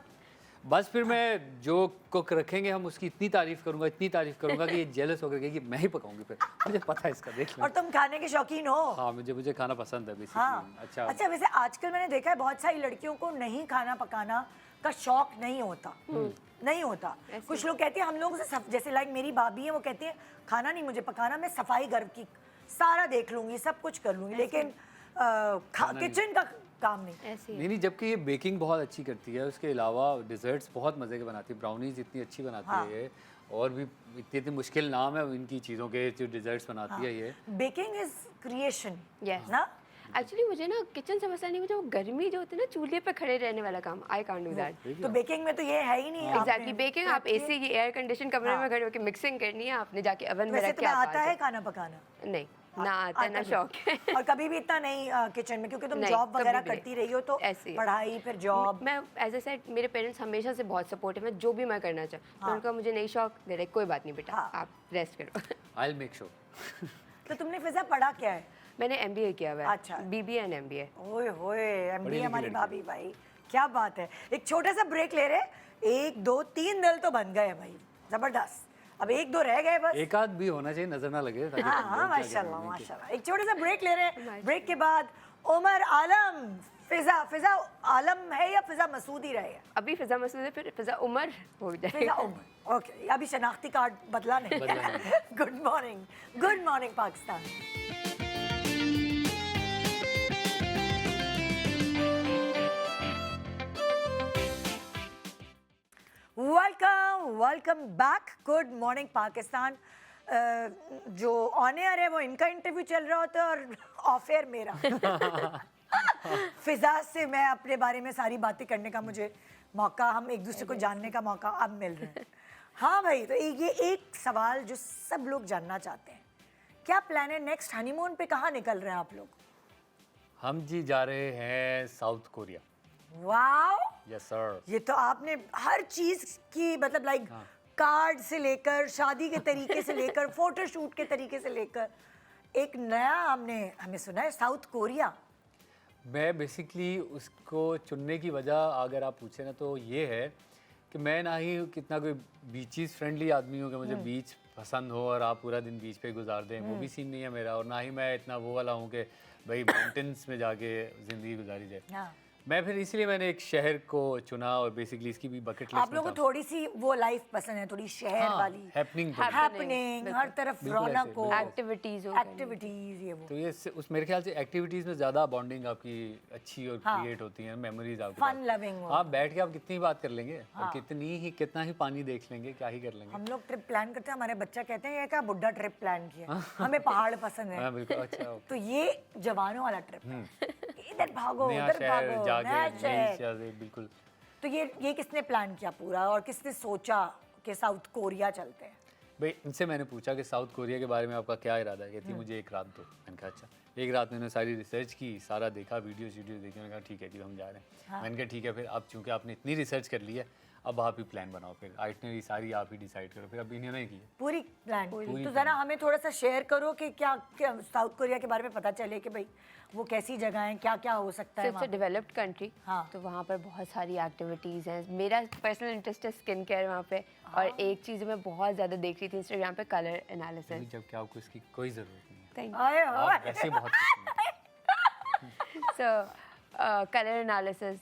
बस फिर मैं जो कुक रखेंगे हम उसकी इतनी तारीफ करूंगा कि ये जेलस होकर कहेगी मैं ही पकाऊंगी, फिर मुझे पता है इसका, देख और लो। तुम खाने के शौकीन हो? हाँ मुझे खाना पसंद है बेसिकली। हाँ अच्छा अच्छा, वैसे आजकल मैंने देखा है बहुत सारी लड़कियों को नहीं खाना पकाना का शौक नहीं होता, नहीं होता। कुछ लोग कहते हैं हम लोग से जैसे लाइक मेरी भाभी है, वो कहती है खाना नहीं मुझे पकाना, मैं सफाई घर की सारा देख लूंगी, सब कुछ कर लूंगी, लेकिन किचन का काम नहीं। ऐसे ही नहीं नहीं, जबकि ये बेकिंग बहुत अच्छी करती है, उसके अलावा डिज़र्ट्स बहुत मज़े के बनाती है, ब्राउनीज इतनी अच्छी बनाती हाँ। है ये, और भी इतनी मुश्किल नाम है इनकी चीज़ों के जो डिज़र्ट्स बनाती है ये। Baking is creation Yes. ना, एक्चुअली मुझे ना किचन से मसला नहीं, मुझे वो गर्मी जो होती है ना चूल्हे पे खड़े रहने वाला काम, आई कांट डू दैट। तो बेकिंग में तो ये है ही नहीं। एग्जैक्टली, बेकिंग आप एसी की एयर कंडीशन कमरे में खड़े होकर मिक्सिंग करनी है, आपने जाके ओवन में वैसे रख के तुम्हें आप आता है खाना पकाना? नहीं ना आता है ना भी। शौक है। और कभी भी इतना नहीं किचन में, क्योंकि तुम नहीं, जॉब कभी वगैरह भी नहीं। करती रही हो, तो ऐसे ही है। पढ़ाई फिर जॉब। मैं एज ए सेड मेरे पेरेंट्स हमेशा से बहुत सपोर्टिव है, जो भी मैं करना चाहूँ तो उनका मुझे नहीं शौक दे रहे, कोई बात नहीं बेटा हाँ। आप रेस्ट करो। I will make sure. तो तुमने फिजा पढ़ा क्या है? मैंने एमबीए किया हुआ है। अच्छा। BBA and MBA. ओए होए, एमबीए लिखी हमारी लड़की। भाभी भाई, क्या बात है। एक छोटा सा ब्रेक ले रहे, 1 2 3 दिल तो बन गए भाई, जबरदस्त। अब 1 2 रह गए बस। एक आध भी होना चाहिए, नजर ना लगे हाँ हाँ, माशाल्लाह माशाल्लाह। एक छोटा सा ब्रेक ले रहे हैं, ब्रेक के बाद उमर आलम फिजा फिजा आलम है या फिजा मसूद ही रहे? अभी फिजा मसूद है, फिर फिजा उमर हो फिजा जाएगा। उमर, ओके, अभी शनाख्ती कार्ड बदला नहीं। Good morning Pakistan. Welcome back. Good morning Pakistan. जो ऑन एयर है वो इनका इंटरव्यू चल रहा होता है और ऑफ एयर मेरा। फिजा से मैं अपने बारे में सारी बातें करने का मुझे मौका, हम एक दूसरे को जानने का मौका अब मिल रहा है। हाँ भाई, तो ये एक सवाल जो सब लोग जानना चाहते हैं, क्या प्लान है नेक्स्ट हनीमून पे? कहाँ निकल रहे हैं आप लोग? हम जी जा रहे हैं south Korea. Wow, yes sir. ये तो आपने हर चीज की मतलब लाइक कार्ड से लेकर शादी के तरीके से लेकर फोटोशूट के तरीके से लेकर एक नया हमें सुना है साउथ कोरिया। मैं बेसिकली उसको चुनने की वजह अगर आप पूछे ना तो ये है कि मैं ना ही कितना कोई बीचेस फ्रेंडली आदमी हूँ कि मुझे बीच पसंद हो और आप पूरा दिन बीच पे गुजार दें, वो भी सीन नहीं है मेरा। और ना ही मैं इतना वो वाला हूँ कि भाई माउंटेन्स में जाके ज़िंदगी गुजारी जाए। हाँ। मैं फिर इसलिए मैंने एक शहर को चुना और बेसिकली इसकी भी बकेट लिस्ट आप लोगों को थोड़ी सी वो लाइफ पसंद है, थोड़ी शहर वाली हैपनिंग हैपनिंग, हर तरफ रौनक हो, एक्टिविटीज हो, एक्टिविटीज, ये वो तो ये उस मेरे ख्याल से एक्टिविटीज़ में ज़्यादा बॉन्डिंग आपकी अच्छी और क्रिएट होती है, मेमोरीज आपके फन लविंग हो। आप बैठ के आप कितनी बात कर लेंगे और कितना ही पानी देख लेंगे, क्या ही कर लेंगे। हम लोग ट्रिप प्लान करते हैं, हमारे बच्चा कहते हैं ये क्या बुड्ढा ट्रिप प्लान किया, हमें पहाड़ पसंद है। हाँ बिल्कुल, अच्छा तो ये जवानों वाला ट्रिप है, इधर भागो नया उधर शहर भागो, जाके नया नई शहर। चीज़ें, बिल्कुल। तो ये किसने प्लान किया पूरा और किसने सोचा कि साउथ कोरिया चलते हैं? भाई इनसे मैंने पूछा कि साउथ कोरिया के बारे में आपका क्या इरादा है, कहती मुझे एक रात दो। मैंने कहा अच्छा। एक रात मैंने सारी रिसर्च की, सारा देखा, वीडियो देखी, मैंने कहा ठीक है जी हम जा रहे हैं। मैंने कहा ठीक है, फिर अब चूँकि आपने इतनी रिसर्च कर ली है अब आप ही प्लान बनाओ, फिर आइटनरी सारी आप ही डिसाइड करो। फिर अब इन्होंने की है पूरी प्लान। तो जरा हमें थोड़ा सा शेयर करो कि क्या साउथ कोरिया के बारे में पता चले कि भाई वो कैसी जगह है, क्या क्या हो सकता है इट्स अ डेवलप्ड कंट्री। हाँ। तो वहाँ पर बहुत सारी एक्टिविटीज़ हैं। मेरा पर्सनल इंटरेस्ट है स्किन केयर वहाँ पे, और एक चीज़ मैं बहुत ज़्यादा देख रही थी इंस्टाग्राम पे, कलर एनालिसिस। जबकि आपको इसकी कोई ज़रूरत नहीं है, थैंक आए आप वैसे बहुत सो कलर एनालिसिस,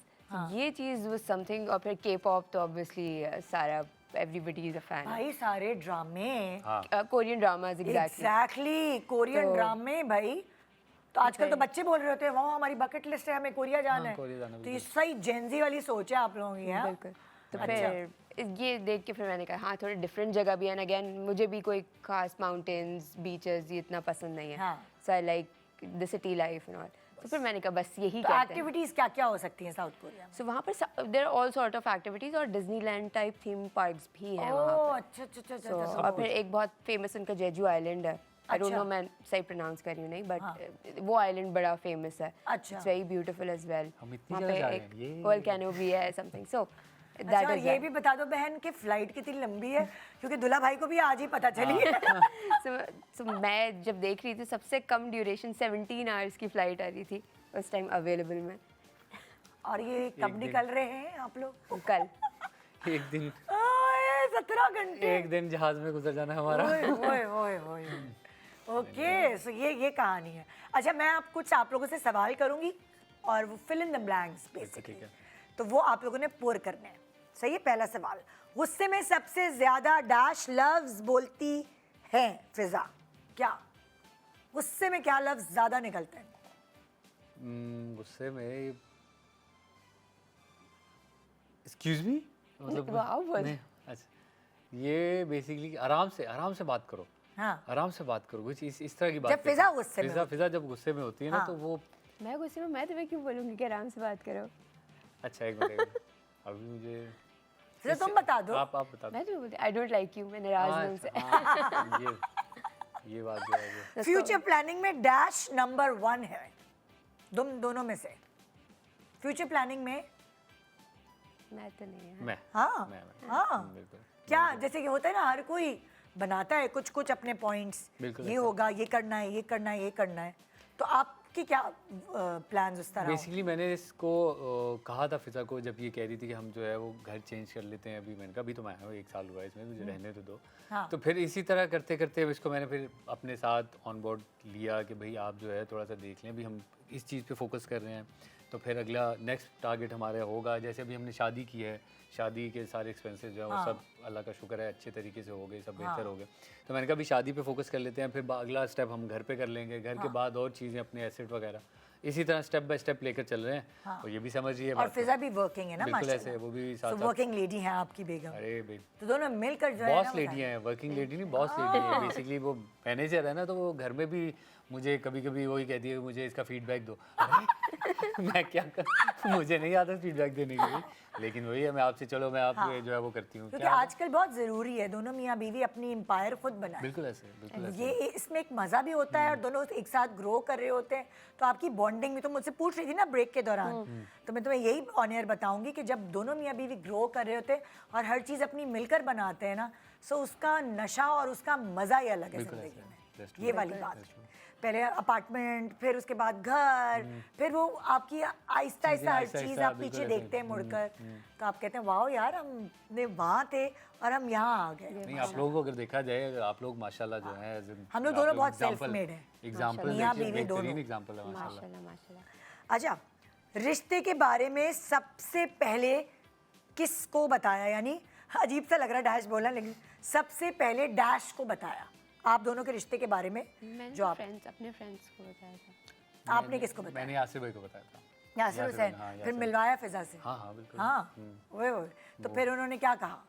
ये चीज़ वाज समथिंग। और फिर के पॉप तो ऑब्वियसली सारा एवरीबॉडी इज अ फैन। भाई सारे ड्रामे, कोरियन ड्रामाज, एग्जैक्टली कोरियन तो- ड्रामे भाई। तो आजकल तो बच्चे बोल रहे होते हैं वो हमारी बकेट लिस्ट है, हमें कोरिया जाना है। कोरिया जाना है, तो ये सही जेंजी वाली सोच है आप लोगों की। हाँ? बिल्कुल। तो फिर ये देख के फिर मैंने कहा हाँ थोड़ी डिफरेंट जगह भी है। अगेन मुझे भी कोई खास माउंटेन्स बीचेस ये इतना पसंद नहीं है। हाँ। So I like the city life and all. तो फिर मैंने कहा बस यही तो करते हैं। एक्टिविटीज क्या क्या हो सकती हैं साउथ कोरिया में? सो वहाँ पर there are all sort of activities, और डिज्नीलैंड टाइप थीम पार्क्स भी हैं वहाँ ओह पर। अच्छा अच्छा अच्छा So, अच्छा। और फिर एक बहुत फेमस उनका जेजू आइलैंड है। आई डोंट अच्छा। नो मैं सही प्रोनाउंस कर रही हूँ नहीं, बट वो आइलैंड बड़ा फेमस है। अच्छा। It's very beautiful as well. हम इतनी वहाँ जगह पे जा रहे एक हैं, ये। वोल्केनो भी है समथिंग। सो अच्छा, दैट और इज ये भी बता दो बहन कि फ्लाइट कितनी लंबी है, क्योंकि दुल्हा भाई को भी आज ही पता चली है। सो मैं जब देख रही थी सबसे कम ड्यूरेशन 17 आवर्स की फ्लाइट आ रही थी उस टाइम अवेलेबल में। और ये कब निकल रहे हैं आप लोग? कल एक दिन 17 घंटे। एक दिन जहाज में गुजर जाना हमारा। ओए ओए ओए ओए। ओके, सो ये कहानी है। अच्छा, मैं आप लोगों से सवाल करूंगी और वो fill in the blanks basically, ठीक है। तो वो आप लोगों ने पुर करने हैं। सही है? पहला सवाल, गुस्से में सबसे ज्यादा डैश लफ्ज बोलती है फिजा, क्या गुस्से में क्या लफ्ज ज्यादा निकलते हैं? गुस्से में एक्सक्यूज मी, मतलब वाओ, बोल। नहीं, अच्छा ये बेसिकली आराम से बात करो। हाँ। आराम से बात करो, कुछ इस तरह की बात जब करो। फिजा गुस्से में फिजा जब गुस्से में होती है ना हाँ। तो वो मैं गुस्से में, मैं तुम्हें क्यों बोलूँगी कि आराम से बात करो? अच्छा एक मिनट अभी मुझे फिजा तुम बता दो। आप बता दो। मैं तुम्हें बोलती आई डोंट लाइक यू, मैं नाराज हूँ उनसे। हाँ, ये बात जो है वो। फ्यूचर प्लानिंग में डैश नंबर 1 है तुम दोनों में से। फ्यूचर प्लानिंग में मैं तो नहीं है। मैं हाँ मैं हाँ बिल्कुल। क्या, जैसे कि होता है ना, हर कोई बनाता है कुछ कुछ अपने पॉइंट्स, बिल्कुल ये ऐसा। होगा, ये करना है, ये करना है, ये करना है। तो आपकी क्या प्लान्स उस तरह? बेसिकली मैंने इसको कहा था फिजा को जब ये कह रही थी कि हम जो है वो घर चेंज कर लेते हैं। अभी मैंने कहा अभी तो मैं आया हूँ 1 साल हुआ है इसमें, मुझे रहने तो दो। हाँ। तो फिर इसी तरह करते करते अब इसको मैंने फिर अपने साथ ऑन बोर्ड लिया कि भाई आप जो है थोड़ा सा देख लें, अभी हम इस चीज़ पे फोकस कर रहे हैं। तो फिर अगला नेक्स्ट टारगेट हमारा होगा, जैसे अभी हमने शादी की है, शादी के सारे एक्सपेंसेस जो है वो सब अल्लाह का शुक्र है अच्छे तरीके से हो गए, सब बेहतर हो गए। तो मैंने कहा अभी शादी पे फोकस कर लेते हैं, फिर अगला स्टेप हम घर पे कर लेंगे, घर के बाद और चीज़ें अपने एसेट वगैरह, इसी तरह स्टेप बाय स्टेप लेकर चल रहे हैं। और ये भी समझिए और फिजा भी वर्किंग है ना बिल्कुल माशाल्लाह। ऐसे है, वो भी साथ वर्किंग लेडी हैं आपकी बेगम। अरे भाई तो दोनों मिलकर जो है ना बॉस लेडी हैं, वर्किंग लेडी नहीं बॉस लेडी है बेसिकली। वो मैनेजर है ना, तो वो घर में भी मुझे कभी कभी वही कहती है मुझे इसका फीडबैक दो। अरे मैं क्या कर, मुझे नहीं आता फीडबैक देने के लिए, लेकिन वही है मैं आपसे, चलो मैं आप जो है वो करती हूँ। क्योंकि आजकल बहुत ज़रूरी है दोनों मियाँ बीवी अपनी एम्पायर खुद बनाए। बिल्कुल ऐसे, बिल्कुल ऐसे। ये इसमें एक मज़ा भी होता है और दोनों एक साथ ग्रो कर रहे होते हैं, तो आपकी बॉन्डिंग भी। तो मुझसे पूछ रही थी ना ब्रेक के दौरान, तो मैं तुम्हें यही ऑनियर बताऊंगी कि जब दोनों मियाँ बीवी ग्रो कर रहे होते हैं और हर चीज़ अपनी मिलकर बनाते हैं ना, सो उसका नशा और उसका मज़ा ही अलग है ज़िंदगी में। ये वाली बात, पहले अपार्टमेंट, फिर उसके बाद घर, फिर वो आपकी आहिस्ता आहिस्ता हर चीज़ आप पीछे देखते हैं मुड़कर, तो आप कहते हैं वाह यार हमने वहाँ थे और हम यहाँ आ गए। नहीं आप लोगों को अगर देखा जाए, अगर आप लोग माशाल्लाह जो है, हम लोग दोनों बहुत सेल्फ मेड हैं। एग्जांपल मियाँ बीवी दोनों। बेहतरीन एग्जांपल है माशाल्लाह। माशाल्लाह माशाल्लाह। अच्छा, रिश्ते के बारे में सबसे पहले किसको बताया, यानी अजीब सा लग रहा है डैश बोलना, लेकिन सबसे पहले डैश को बताया आप दोनों के रिश्ते के बारे में? मैंने जो आप फ्रेंड्स, अपने फ्रेंड्स को बताया था। आपने किसको बताया? मैंने यासिर भाई को बताया था। यासिर हुसैन। हाँ, फिर यासिर। मिलवाया फिजा से? हाँ हाँ बिल्कुल। हाँ वो तो फिर उन्होंने क्या कहा?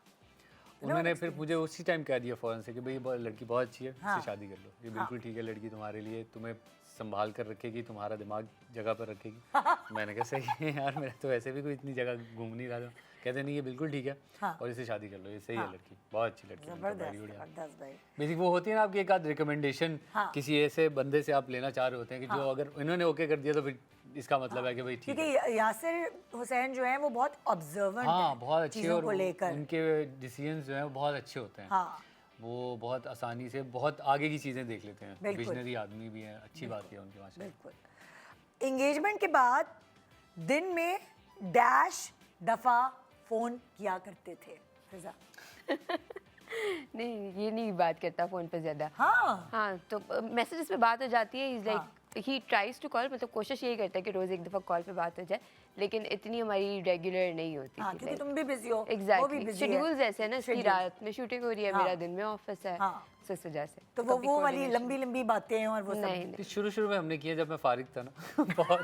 उन्होंने फिर मुझे उसी टाइम कह दिया फ़ौरन से कि भाई लड़की बहुत अच्छी है, इससे शादी कर लो, ये बिल्कुल ठीक है लड़की तुम्हारे लिए, तुम्हें संभाल कर रखेगी, तुम्हारा दिमाग जगह पर रखेगी। मैंने कहा सही है यार, मेरा तो वैसे भी कोई इतनी जगह घूम नहीं रहा था। कहते नहीं ये बिल्कुल ठीक है और इससे शादी कर लो, ये सही है लड़की, बहुत अच्छी लड़की है। जबरदस्त भाई। बेसिक वो होती है ना आपकी एक आध रिकमेंडेशन किसी ऐसे बंदे से आप लेना चाह रहे होते हैं कि जो अगर इन्होंने ओके कर दिया तो फिर इसका मतलब है कि भाई ठीक है। क्योंकि यासिर हुसैन जो है वो बहुत ऑब्जर्वेंट हाँ है बहुत अच्छे, चीज़ों और को लेकर। उनके डिसीजंस जो हैं वो बहुत अच्छे होते हैं। हाँ वो बहुत आसानी से बहुत आगे की चीज़ें देख लेते हैं, विजनरी आदमी भी हैं, अच्छी बात है उनके माशाल्लाह। बिल्कुल। एंगेजमेंट के बाद दिन में डैश दफ़ा फ़ोन किया करते थे फिजा? नहीं ये नहीं बात करता फ़ोन पे ज़्यादा। हाँ हाँ तो मैसेजेस पे बात हो जाती है। Is like he tries to call, मतलब कोशिश यही करता है कि रोज़ एक दफ़ा कॉल पे बात हो जाए, लेकिन इतनी हमारी रेगुलर नहीं होती हाँ, थी। क्योंकि तुम भी बिजी हो, वो भी एग्जैक्टली busy है। शेड्यूल्स ऐसे हैं ना, इसकी रात में शूटिंग हो रही है, मेरा दिन में ऑफिस है, हाँ। तो इस वजह से तो वो वाली लंबी लंबी बातें और वो सब नहीं शुरू में हमने किया जब मैं फारिग था ना बहुत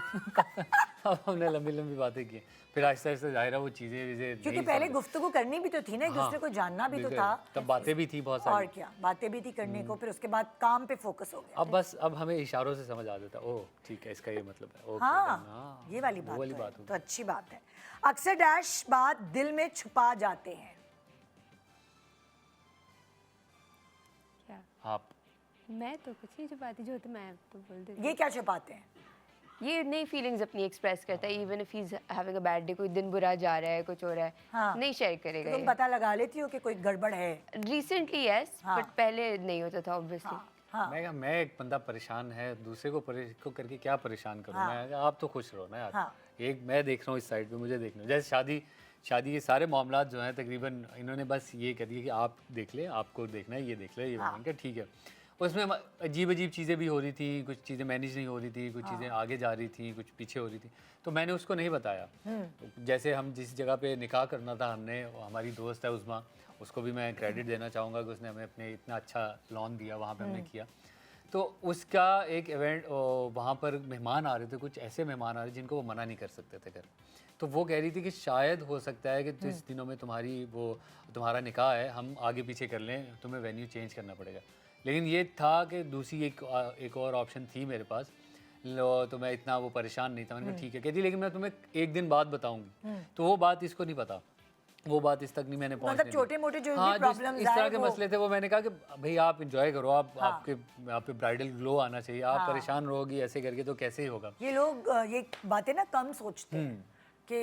अब हमने लंबी लंबी बातें की, फिर आहिस्ता आहिस्ता जाहिर है वो चीज़ें क्योंकि पहले गुफ्तगू करनी भी तो थी ना, एक दूसरे को जानना भी तो था, तब बातें भी थी बहुत और सारी। क्या बातें भी थी करने को, फिर उसके बाद काम पे फोकस हो गया। अब बस अब हमें इशारों से समझ आ जाता, ओह ठीक है इसका ये मतलब है, ओके हाँ ये वाली वो वाली बात बात तो है, होगी। तो अच्छी बात है। अक्सर डैश बात दिल में छुपा जाते हैं। क्या आप मैं तो कुछ नहीं छुपाती, जो तो मैं तो बोल देती ये क्या छुपाते हैं? ये नई फीलिंग्स अपनी एक्सप्रेस करता है। Even if he is having a bad day, कोई दिन बुरा जा रहा है, कुछ हो रहा है, हाँ। नहीं शेयर करेगा तुम ये। पता लगा लेती हो कि कोई गड़बड़ है? रिसेंटली यस, बट पहले नहीं होता था ऑब्वियसली। हाँ मैं एक बंदा परेशान है, दूसरे को करके क्या परेशान करूँ मैं, आप तो खुश रहो ना यार। हाँ। एक मैं देख रहा हूँ इस साइड पे, मुझे देखना जैसे शादी के सारे मामलात जो हैं तकरीबन इन्होंने बस ये कर दिया कि आप देख ले, आपको देखना है, ये देख ले, ये मैंने कहा ठीक है। उसमें अजीब चीज़ें भी हो रही थी, कुछ चीज़ें मैनेज नहीं हो रही थी, कुछ चीज़ें आगे जा रही थी, कुछ पीछे हो रही थी, तो मैंने उसको नहीं बताया। तो जैसे हम जिस जगह पे निकाह करना था हमने, हमारी दोस्त है उस्मा, उसको भी मैं क्रेडिट देना चाहूँगा कि उसने हमें अपने इतना अच्छा लॉन दिया, वहाँ पे हमने किया। तो उसका एक इवेंट वहाँ पर मेहमान आ रहे थे, कुछ ऐसे मेहमान आ रहे जिनको वो मना नहीं कर सकते थे घर। तो वो कह रही थी कि शायद हो सकता है कि जिस दिनों में तुम्हारा निकाह है हम आगे पीछे कर लें, तुम्हें वेन्यू चेंज करना पड़ेगा। लेकिन ये था कि दूसरी एक और ऑप्शन थी मेरे पास, तो मैं इतना वो परेशान नहीं था। मैंने कहा ठीक है, कहती लेकिन मैं तुम्हें एक दिन बाद बताऊंगी। तो वो बात इसको नहीं पता, वो बात इस तक नहीं मैंने पहुंचने मतलब छोटे मोटे जो हाँ, भी प्रॉब्लम्स इस तरह के मसले थे वो मैंने कहा कि भाई आप इंजॉय करो, आप पे ब्राइडल ग्लो आना चाहिए, आप परेशान रहोगी ऐसे करके तो कैसे ही होगा। ये लोग ये बातें ना कम सोचते हैं कि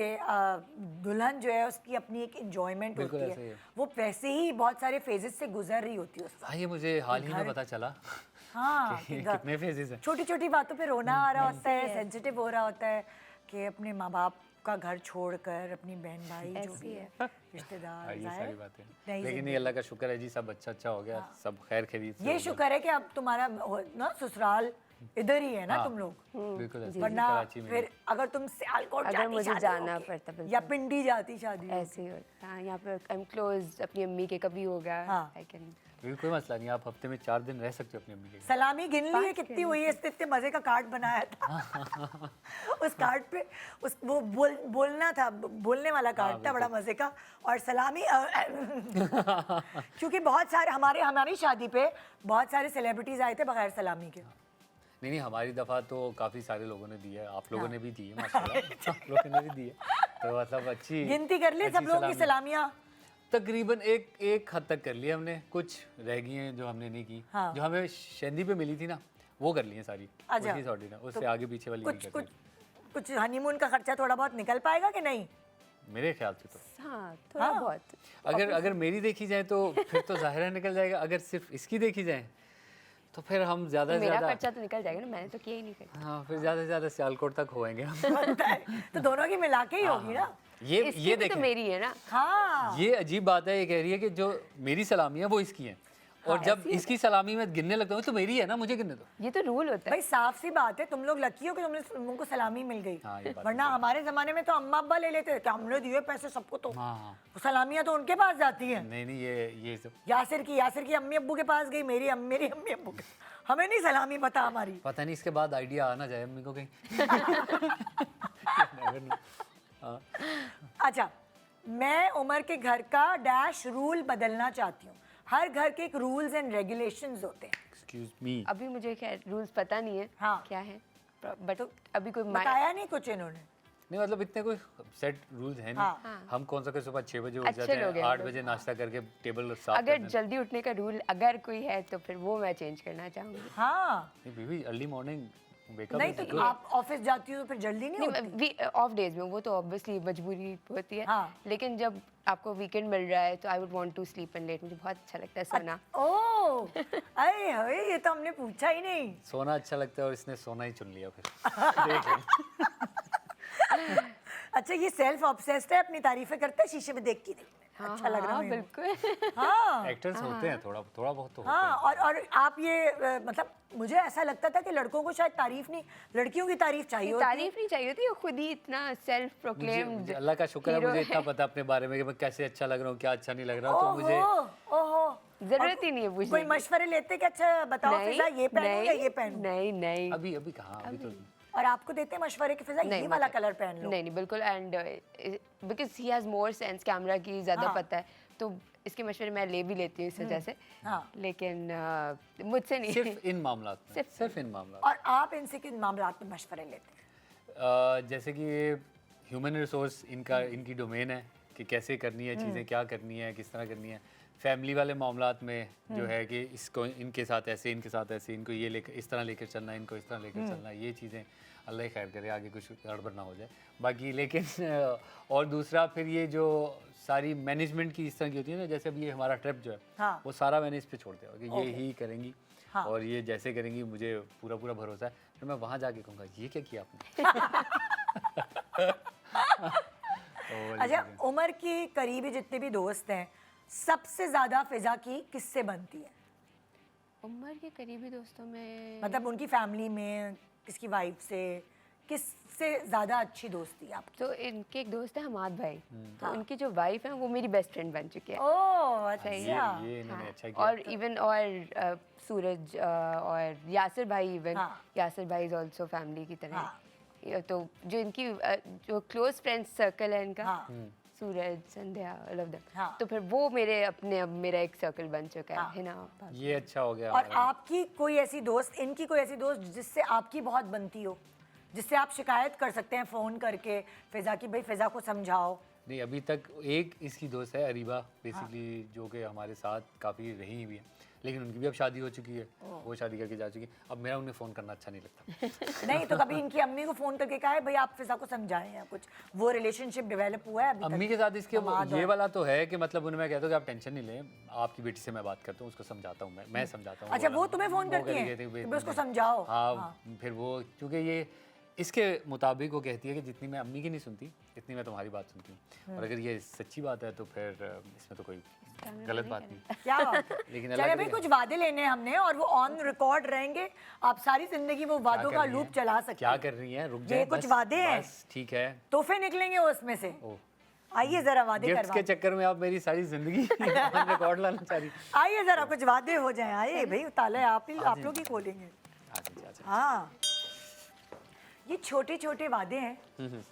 दुल्हन जो है उसकी अपनी एक एंजॉयमेंट होती ऐसे ही है, है। वो वैसे ही बहुत सारे फेजेस से गुजर रही होती है उस वक्त। हाँ ये मुझे हाल ही में पता चला हाँ कि कितने फेजेस हैं। छोटी छोटी बातों पे रोना आ रहा होता है, सेंसिटिव हो रहा होता है कि अपने माँ बाप का घर छोड़कर अपनी बहन भाई जो भी है रिश्तेदार, ये सारी बातें नहीं लेकिन ये अल्लाह का शुक्र है जी, सब अच्छा हो गया, सब खैर खैरियत से ये हो गया। शुक्र है कि अब तुम्हारा ना ससुराल इधर ही है ना हाँ, तुम लोग? बिल्कुल ऐसे ही, वरना कराची में। फिर अगर तुम सियालकोट अगर जाती मुझे शादी जाना होके, पड़ता, बिल्कुल। या पिंडी जाती शादी होके। ऐसे ही होता है। यहाँ पे आई एम क्लोज अपनी अम्मी के, कभी होगा हाँ। I can. बिल्कुल कोई मसला नहीं, आप हफ्ते में 4 दिन रह सकते हो अपनी अम्मी के घर। सलामी गिन ली है कितनी हुई है? इतने मजे का कार्ड बनाया था उस कार्ड पे वो बोलना था, बोलने वाला कार्ड था, बड़ा मजे का। और सलामी क्योंकि बहुत सारे हमारी शादी पे बहुत सारे सेलिब्रिटीज आए थे बगैर सलामी के। नहीं नहीं, हमारी दफ़ा तो काफ़ी सारे लोगों ने दी है, आप लोगों ने भी दी है माशाल्लाह। आप लोगों ने भी दी है, तो मतलब अच्छी गिनती कर ली सब लोगों की सलामियाँ? तकरीबन एक हद तक कर ली हमने, कुछ रह गई हैं जो हमने नहीं की। हाँ। जो हमें शेंदी पे मिली थी ना, वो कर ली है सारी। अच्छा। उसी सॉर्ट है, उससे आगे पीछे वाली कुछ नहीं कुछ करते। कुछ हनीमून का खर्चा थोड़ा बहुत निकल पाएगा कि नहीं? मेरे ख्याल से तो हाँ थोड़ा बहुत। अगर मेरी देखी जाए तो फिर तो ज़ाहिर है निकल जाएगा। अगर सिर्फ इसकी देखी जाए तो फिर हम ज़्यादा से मेरा ज़्यादा, खर्चा तो निकल जाएगा ना, मैंने तो किया ही नहीं खर्चा। हाँ फिर ज़्यादा से ज़्यादा सियालकोट तक होएंगे हम। बनता है तो दोनों की मिला के ही होगी ना। ये इसकी भी तो देखें, मेरी है ना। हाँ ये अजीब बात है, ये कह रही है कि जो मेरी सलामी है वो इसकी है, और जब इसकी सलामी में गिनने लगता हूँ तो मेरी है ना, मुझे गिनने दो। ये तो रूल होता है। भाई साफ सी बात है, तुम लोग लकी हो कि तुमको सलामी मिल गई। हाँ, ये बात वरना हमारे जमाने में तो अम्मा अब्बा ले लेते थे कि हमने दिए पैसे सबको, तो हाँ सलामियां तो उनके पास जाती हैं। नहीं नहीं, ये सब यासिर की अम्मी अब्बू के पास गई, मेरी अम्मी अब्बू के, हमें नहीं सलामी पता हमारी। पता नहीं इसके बाद आइडिया आ ना जाए अम्मी को कहीं। Never know। हाँ। अच्छा, मैं उमर के घर का डैश रूल बदलना चाहती हूँ। हर घर के एक रूल्स एंड रेगुलेशंस होते हैं। Excuse me। अभी मुझे खैर रूल्स पता नहीं है हाँ। क्या है, बट अभी कोई बताया नहीं कुछ इन्होंने। नहीं मतलब इतने कोई सेट रूल्स हैं हाँ। नहीं। हम कौन सा, कोई सुबह 6 बजे उठ अच्छे जाते लोग हैं, हैं 8 लोग। बजे नाश्ता करके टेबल साफ अगर करते हैं। जल्दी उठने का रूल अगर कोई है तो फिर वो मैं चेंज करना चाहूंगी। हाँ नहीं बीवी, अर्ली मॉर्निंग वेकअप नहीं तो आप ऑफिस जाती हो तो फिर जल्दी नहीं होती? नहीं ऑफ डेज में वो तो ऑब्वियसली मजबूरी होती है। हाँ। लेकिन जब आपको वीकेंड मिल रहा है तो I would want to sleep in late, मुझे बहुत अच्छा लगता है सोना। ओह अरे हवे, ये तो हमने पूछा ही नहीं। सोना अच्छा लगता है और इसने सोना ही चुन लिया फिर। देख लें। अच्छा, ये सेल्फ ऑब्सेस्ड है, अपनी तारीफें करता है शीशे में देख के। अच्छा लग रहा हाँ, है बिल्कुल। हाँ एक्टर्स होते हैं, थोड़ा थोड़ा बहुत तो होते हाँ। हैं। और आप ये मतलब मुझे ऐसा लगता था कि लड़कों को शायद तारीफ नहीं, लड़कियों की तारीफ चाहिए होती है। तारीफ नहीं चाहिए होती, वो खुद ही इतना सेल्फ मुझे प्रोक्लेम्ड अल्लाह का शुक्र है, मुझे इतना पता अपने बारे में कि मैं कैसे अच्छा लग रहा हूँ, क्या अच्छा नहीं लग रहा हूँ, तो मुझे ओहो जरूरत ही नहीं है पूछने कोई की। मशवरे लेते कि अच्छा बताओ फिजा ये पहनूं या ये पहनूं? नहीं नहीं अभी अभी कहाँ, अभी तो और आपको देते हैं मशवरे कि फिजा ये वाला कलर पहन लो? नहीं नहीं बिल्कुल। And because he has more sense camera की, ज़्यादा हाँ। पता है, तो इसके मशवरे मैं ले भी लेती हूँ इस वजह से। हाँ। लेकिन मुझसे नहीं। सिर्फ इन मामलात में, सिर्फ इन मामलात और आप इनसे किन मामलात में मशवरे लेते हैं? जैसे कि ह्यूमन रिसोर्स इनकी डोमेन है कि कैसे करनी है चीज़ें, क्या करनी है, किस तरह करनी है। फैमिली वाले मामलात में जो है कि इसको इनके साथ ऐसे, इनके साथ ऐसे, इनको ये लेकर इस तरह लेकर चलना है, इनको इस तरह लेकर चलना है, ये चीज़ें अल्लाह ही खैर करे, आगे कुछ गड़बड़ ना हो जाए बाकी। लेकिन और दूसरा फिर ये जो सारी मैनेजमेंट की इस तरह की होती है ना, जैसे अभी ये हमारा ट्रिप जो है हाँ। वो सारा मैंने इस पे छोड़ दिया कि ये ही करेंगी हाँ। और ये जैसे करेंगी, मुझे पूरा पूरा भरोसा है। फिर मैं वहाँ जाके कहूँगा ये क्या किया आपने। और अच्छा, उमर की करीबी जितने भी दोस्त हैं, सबसे ज्यादा फिजा की किससे बनती है? उम्र के करीबी दोस्तों में मतलब उनकी फैमिली में किसकी वाइफ से, किससे ज्यादा अच्छी दोस्ती है आपकी? तो इनके एक दोस्त है हमाद भाई, तो उनकी जो वाइफ है वो मेरी बेस्ट फ्रेंड बन चुकी है। ओह अच्छा। ये इन्होंने अच्छा किया। और इवन और सूरज और यासिर भाई, इवन हाँ। यासिर भाई इज आल्सो फैमिली की तरह। हाँ। तो जो इनकी जो क्लोज फ्रेंड सर्कल है इनका, हाँ। सूरज, संध्या, ऑल ऑफ देम, हाँ। तो फिर वो मेरे अपने अब मेरा एक सर्कल बन चुका है, हाँ। है ना। ये अच्छा हो गया और हमारा। आपकी कोई ऐसी दोस्त, इनकी कोई ऐसी दोस्त जिससे आपकी बहुत बनती हो, जिससे आप शिकायत कर सकते हैं फ़ोन करके फिजा की, भाई फिजा को समझाओ? नहीं अभी तक एक इसकी दोस्त है अरीबा बेसिकली, जो कि हमारे साथ काफ़ी रही हुई है, लेकिन उनकी भी अब शादी हो चुकी है, वो शादी करके जा चुकी है। अब मेरा उन्हें फ़ोन करना अच्छा नहीं लगता। नहीं तो कभी इनकी अम्मी को फ़ोन करके कहा है भाई आप फिजा को समझाएं या कुछ, वो रिलेशनशिप डेवलप हुआ है अभी तक? अम्मी के साथ इसके दामाद ये और- वाला तो है कि मतलब उन्हें मैं कहता हूँ कि आप टेंशन नहीं लें, आपकी बेटी से मैं बात करता हूँ, उसको समझाता हूँ, मैं समझाता हूँ। अच्छा, वो तुम्हें फ़ोन वो करती करी हैं कहती कि भाई भाई उसको नहीं। समझाओ? हाँ फिर वो क्योंकि ये इसके मुताबिक वो कहती है कि जितनी मैं अम्मी की नहीं सुनती इतनी मैं तुम्हारी बात सुनती हूँ, और अगर ये सच्ची बात है तो फिर इसमें तो कोई गलत बात नहीं। क्या बात है। लेकिन चले अलग भाई है। कुछ वादे लेने हैं हमने और वो ऑन रिकॉर्ड रहेंगे, आप सारी जिंदगी वो वादों क्या का कर रही लूप हैं? चला सकते क्या हैं। कर रही हैं? रुक ये जाए। कुछ वादे हैं। बस ठीक है। तोहफे निकलेंगे उसमें से। ओह, आइए जरा वादे गिफ्ट्स करवा के चक्कर में आप मेरी सारी जिंदगी ऑन रिकॉर्ड लाना चाह रही। आइए जरा कुछ वादे हो जाएं। आइए भाई ताले आप लोग ही खोलेंगे। अच्छा। हाँ, ये छोटे छोटे वादे हैं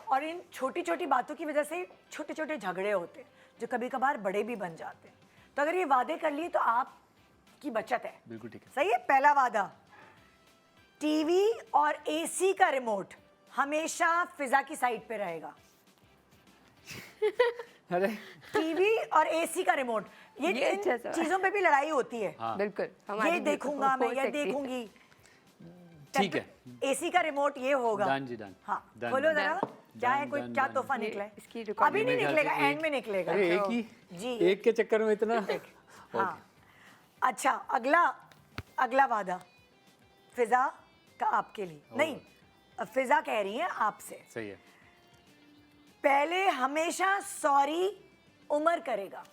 और इन छोटी छोटी बातों की वजह से छोटे छोटे झगड़े होते हैं जो कभी कभार बड़े भी बन जाते हैं। तो अगर ये वादे कर लिए तो आपकी बचत है। बिल्कुल ठीक है। सही है। पहला वादा, टीवी और एसी का रिमोट हमेशा फिजा की साइड पे रहेगा। अरे टीवी और एसी का रिमोट, ये ये इन अच्छा सवाल। चीजों पे भी लड़ाई होती है। हाँ। बिल्कुल ये देखूंगा मैं, हो ये सकती है। देखूंगी। ठीक है। एसी का रिमोट ये होगा। डन जी, डन। हाँ, डन, खोलो डन, जरा। डन, क्या है, डन, कोई डन, क्या डन। तोहफा ये निकला है? इसकी recording अभी नहीं मेरे ख्याल निकलेगा, से एंड में निकलेगा। अरे एक ही जी, एक के चक्कर में इतना। हाँ। अच्छा, अगला वादा फिजा का आपके लिए नहीं, फिजा कह रही है आपसे। सही है। पहले हमेशा सॉरी उमर करेगा।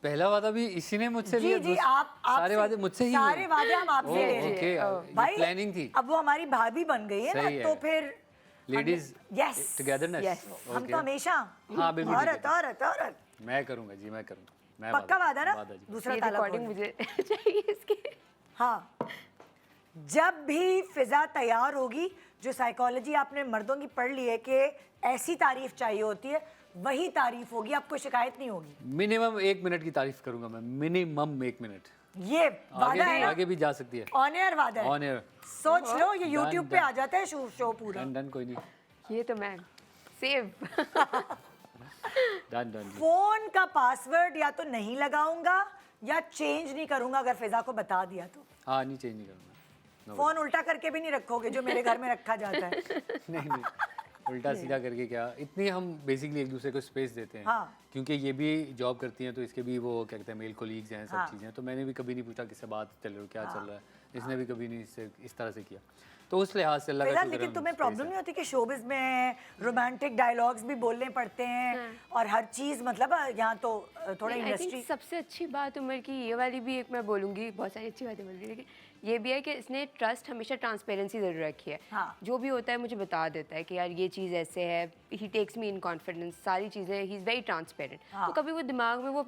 पहला वादा भी इसी ने मुझसे लिया। जी, आप सारे वादे मुझसे ही हुए। सारे वादे हम आपसे ले रहे हैं। ओके, भाई प्लानिंग थी। अब वो हमारी भाभी बन गई है ना, सही है। तो फिर लेडीज यस, टुगेदरनेस। Yes. हम तो हमेशा हाँ, बिल्कुल ठीक औरत है। औरत औरत। मैं करूंगा जी, मैं करूंगा। मैं पक्का वादा ना? वादा जी। दूसरा ये ताला रिकॉर्डिंग खोलो। मुझे चाहिए इसकी। हाँ, जब भी फिजा तैयार होगी, जो साइकोलॉजी आपने मर्दों की पढ़ ली है कि ऐसी तारीफ चाहिए होती है, वही तारीफ होगी, आपको शिकायत नहीं होगी। मिनिमम 1 मिनट की तारीफ करूंगा मैं, मिनिमम 1 मिनट। ये वादा है ना, आगे भी जा सकती है। ऑन एयर वादा है। On air. सोच लो, ये Done, यूट्यूब पे done. आ जाता है शो पूरा। डन कोई नहीं। ये तो मैं सेव। डन जी। फोन का पासवर्ड या तो नहीं लगाऊंगा या चेंज नहीं करूंगा अगर फिजा को बता दिया तो। हाँ, नहीं चेंज नहीं करूंगा। No फोन उल्टा करके भी नहीं रखोगे जो मेरे घर में रखा जाता है। नहीं, उल्टा सीधा करके क्या, इतनी हम बेसिकली एक दूसरे को स्पेस देते हैं। हाँ। क्योंकि ये भी जॉब करती हैं तो इसके भी वो क्या कहते हैं मेल कोलीग्स हैं, सब हाँ। चीज़ें। तो मैंने भी कभी नहीं पूछा किससे बात चल रही हो, क्या चल रहा है। इसने भी कभी नहीं इससे इस तरह से किया। तो उस लिहाज से अल्लाह का फिजा, शुक्र है, लेकिन हम तुम्हें space प्रॉब्लम है। नहीं होती कि शोबिज में रोमांटिक डायलॉग्स भी बोलने पड़ते हैं और हर चीज मतलब यहाँ तो थोड़ा आई इंडस्ट्री। थिंक सबसे अच्छी बात उमर की ये वाली भी एक मैं बोलूँगी, बहुत सारी अच्छी बातें बोल रही है, लेकिन ये भी है कि इसने ट्रस्ट हमेशा ट्रांसपेरेंसी ज़रूर रखी है। हाँ। जो भी होता है मुझे बता देता है कि यार ये चीज़ ऐसे है, ही टेक्स मी इन कॉन्फिडेंस, सारी चीज़ें, ही इज़ वेरी ट्रांसपेरेंट। हाँ। तो कभी वो दिमाग में वो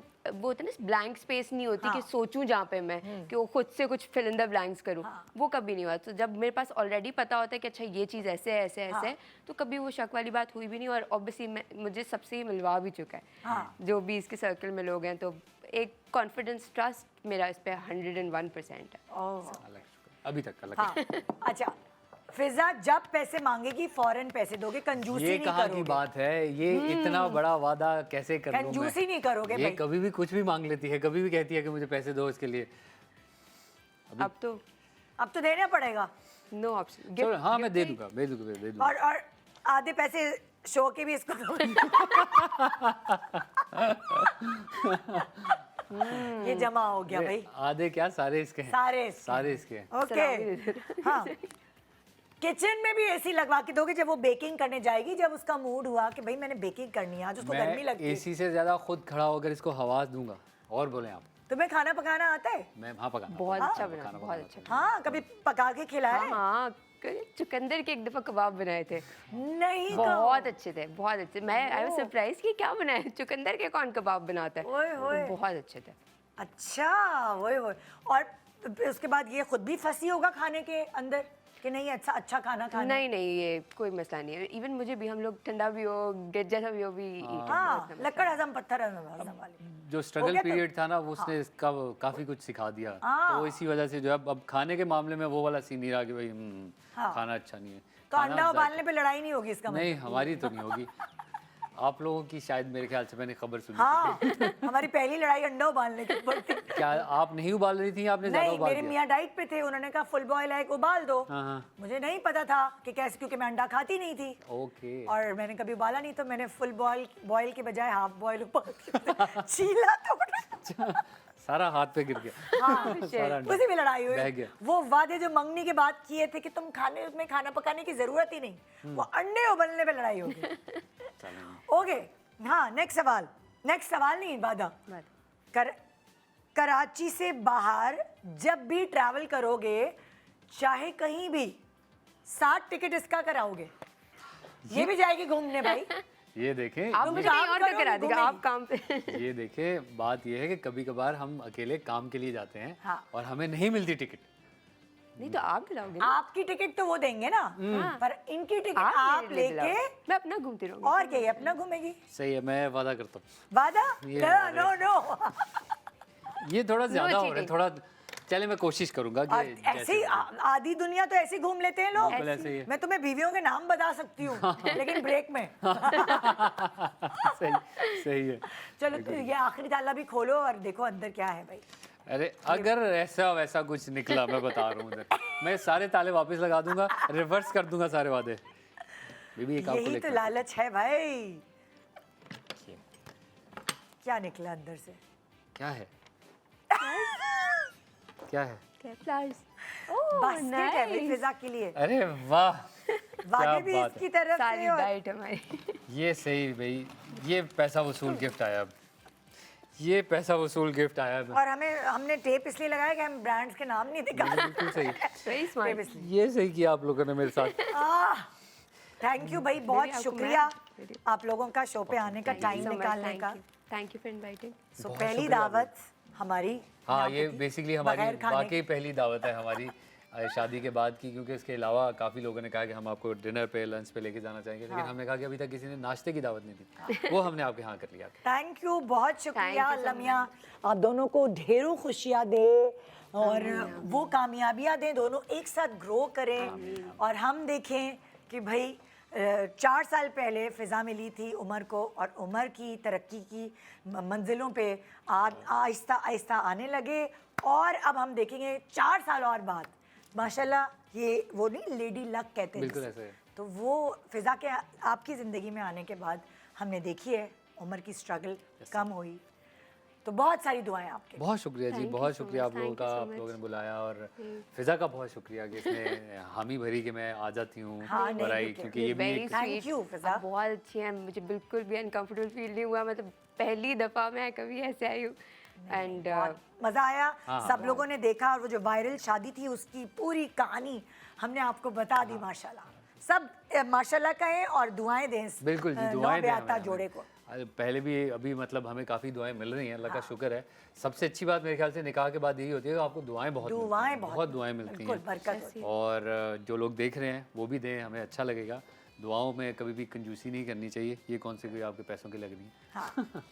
होता है ना ब्लैंक स्पेस नहीं होती हाँ। कि सोचूं जहाँ पे मैं कि वो खुद से कुछ फिल इन द ब्लैंक्स करूँ, वो कभी नहीं हुआ। तो जब मेरे पास ऑलरेडी पता होता है कि अच्छा ये चीज़ ऐसे है ऐसे हाँ। ऐसे है, तो कभी वो शक वाली बात हुई भी नहीं। और ऑब्वियसली मुझे सबसे ही मिलवा भी चुका है, हाँ। जो भी इसके सर्कल में लोग हैं। तो एक कॉन्फिडेंस ट्रस्ट मेरा इस पे 101% है। ओह, अल्लाह का शुक्र। अभी तक अल्लाह हाँ। का अच्छा, फिजा जब पैसे मांगेगी फौरन पैसे दोगे, कंजूसी ये नहीं कहाँ की करोगे। बात है, ये इतना बड़ा वादा कैसे कर लूं मैं? कंजूसी नहीं करोगे ये भाई। कभी भी कुछ भी मांग लेती है, कभी भी कहती है कि मुझे पैसे दो इसके लिए। अब तो देना पड़ेगा। No option. चलो हाँ, मैं दे दूंगा। और आधे पैसे शो के भी इसको ये जमा हो गया भाई। आधे क्या, सारे इसके हैं। सारे इसके हैं। ओके। हाँ, किचन में भी एसी लगवा के दोगे जब वो बेकिंग करने जाएगी, जब उसका मूड हुआ कि भाई मैंने बेकिंग करनी है आज, उसको गर्मी मैं लगती है। एसी से ज्यादा खुद खड़ा होकर इसको आवाज दूंगा। और बोले आप? तुम्हें खाना पकाना आता है? मैं हाँ पकाना। बहुत हाँ, अच्छा खाना बना, पकाना बहुत आता अच्छा। है। हाँ, कभी पका के खिलाया है? हाँ, चुकंदर के एक दफा कबाब बनाए थे, नहीं बहुत अच्छे थे, बहुत अच्छे। मैं आई वाज सरप्राइज कि क्या बनाया है, चुकंदर के कौन कबाब बनाता है। ओए होए। बहुत अच्छे थे। अच्छा, ओए होए। और उसके बाद ये खुद भी फंसी होगा खाने के अंदर कि नहीं अच्छा खाना खाना। नहीं, ये कोई मसला नहीं है। इवन मुझे भी, हम लोग ठंडा भी हो, जैसा भी हो भी हाँ, लकड़ हजम पत्थर हजम वाली। जो हो स्ट्रगल गया तो- पीरियड था ना, वो उसने इसका काफी कुछ सिखा दिया। हाँ। तो इसी वजह से जो है अब खाने के मामले में वो वाला सीन नहीं रहा कि भाई हाँ। खाना अच्छा नहीं है। तो खाना अंडा उबालने पे लड़ाई नहीं होगी इसका नहीं, हमारी तो नहीं होगी। आप लोगों की शायद, मेरे ख्याल से मैंने खबर सुनी। हाँ, हमारी पहली लड़ाई अंडा उबालने की ऊपर थी। क्या आप नहीं उबाल रही थी, आपने ज्यादा नहीं, उबाल मेरे दिया? मियाँ डाइट पे थे, उन्होंने कहा फुल बॉयल एग उबाल दो। हाँ। मुझे नहीं पता था कि कैसे, क्योंकि मैं अंडा खाती नहीं थी ओके। और मैंने कभी उबाला नहीं, तो मैंने फुल बॉयल के बजाय हाफ बॉयल उबाल छीला तो सारा हाथ पे गिर गया। हाँ, सारा अंडा उसी में लड़ाई बह हुई। गया। वो वादे जो मंगनी के बाद किए थे कि तुम खाने में खाना पकाने की जरूरत ही नहीं, वो अंडे उबलने पे लड़ाई होगी। चलेंगे। ओके, हाँ, नेक्स्ट सवाल। नेक्स्ट सवाल नहीं वादा कराची से बाहर जब भी ट्रैवल करोगे चाहे कहीं भी 60 टिकट इसका कराओगे, ये भी जाएगी घूमने भाई। ये देखें, आप तुम मुझे काम कहीं और करो, का करा देगा, घूमेगी। आप काम पे। ये देखें, बात ये है कि कभी कभार हम अकेले काम के लिए जाते हैं हाँ। और हमें नहीं मिलती टिकट। नहीं तो आप दिलाओगे ना। आपकी टिकट तो वो देंगे ना, पर इनकी टिकट आप मेरे लिए लेके दिलाओ। मैं अपना घूमती रहूंगी। और क्या, ये अपना घूमेगी। सही है, मैं वादा करता हूँ। वादा? ये नो नो। ये थोड़ा ज्यादा हो रहा है, cheating। थोड़ा चले मैं कोशिश करूंगा कि और ऐसे ही आधी दुनिया तो ऐसे ही घूम लेते हैं लोग। बिल्कुल ऐसे ही है। मैं तुम्हें बीवियों के नाम बता सकती हूँ लेकिन ब्रेक में। सही सही है। चलो तो ये आखिरी ताला भी खोलो और देखो अंदर क्या है भाई। अरे अगर ऐसा वैसा कुछ निकला, मैं बता रहा हूँ उधर, मैं सारे ताले वापस लगा दूंगा, रिवर्स कर दूंगा सारे वादे। बेबी एक आपको यही तो लालच है भाई। क्या निकला अंदर से? क्या है? क्या है? फ्लावर्स। ओह बास्केट है भाई नाइस। फिजा के लिए। अरे वाह, वादे भी बात इसकी तरफ सारी से और डाइट हमारी। ये सही भाई, ये पैसा वसूल गिफ्ट आया अब, ये पैसा वसूल गिफ्ट आया अब। और हमने टेप इसलिए लगाया कि हम ब्रांड्स के नाम नहीं दिखा बिल्कुल सही, वेरी टेप स्मार्ट। इसलिए। ये सही किया आप लोगों ने मेरे साथ। थैंक यू भाई, बहुत आपको शुक्रिया मैं- आप लोगों का शो पे आने का, टाइम निकालने का। Thank you for inviting. So बहुत पहली शुक्रिया दावत हमारी हाँ, यहाँ ये पे थी, बेसिकली हमारी बगैर खाने वाकई पहली दावत है हमारी शादी के बाद की, क्योंकि इसके अलावा काफ़ी लोगों ने कहा कि हम आपको डिनर पे लंच पे लेके जाना चाहेंगे, लेकिन हमने कहा कि अभी तक किसी ने नाश्ते की दावत नहीं दी, वो हमने आपके यहाँ कर लिया। थैंक यू, बहुत शुक्रिया Thank you so लमिया। आप दोनों को ढेरों खुशियाँ दे और वो कामयाबियाँ दें, दोनों एक साथ ग्रो करें और हम देखें कि भाई 4 साल पहले फ़िज़ा मिली थी उमर को और उमर की तरक्की की मंजिलों पे आहिस्ता आहिस्ता आने लगे और अब हम देखेंगे 4 साल और बाद माशाल्लाह ये वो नहीं लेडी लक कहते हैं बिल्कुल जिसे। ऐसे है। तो वो फ़िज़ा के आपकी ज़िंदगी में आने के बाद हमने देखी है उमर की स्ट्रगल कम हुई। तो बहुत सारी दुआएं आपके। बहुत शुक्रिया जी, Thank you बहुत so शुक्रिया much, आप लोगों thank you का, so आप much. लोगों ने बुलाया, और फिजा का बहुत शुक्रिया कि इसने हामी भरी कि मैं आ जाती हूँ हाँ, नहीं, और आई, रुकिए। क्योंकि ये भी वेरी एक Thank you, फिजा। बहुत अच्छी है, मुझे बिल्कुल भी अनकंफर्टेबल फील नहीं हुआ, मतलब पहली दफ़ा मैं कभी ऐसे आई हूँ एंड बहुत मजा आया। हाँ, सब लोगों ने देखा और वो जो वायरल शादी थी उसकी पूरी कहानी हमने आपको बता दी। माशाल्लाह सब माशाल्लाह कहें और दुआएं दें इस, बिल्कुल जी, दुआएं दें नौब्याता हमें। जोड़े को। अरे पहले भी अभी मतलब हमें काफ़ी दुआएं मिल रही हैं, अल्लाह का शुक्र है। सबसे अच्छी बात मेरे ख्याल से निकाह के बाद यही होती है कि आपको दुआएं बहुत मिलती हैं, दुआएं बहुत दुआएं मिलती बिल्कुल हैं, बरकत होती है। और जो लोग देख रहे हैं वो भी दें, हमें अच्छा लगेगा। दुआओं में कभी भी कंजूसी नहीं करनी चाहिए, ये कौन सी कोई आपके पैसों की लग रही है। हाँ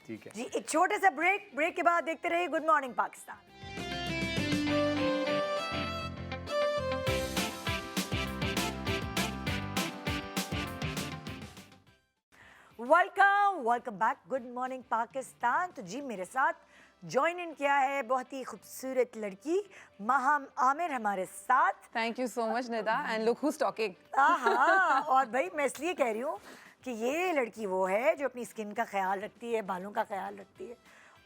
ठीक है जी, एक छोटे सा ब्रेक के बाद देखते रहिए good morning Pakistan. Welcome back, good morning Pakistan. तो जी मेरे साथ ज्वाइन इन किया है बहुत ही खूबसूरत लड़की माहम आमिर हमारे साथ। Thank you so much, Nida. And look who's talking. हाँ, और भाई मैं इसलिए कह रही हूँ कि ये लड़की वो है जो अपनी स्किन का ख्याल रखती है, बालों का ख्याल रखती है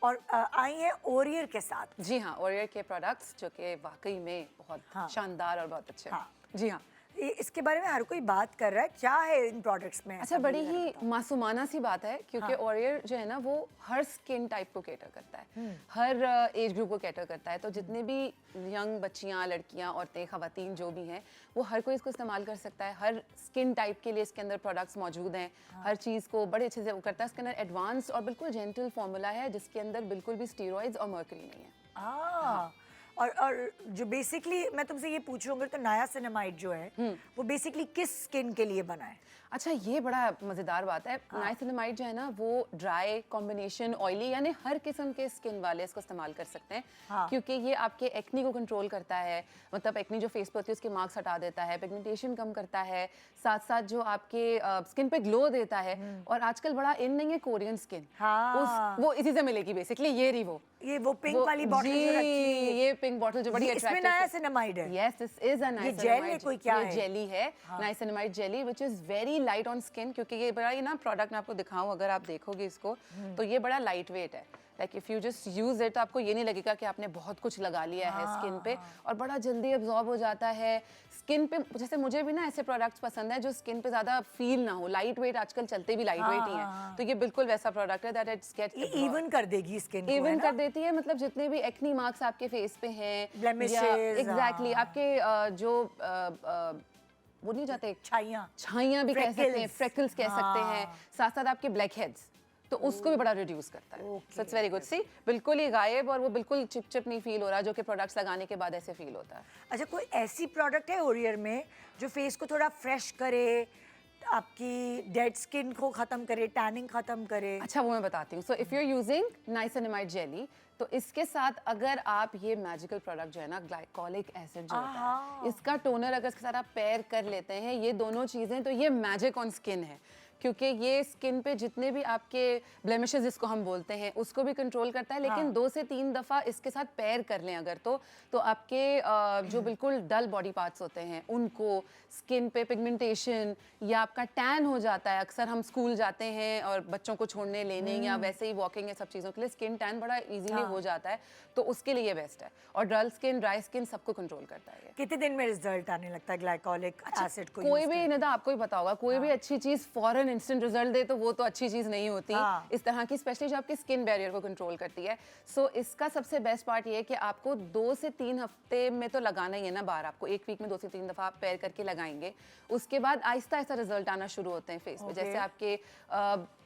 और आई है ओरियर के साथ। जी हाँ, Warrior के प्रोडक्ट्स जो कि वाकई में बहुत हाँ। शानदार और बहुत अच्छे हैं। हाँ। जी हाँ। इसके बारे में हर कोई बात कर रहा है, क्या है इन प्रोडक्ट्स में? अच्छा, बड़ी ही मासूमाना सी बात है क्योंकि Warrior जो है ना वो हर स्किन टाइप को कैटर करता है, हर एज ग्रुप को कैटर करता है। तो जितने भी यंग बच्चियाँ, लड़कियाँ, औरतें, खवातीन जो भी हैं वो हर कोई इसको इस्तेमाल कर सकता है। हर स्किन टाइप के लिए इसके अंदर प्रोडक्ट्स मौजूद हैं। हर चीज़ को बड़े अच्छे से वो करता है। इसके अंदर एडवांस और बिल्कुल जेंटल फार्मूला है जिसके अंदर बिल्कुल भी स्टीरॉइड्स और मर्करी नहीं है। और जो बेसिकली मैं तुमसे ये पूछूंगी तो नायासिनामाइड जो है वो बेसिकली किस स्किन के लिए बना है? अच्छा, ये बड़ा मज़ेदार बात है। नाइसिनामाइड जो है ना वो ड्राई कॉम्बिनेशन ऑयली यानी हर किस्म के स्किन वाले इसको इस्तेमाल कर सकते हैं। क्योंकि ये आपके एक्नी को कंट्रोल करता है, मतलब एक्नी जो फेस पर होती है उसके मार्क्स हटा देता है, पिगमेंटेशन कम करता है, साथ साथ जो आपके स्किन पे ग्लो देता है। और आजकल बड़ा इन नहीं है कोरियन स्किन, वो इसी से मिलेगी बेसिकली। ये रही वो पिंक वाली बॉटल जो रखी है, ये पिंक बॉटल जो बड़ी इसमें अट्रैक्टिव नायासिनामाइड है। Yes, this is a gel है niacinamide. कोई क्या ये है? जेली है, niacinamide jelly, which is very light on skin, क्योंकि ये बड़ा ही ना प्रोडक्ट मैं आपको दिखाऊं, अगर आप देखोगे इसको तो ये बड़ा लाइट वेट है। Like if you just use it तो आपको ये नहीं लगेगा कि आपने बहुत कुछ लगा लिया है स्किन पे, और बड़ा जल्दी एब्जॉर्ब हो जाता है स्किन पे। जैसे मुझे भी ना ऐसे प्रोडक्ट्स पसंद है जो स्किन पे ज़्यादा फील ना हो, लाइट वेट, आजकल चलते भी लाइट वेट ही हैं, तो ये बिल्कुल वैसा प्रोडक्ट है दैट इट्स गेट ये इवन कर देगी स्किन को, इवन है कर ना? देती है। मतलब जितने भी एक्नी मार्क्स आपके फेस पे हैं, Blemishes, एग्जैक्टली आपके जो वो नहीं जाते छाइयाँ भी कह सकते हैं, Freckles, फ्रेकल्स कह सकते हैं, साथ साथ आपके ब्लैक हेड्स, तो उसको भी बड़ा रिड्यूस करता है। So it's very good. सी बिल्कुल ही गायब, और वो बिल्कुल चिप चिप नहीं फील हो रहा जो कि प्रोडक्ट्स लगाने के बाद ऐसे फील होता है। अच्छा, कोई ऐसी प्रोडक्ट है ओरियर में जो फेस को थोड़ा फ्रेश करे, आपकी डेड स्किन को खत्म करे, टैनिंग खत्म करे? अच्छा, वो मैं बताती हूँ। So if you are using niacinamide jelly, तो इसके साथ अगर आप ये मैजिकल प्रोडक्ट जो है ना, ग्लाइकोलिक एसिड जो होता है, इसका टोनर अगर इसके साथ आप पेयर कर लेते हैं, ये दोनों चीज़ें, तो ये मैजिक ऑन स्किन है, क्योंकि ये स्किन पे जितने भी आपके ब्लेमिशेस जिसको हम बोलते हैं उसको भी कंट्रोल करता है। लेकिन 2 से 3 दफ़ा इसके साथ पेयर कर लें अगर, तो आपके जो बिल्कुल डल बॉडी पार्ट्स होते हैं उनको, स्किन पे पिगमेंटेशन या आपका टैन हो जाता है। अक्सर हम स्कूल जाते हैं और बच्चों को छोड़ने लेने या वैसे ही वॉकिंग या सब चीज़ों के लिए स्किन टैन बड़ा इजीली हो जाता है, तो उसके लिए ये बेस्ट है। और डल स्किन, ड्राई स्किन सबको कंट्रोल करता है। कितने दिन में रिजल्ट आने लगता है ग्लाइकोलिक एसिड को कोई use भी निदा, आपको ही पता होगा, कोई भी अच्छी चीज़ फॉरन इंस्टेंट रिजल्ट दे तो वो तो अच्छी चीज़ नहीं होती। इस तरह की स्पेशली जो आपकी स्किन बैरियर को कंट्रोल करती है। सो इसका सबसे बेस्ट पार्ट ये है कि आपको 2 से 3 हफ्ते में तो लगाना ही है ना बार, आपको 1 वीक में 2 से 3 दफ़ा आप पेयर करके लगाएंगे, उसके बाद आहिस्ता आहिस्ता रिजल्ट आना शुरू होते हैं फेस पे। जैसे आपके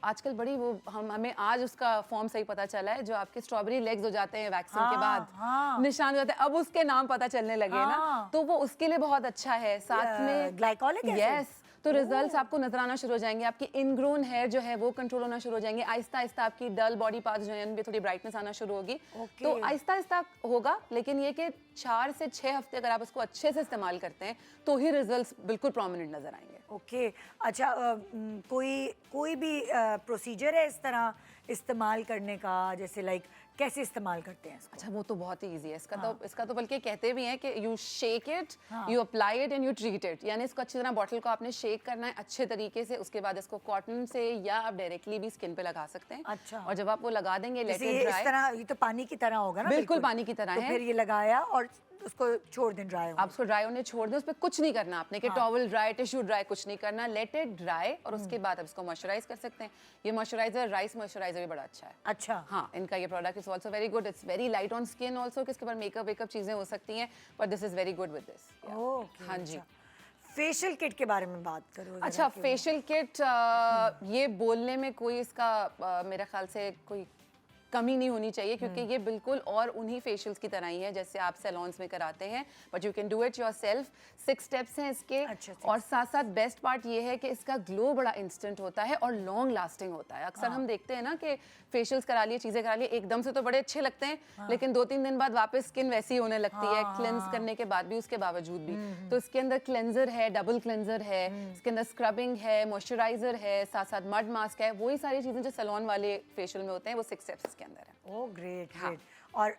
आजकल बड़ी वो हमें आज उसका फॉर्म सही पता चला है, जो आपके स्ट्रॉबेरी लेग्स हो जाते हैं वैक्सीन के बाद, निशान हो जाते हैं, अब उसके नाम पता चलने लगे ना, तो वो उसके लिए बहुत अच्छा है। साथ में ग्लाइकोलिक एसिड? यस, तो रिजल्ट्स आपको नजर आना शुरू हो जाएंगे, आपकी इनग्रोन हेयर जो है वो कंट्रोल होना शुरू हो जाएंगे, आहिस्ता आहिस्ता आपकी डल बॉडी पार्ट्स जो हैं उनमें थोड़ी ब्राइटनेस आना शुरू होगी। तो आहिस्ता आहिस्ता होगा, लेकिन ये कि 4 से 6 हफ्ते अगर आप इसको अच्छे से इस्तेमाल करते हैं तो ही रिजल्ट्स बिल्कुल प्रोमिनेंट नजर आएंगे। ओके, अच्छा, कोई भी प्रोसीजर है इस तरह इस्तेमाल करने का, जैसे लाइक कैसे इस्तेमाल करते हैं इसको? अच्छा, वो तो बहुत ही ईजी है। इसका तो बल्कि कहते भी हैं कि you shake it, you apply it and you treat it, यानी इसको अच्छी तरह बॉटल को आपने शेक करना है अच्छे तरीके से, उसके बाद इसको कॉटन से या आप डायरेक्टली भी स्किन पे लगा सकते हैं। अच्छा। और जब आप वो लगा देंगे, लेट जैसे इट ये इस ड्राई, तरह, ये तो पानी की तरह होगा ना? बिल्कुल पानी की तरह तो है। फिर ये लगाया और उसको छोड़ दें ड्राई आप उसको ड्राई होने छोड़ दें, उस पर कुछ नहीं करना आपने कि टॉवल ड्राई, टिश्यू ड्राई, कुछ नहीं करना, लेट इट ड्राई, और उसके बाद आप इसको मॉइस्चराइज कर सकते हैं। ये मॉइस्चराइजर, राइस मॉइस्चराइजर भी बड़ा अच्छा है। अच्छा, हाँ, इनका ये product is also very good, it's very light on skin also, कि इसके ऊपर मेकअप वेकअप चीज़ें हो सकती हैं, but this is very good with this. Okay. हाँ जी। फेशियल किट के बारे में बात करो जरा अच्छा, कि- फेशियल किट, ये बोलने में कोई इसका मेरे ख्याल से कोई कमी नहीं होनी चाहिए, क्योंकि ये बिल्कुल और उन्हीं फेशियल्स की तरह ही है जैसे आप सैलून्स में कराते हैं, but you can do it yourself. 6 steps हैं इसके। अच्छा, और साथ साथ बेस्ट पार्ट ये है कि इसका ग्लो बड़ा इंस्टेंट होता है और लॉन्ग लास्टिंग होता है। अक्सर हम देखते हैं ना कि फेशियल्स करा लिए, चीज़ें करा लिए, एकदम से तो बड़े अच्छे लगते हैं, लेकिन 2-3 दिन बाद वापस स्किन वैसी ही होने लगती है, क्लेंस करने के बाद भी, उसके बावजूद भी। तो इसके अंदर क्लेंजर है, डबल क्लेंजर है, इसके अंदर स्क्रबिंग है, मॉइस्चराइजर है, साथ साथ मड मास्क है, वही सारी चीज़ें जो सैलून वाले फेशियल में होते हैं वो 6 स्टेप्स इसके अंदर है। Oh great, great. और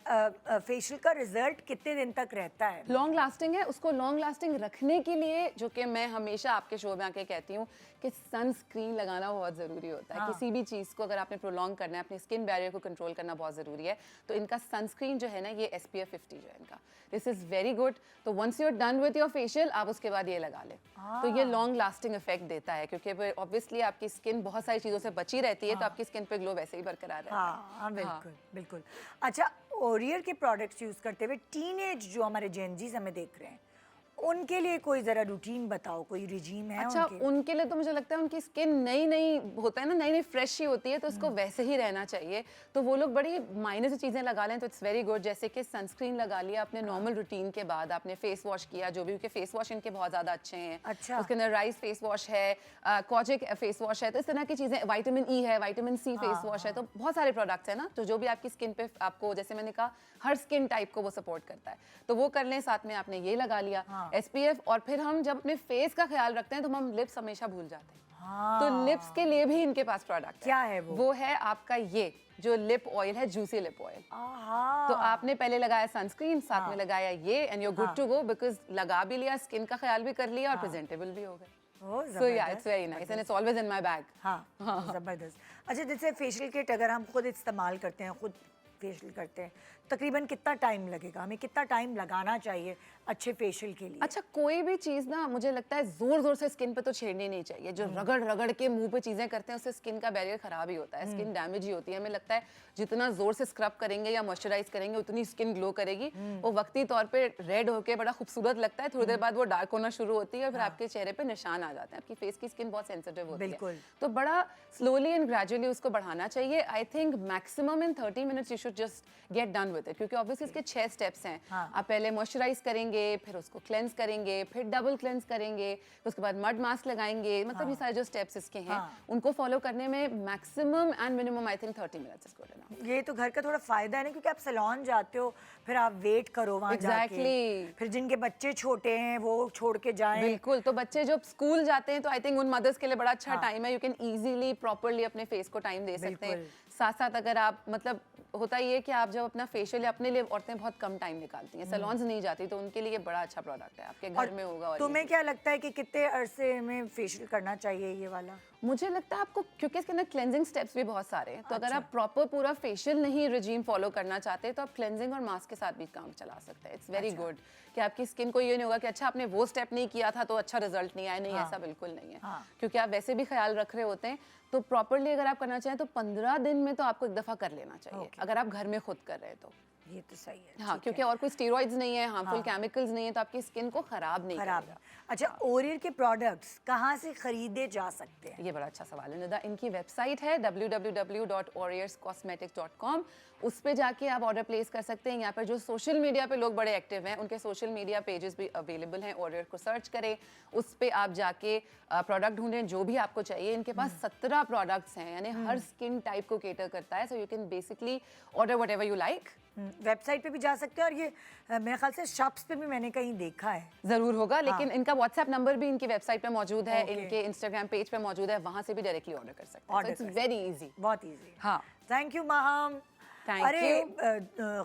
फेशियल का रिजल्ट कितने दिन तक रहता है? लॉन्ग लास्टिंग है। उसको लॉन्ग लास्टिंग रखने के लिए, जो कि मैं हमेशा आपके शो में आके कहती हूँ कि सनस्क्रीन लगाना बहुत ज़रूरी होता है। किसी भी चीज़ को अगर आपने प्रोलॉन्ग करना है, अपनी स्किन बैरियर को कंट्रोल करना बहुत ज़रूरी है, तो इनका सनस्क्रीन जो है ना, ये SPF 50 जो है इनका, दिस इज़ वेरी गुड। तो once you are done with your facial, आप उसके बाद ये लगा लें, तो ये लॉन्ग लास्टिंग इफेक्ट देता है, क्योंकि ऑब्वियसली आपकी स्किन बहुत सारी चीज़ों से बची रहती है, तो आपकी स्किन पे ग्लो वैसे ही बरकरार रहता है। हाँ, बिल्कुल, बिल्कुल। अच्छा, ओरियर के प्रोडक्ट्स यूज़ करते हुए टीनेज जो हमारे जेनजीज हमें देख रहे हैं, उनके लिए कोई ज़रा रूटीन बताओ, कोई रिजीम है अच्छा, उनके लिए तो मुझे लगता है उनकी स्किन नई नई होता है ना, नई नई फ्रेश ही होती है, तो उसको वैसे ही रहना चाहिए। तो वो लोग बड़ी मायने से चीज़ें लगा लें तो इट्स वेरी गुड। जैसे कि सनस्क्रीन लगा लिया आपने नॉर्मल रूटीन के बाद, आपने फेस वॉश किया, जो भी, क्योंकि फेस वॉश इनके बहुत ज़्यादा अच्छे हैं। अच्छा। उसके अंदर राइस फेस वॉश है, कॉजिक फेस वॉश है, तो इस तरह की चीज़ें, विटामिन ई है, विटामिन सी फेस वॉश है, तो बहुत सारे प्रोडक्ट्स हैं ना, तो जो भी आपकी स्किन पे आपको, जैसे मैंने कहा, हर स्किन टाइप को वो सपोर्ट करता है, तो वो कर लें। साथ में आपने ये लगा लिया SPF। और फिर हम जब अपने फेस का ख्याल रखते हैं तो हम लिप्स हमेशा भूल जाते हैं, तो लिप्स के लिए भी इनके पास प्रोडक्ट क्या है वो? वो है आपका ये जो लिप ऑयल है, जूसी लिप ऑयल। तो आपने पहले लगाया सनस्क्रीन, साथ में लगाया ये, and you good to go, because लगा भी लिया, स्किन का ख्याल भी कर लिया और प्रेजेंटेबल भी हो गए। ओह, So yeah, it's very nice and it's always in my bag. हाँ, ज़बरदस्त। अच्छा, जैसे फेशियल किट अगर हम खुद इस्तेमाल करते हैं, खुद फेशियल करते हैं, तकरीबन कितना टाइम लगेगा, हमें कितना टाइम लगाना चाहिए अच्छे फेशियल के लिए? अच्छा, कोई भी चीज़ ना मुझे लगता है ज़ोर ज़ोर से स्किन पे तो छेड़नी नहीं चाहिए। जो रगड़ रगड़ के मुंह पे चीज़ें करते हैं उससे स्किन का बैरियर ख़राब ही होता है, स्किन डैमेज ही होती है। हमें लगता है जितना ज़ोर से स्क्रब करेंगे या मॉइस्चराइज करेंगे उतनी स्किन ग्लो करेगी। वो वक्ती तौर पे रेड होके बड़ा खूबसूरत लगता है, थोड़ी देर बाद वो डार्क होना शुरू होती है और फिर आपके चेहरे पे निशान आ जाते हैं। आपकी फेस की स्किन बहुत सेंसिटिव होती बिल्कुल। है, तो बड़ा स्लोली एंड ग्रेजुअली उसको बढ़ाना चाहिए। I think maximum in 30 minutes you should just get done with it, क्योंकि ऑब्वियसली इसके 6 स्टेप्स हैं। आप पहले मॉइस्चराइज करेंगे, फिर उसको क्लेंस करेंगे, फिर डबल क्लेंस करेंगे, उसके बाद मड मास्क लगाएंगे। मतलब ये सारे जो स्टेप्स इसके हैं उनको फॉलो करने में maximum and minimum I think 30 minutes is good enough. ये तो घर का थोड़ा फायदा है ना, क्योंकि आप सैलून जाते हो, फिर आप वेट करो वहाँ जाके, Exactly. फिर जिनके बच्चे छोटे हैं वो छोड़ के जाएं। बिल्कुल, तो बच्चे जब स्कूल जाते हैं तो आई थिंक उन मदर्स के लिए बड़ा अच्छा टाइम है। यू कैन इजीली प्रॉपर्ली अपने फेस को टाइम दे सकते हैं। साथ साथ अगर आप मतलब होता ये है कि आप जब अपना फेशियल या अपने लिए औरतें बहुत कम टाइम निकालती हैं, सैलून्स नहीं जाती, तो उनके लिए बड़ा अच्छा प्रोडक्ट है, आपके घर में होगा। और तुम्हें क्या लगता है कि कितने अरसे में फेशियल करना चाहिए ये वाला? मुझे लगता है आपको, क्योंकि इसके अंदर क्लेंजिंग स्टेप्स भी बहुत सारे हैं, तो अगर आप प्रॉपर पूरा फेशियल नहीं रिजीम फॉलो करना चाहते तो आप क्लेंजिंग और मास्क के साथ भी काम चला सकते हैं। इट्स वेरी गुड कि आपकी स्किन को ये नहीं होगा कि अच्छा आपने वो स्टेप नहीं किया था तो अच्छा रिजल्ट नहीं आया। नहीं, ऐसा बिल्कुल नहीं है, क्योंकि आप वैसे भी ख्याल रख रहे होते हैं। तो प्रॉपरली अगर आप करना चाहें तो 15 दिन में तो आपको एक दफ़ा कर लेना चाहिए, अगर आप घर में खुद कर रहे हैं तो। ये तो सही है। हाँ, क्योंकि और कोई स्टेरॉइड्स नहीं है, हार्मफुल केमिकल्स नहीं है, तो आपकी स्किन को खराब नहीं करेगा। अच्छा, ओरियर के प्रोडक्ट्स कहाँ से खरीदे जा सकते हैं? ये बड़ा अच्छा सवाल है निदा। इनकी वेबसाइट है www.warriorscosmetics.com। उस पे जाके आप ऑर्डर प्लेस कर सकते हैं। यहाँ पर जो सोशल मीडिया पे लोग बड़े एक्टिव हैं, उनके सोशल मीडिया पेजेस भी अवेलेबल हैं। ऑर्डर को सर्च करें, उस पे आप जाके प्रोडक्ट ढूंढें जो भी आपको चाहिए। इनके पास 17 प्रोडक्ट्स हैं, यानी हर स्किन टाइप को केटर करता है। So you can basically order whatever you like. Website पे भी जा सकते हैं, और ये मेरे ख्याल से शॉप्स पे भी मैंने कहीं देखा है। जरूर होगा, लेकिन इनका व्हाट्सएप नंबर भी इनकी वेबसाइट पे मौजूद है, इनके इंस्टाग्राम पेज पे मौजूद है, वहां से भी डायरेक्टली ऑर्डर कर सकते हैं। इट्स वेरी इजी, बहुत इजी। हाँ, थैंक यू माहम। Thank अरे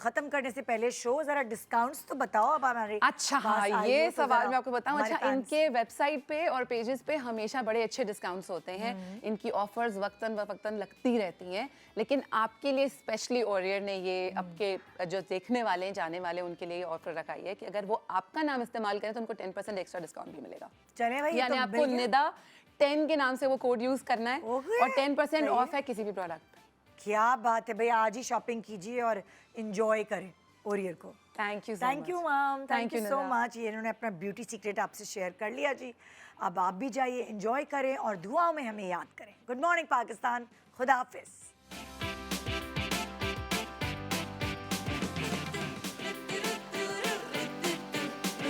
खत्म करने से पहले शो जरा डिस्काउंट्स तो बताओ अब हमारे। अच्छा हाँ, ये सवाल मैं आपको बताऊं। अच्छा, इनके वेबसाइट पे और पेजेस पे हमेशा बड़े अच्छे डिस्काउंट्स होते हैं। इनकी ऑफर्स वक्तन वक्तन लगती रहती हैं, लेकिन आपके लिए स्पेशली ओरियर ने ये आपके जो देखने वाले हैं, जाने वाले, उनके लिए ऑफर रखाई है कि अगर वो आपका नाम इस्तेमाल करें तो उनको 10% एक्स्ट्रा डिस्काउंट भी मिलेगा। चले भाई, यानी आपको निदा 10 के नाम से वो कोड यूज करना है और 10% ऑफ है किसी भी प्रोडक्ट पे। क्या बात है भाई, आज ही शॉपिंग कीजिए और एंजॉय करें ओरियर को। Thank you ma'am, thank you so much. ये इन्होंने अपना ब्यूटी सीक्रेट आपसे शेयर कर लिया जी। अब आप भी जाइए, एंजॉय करें और दुआओं में हमें याद करें। गुड मॉर्निंग पाकिस्तान, खुदा हाफिज।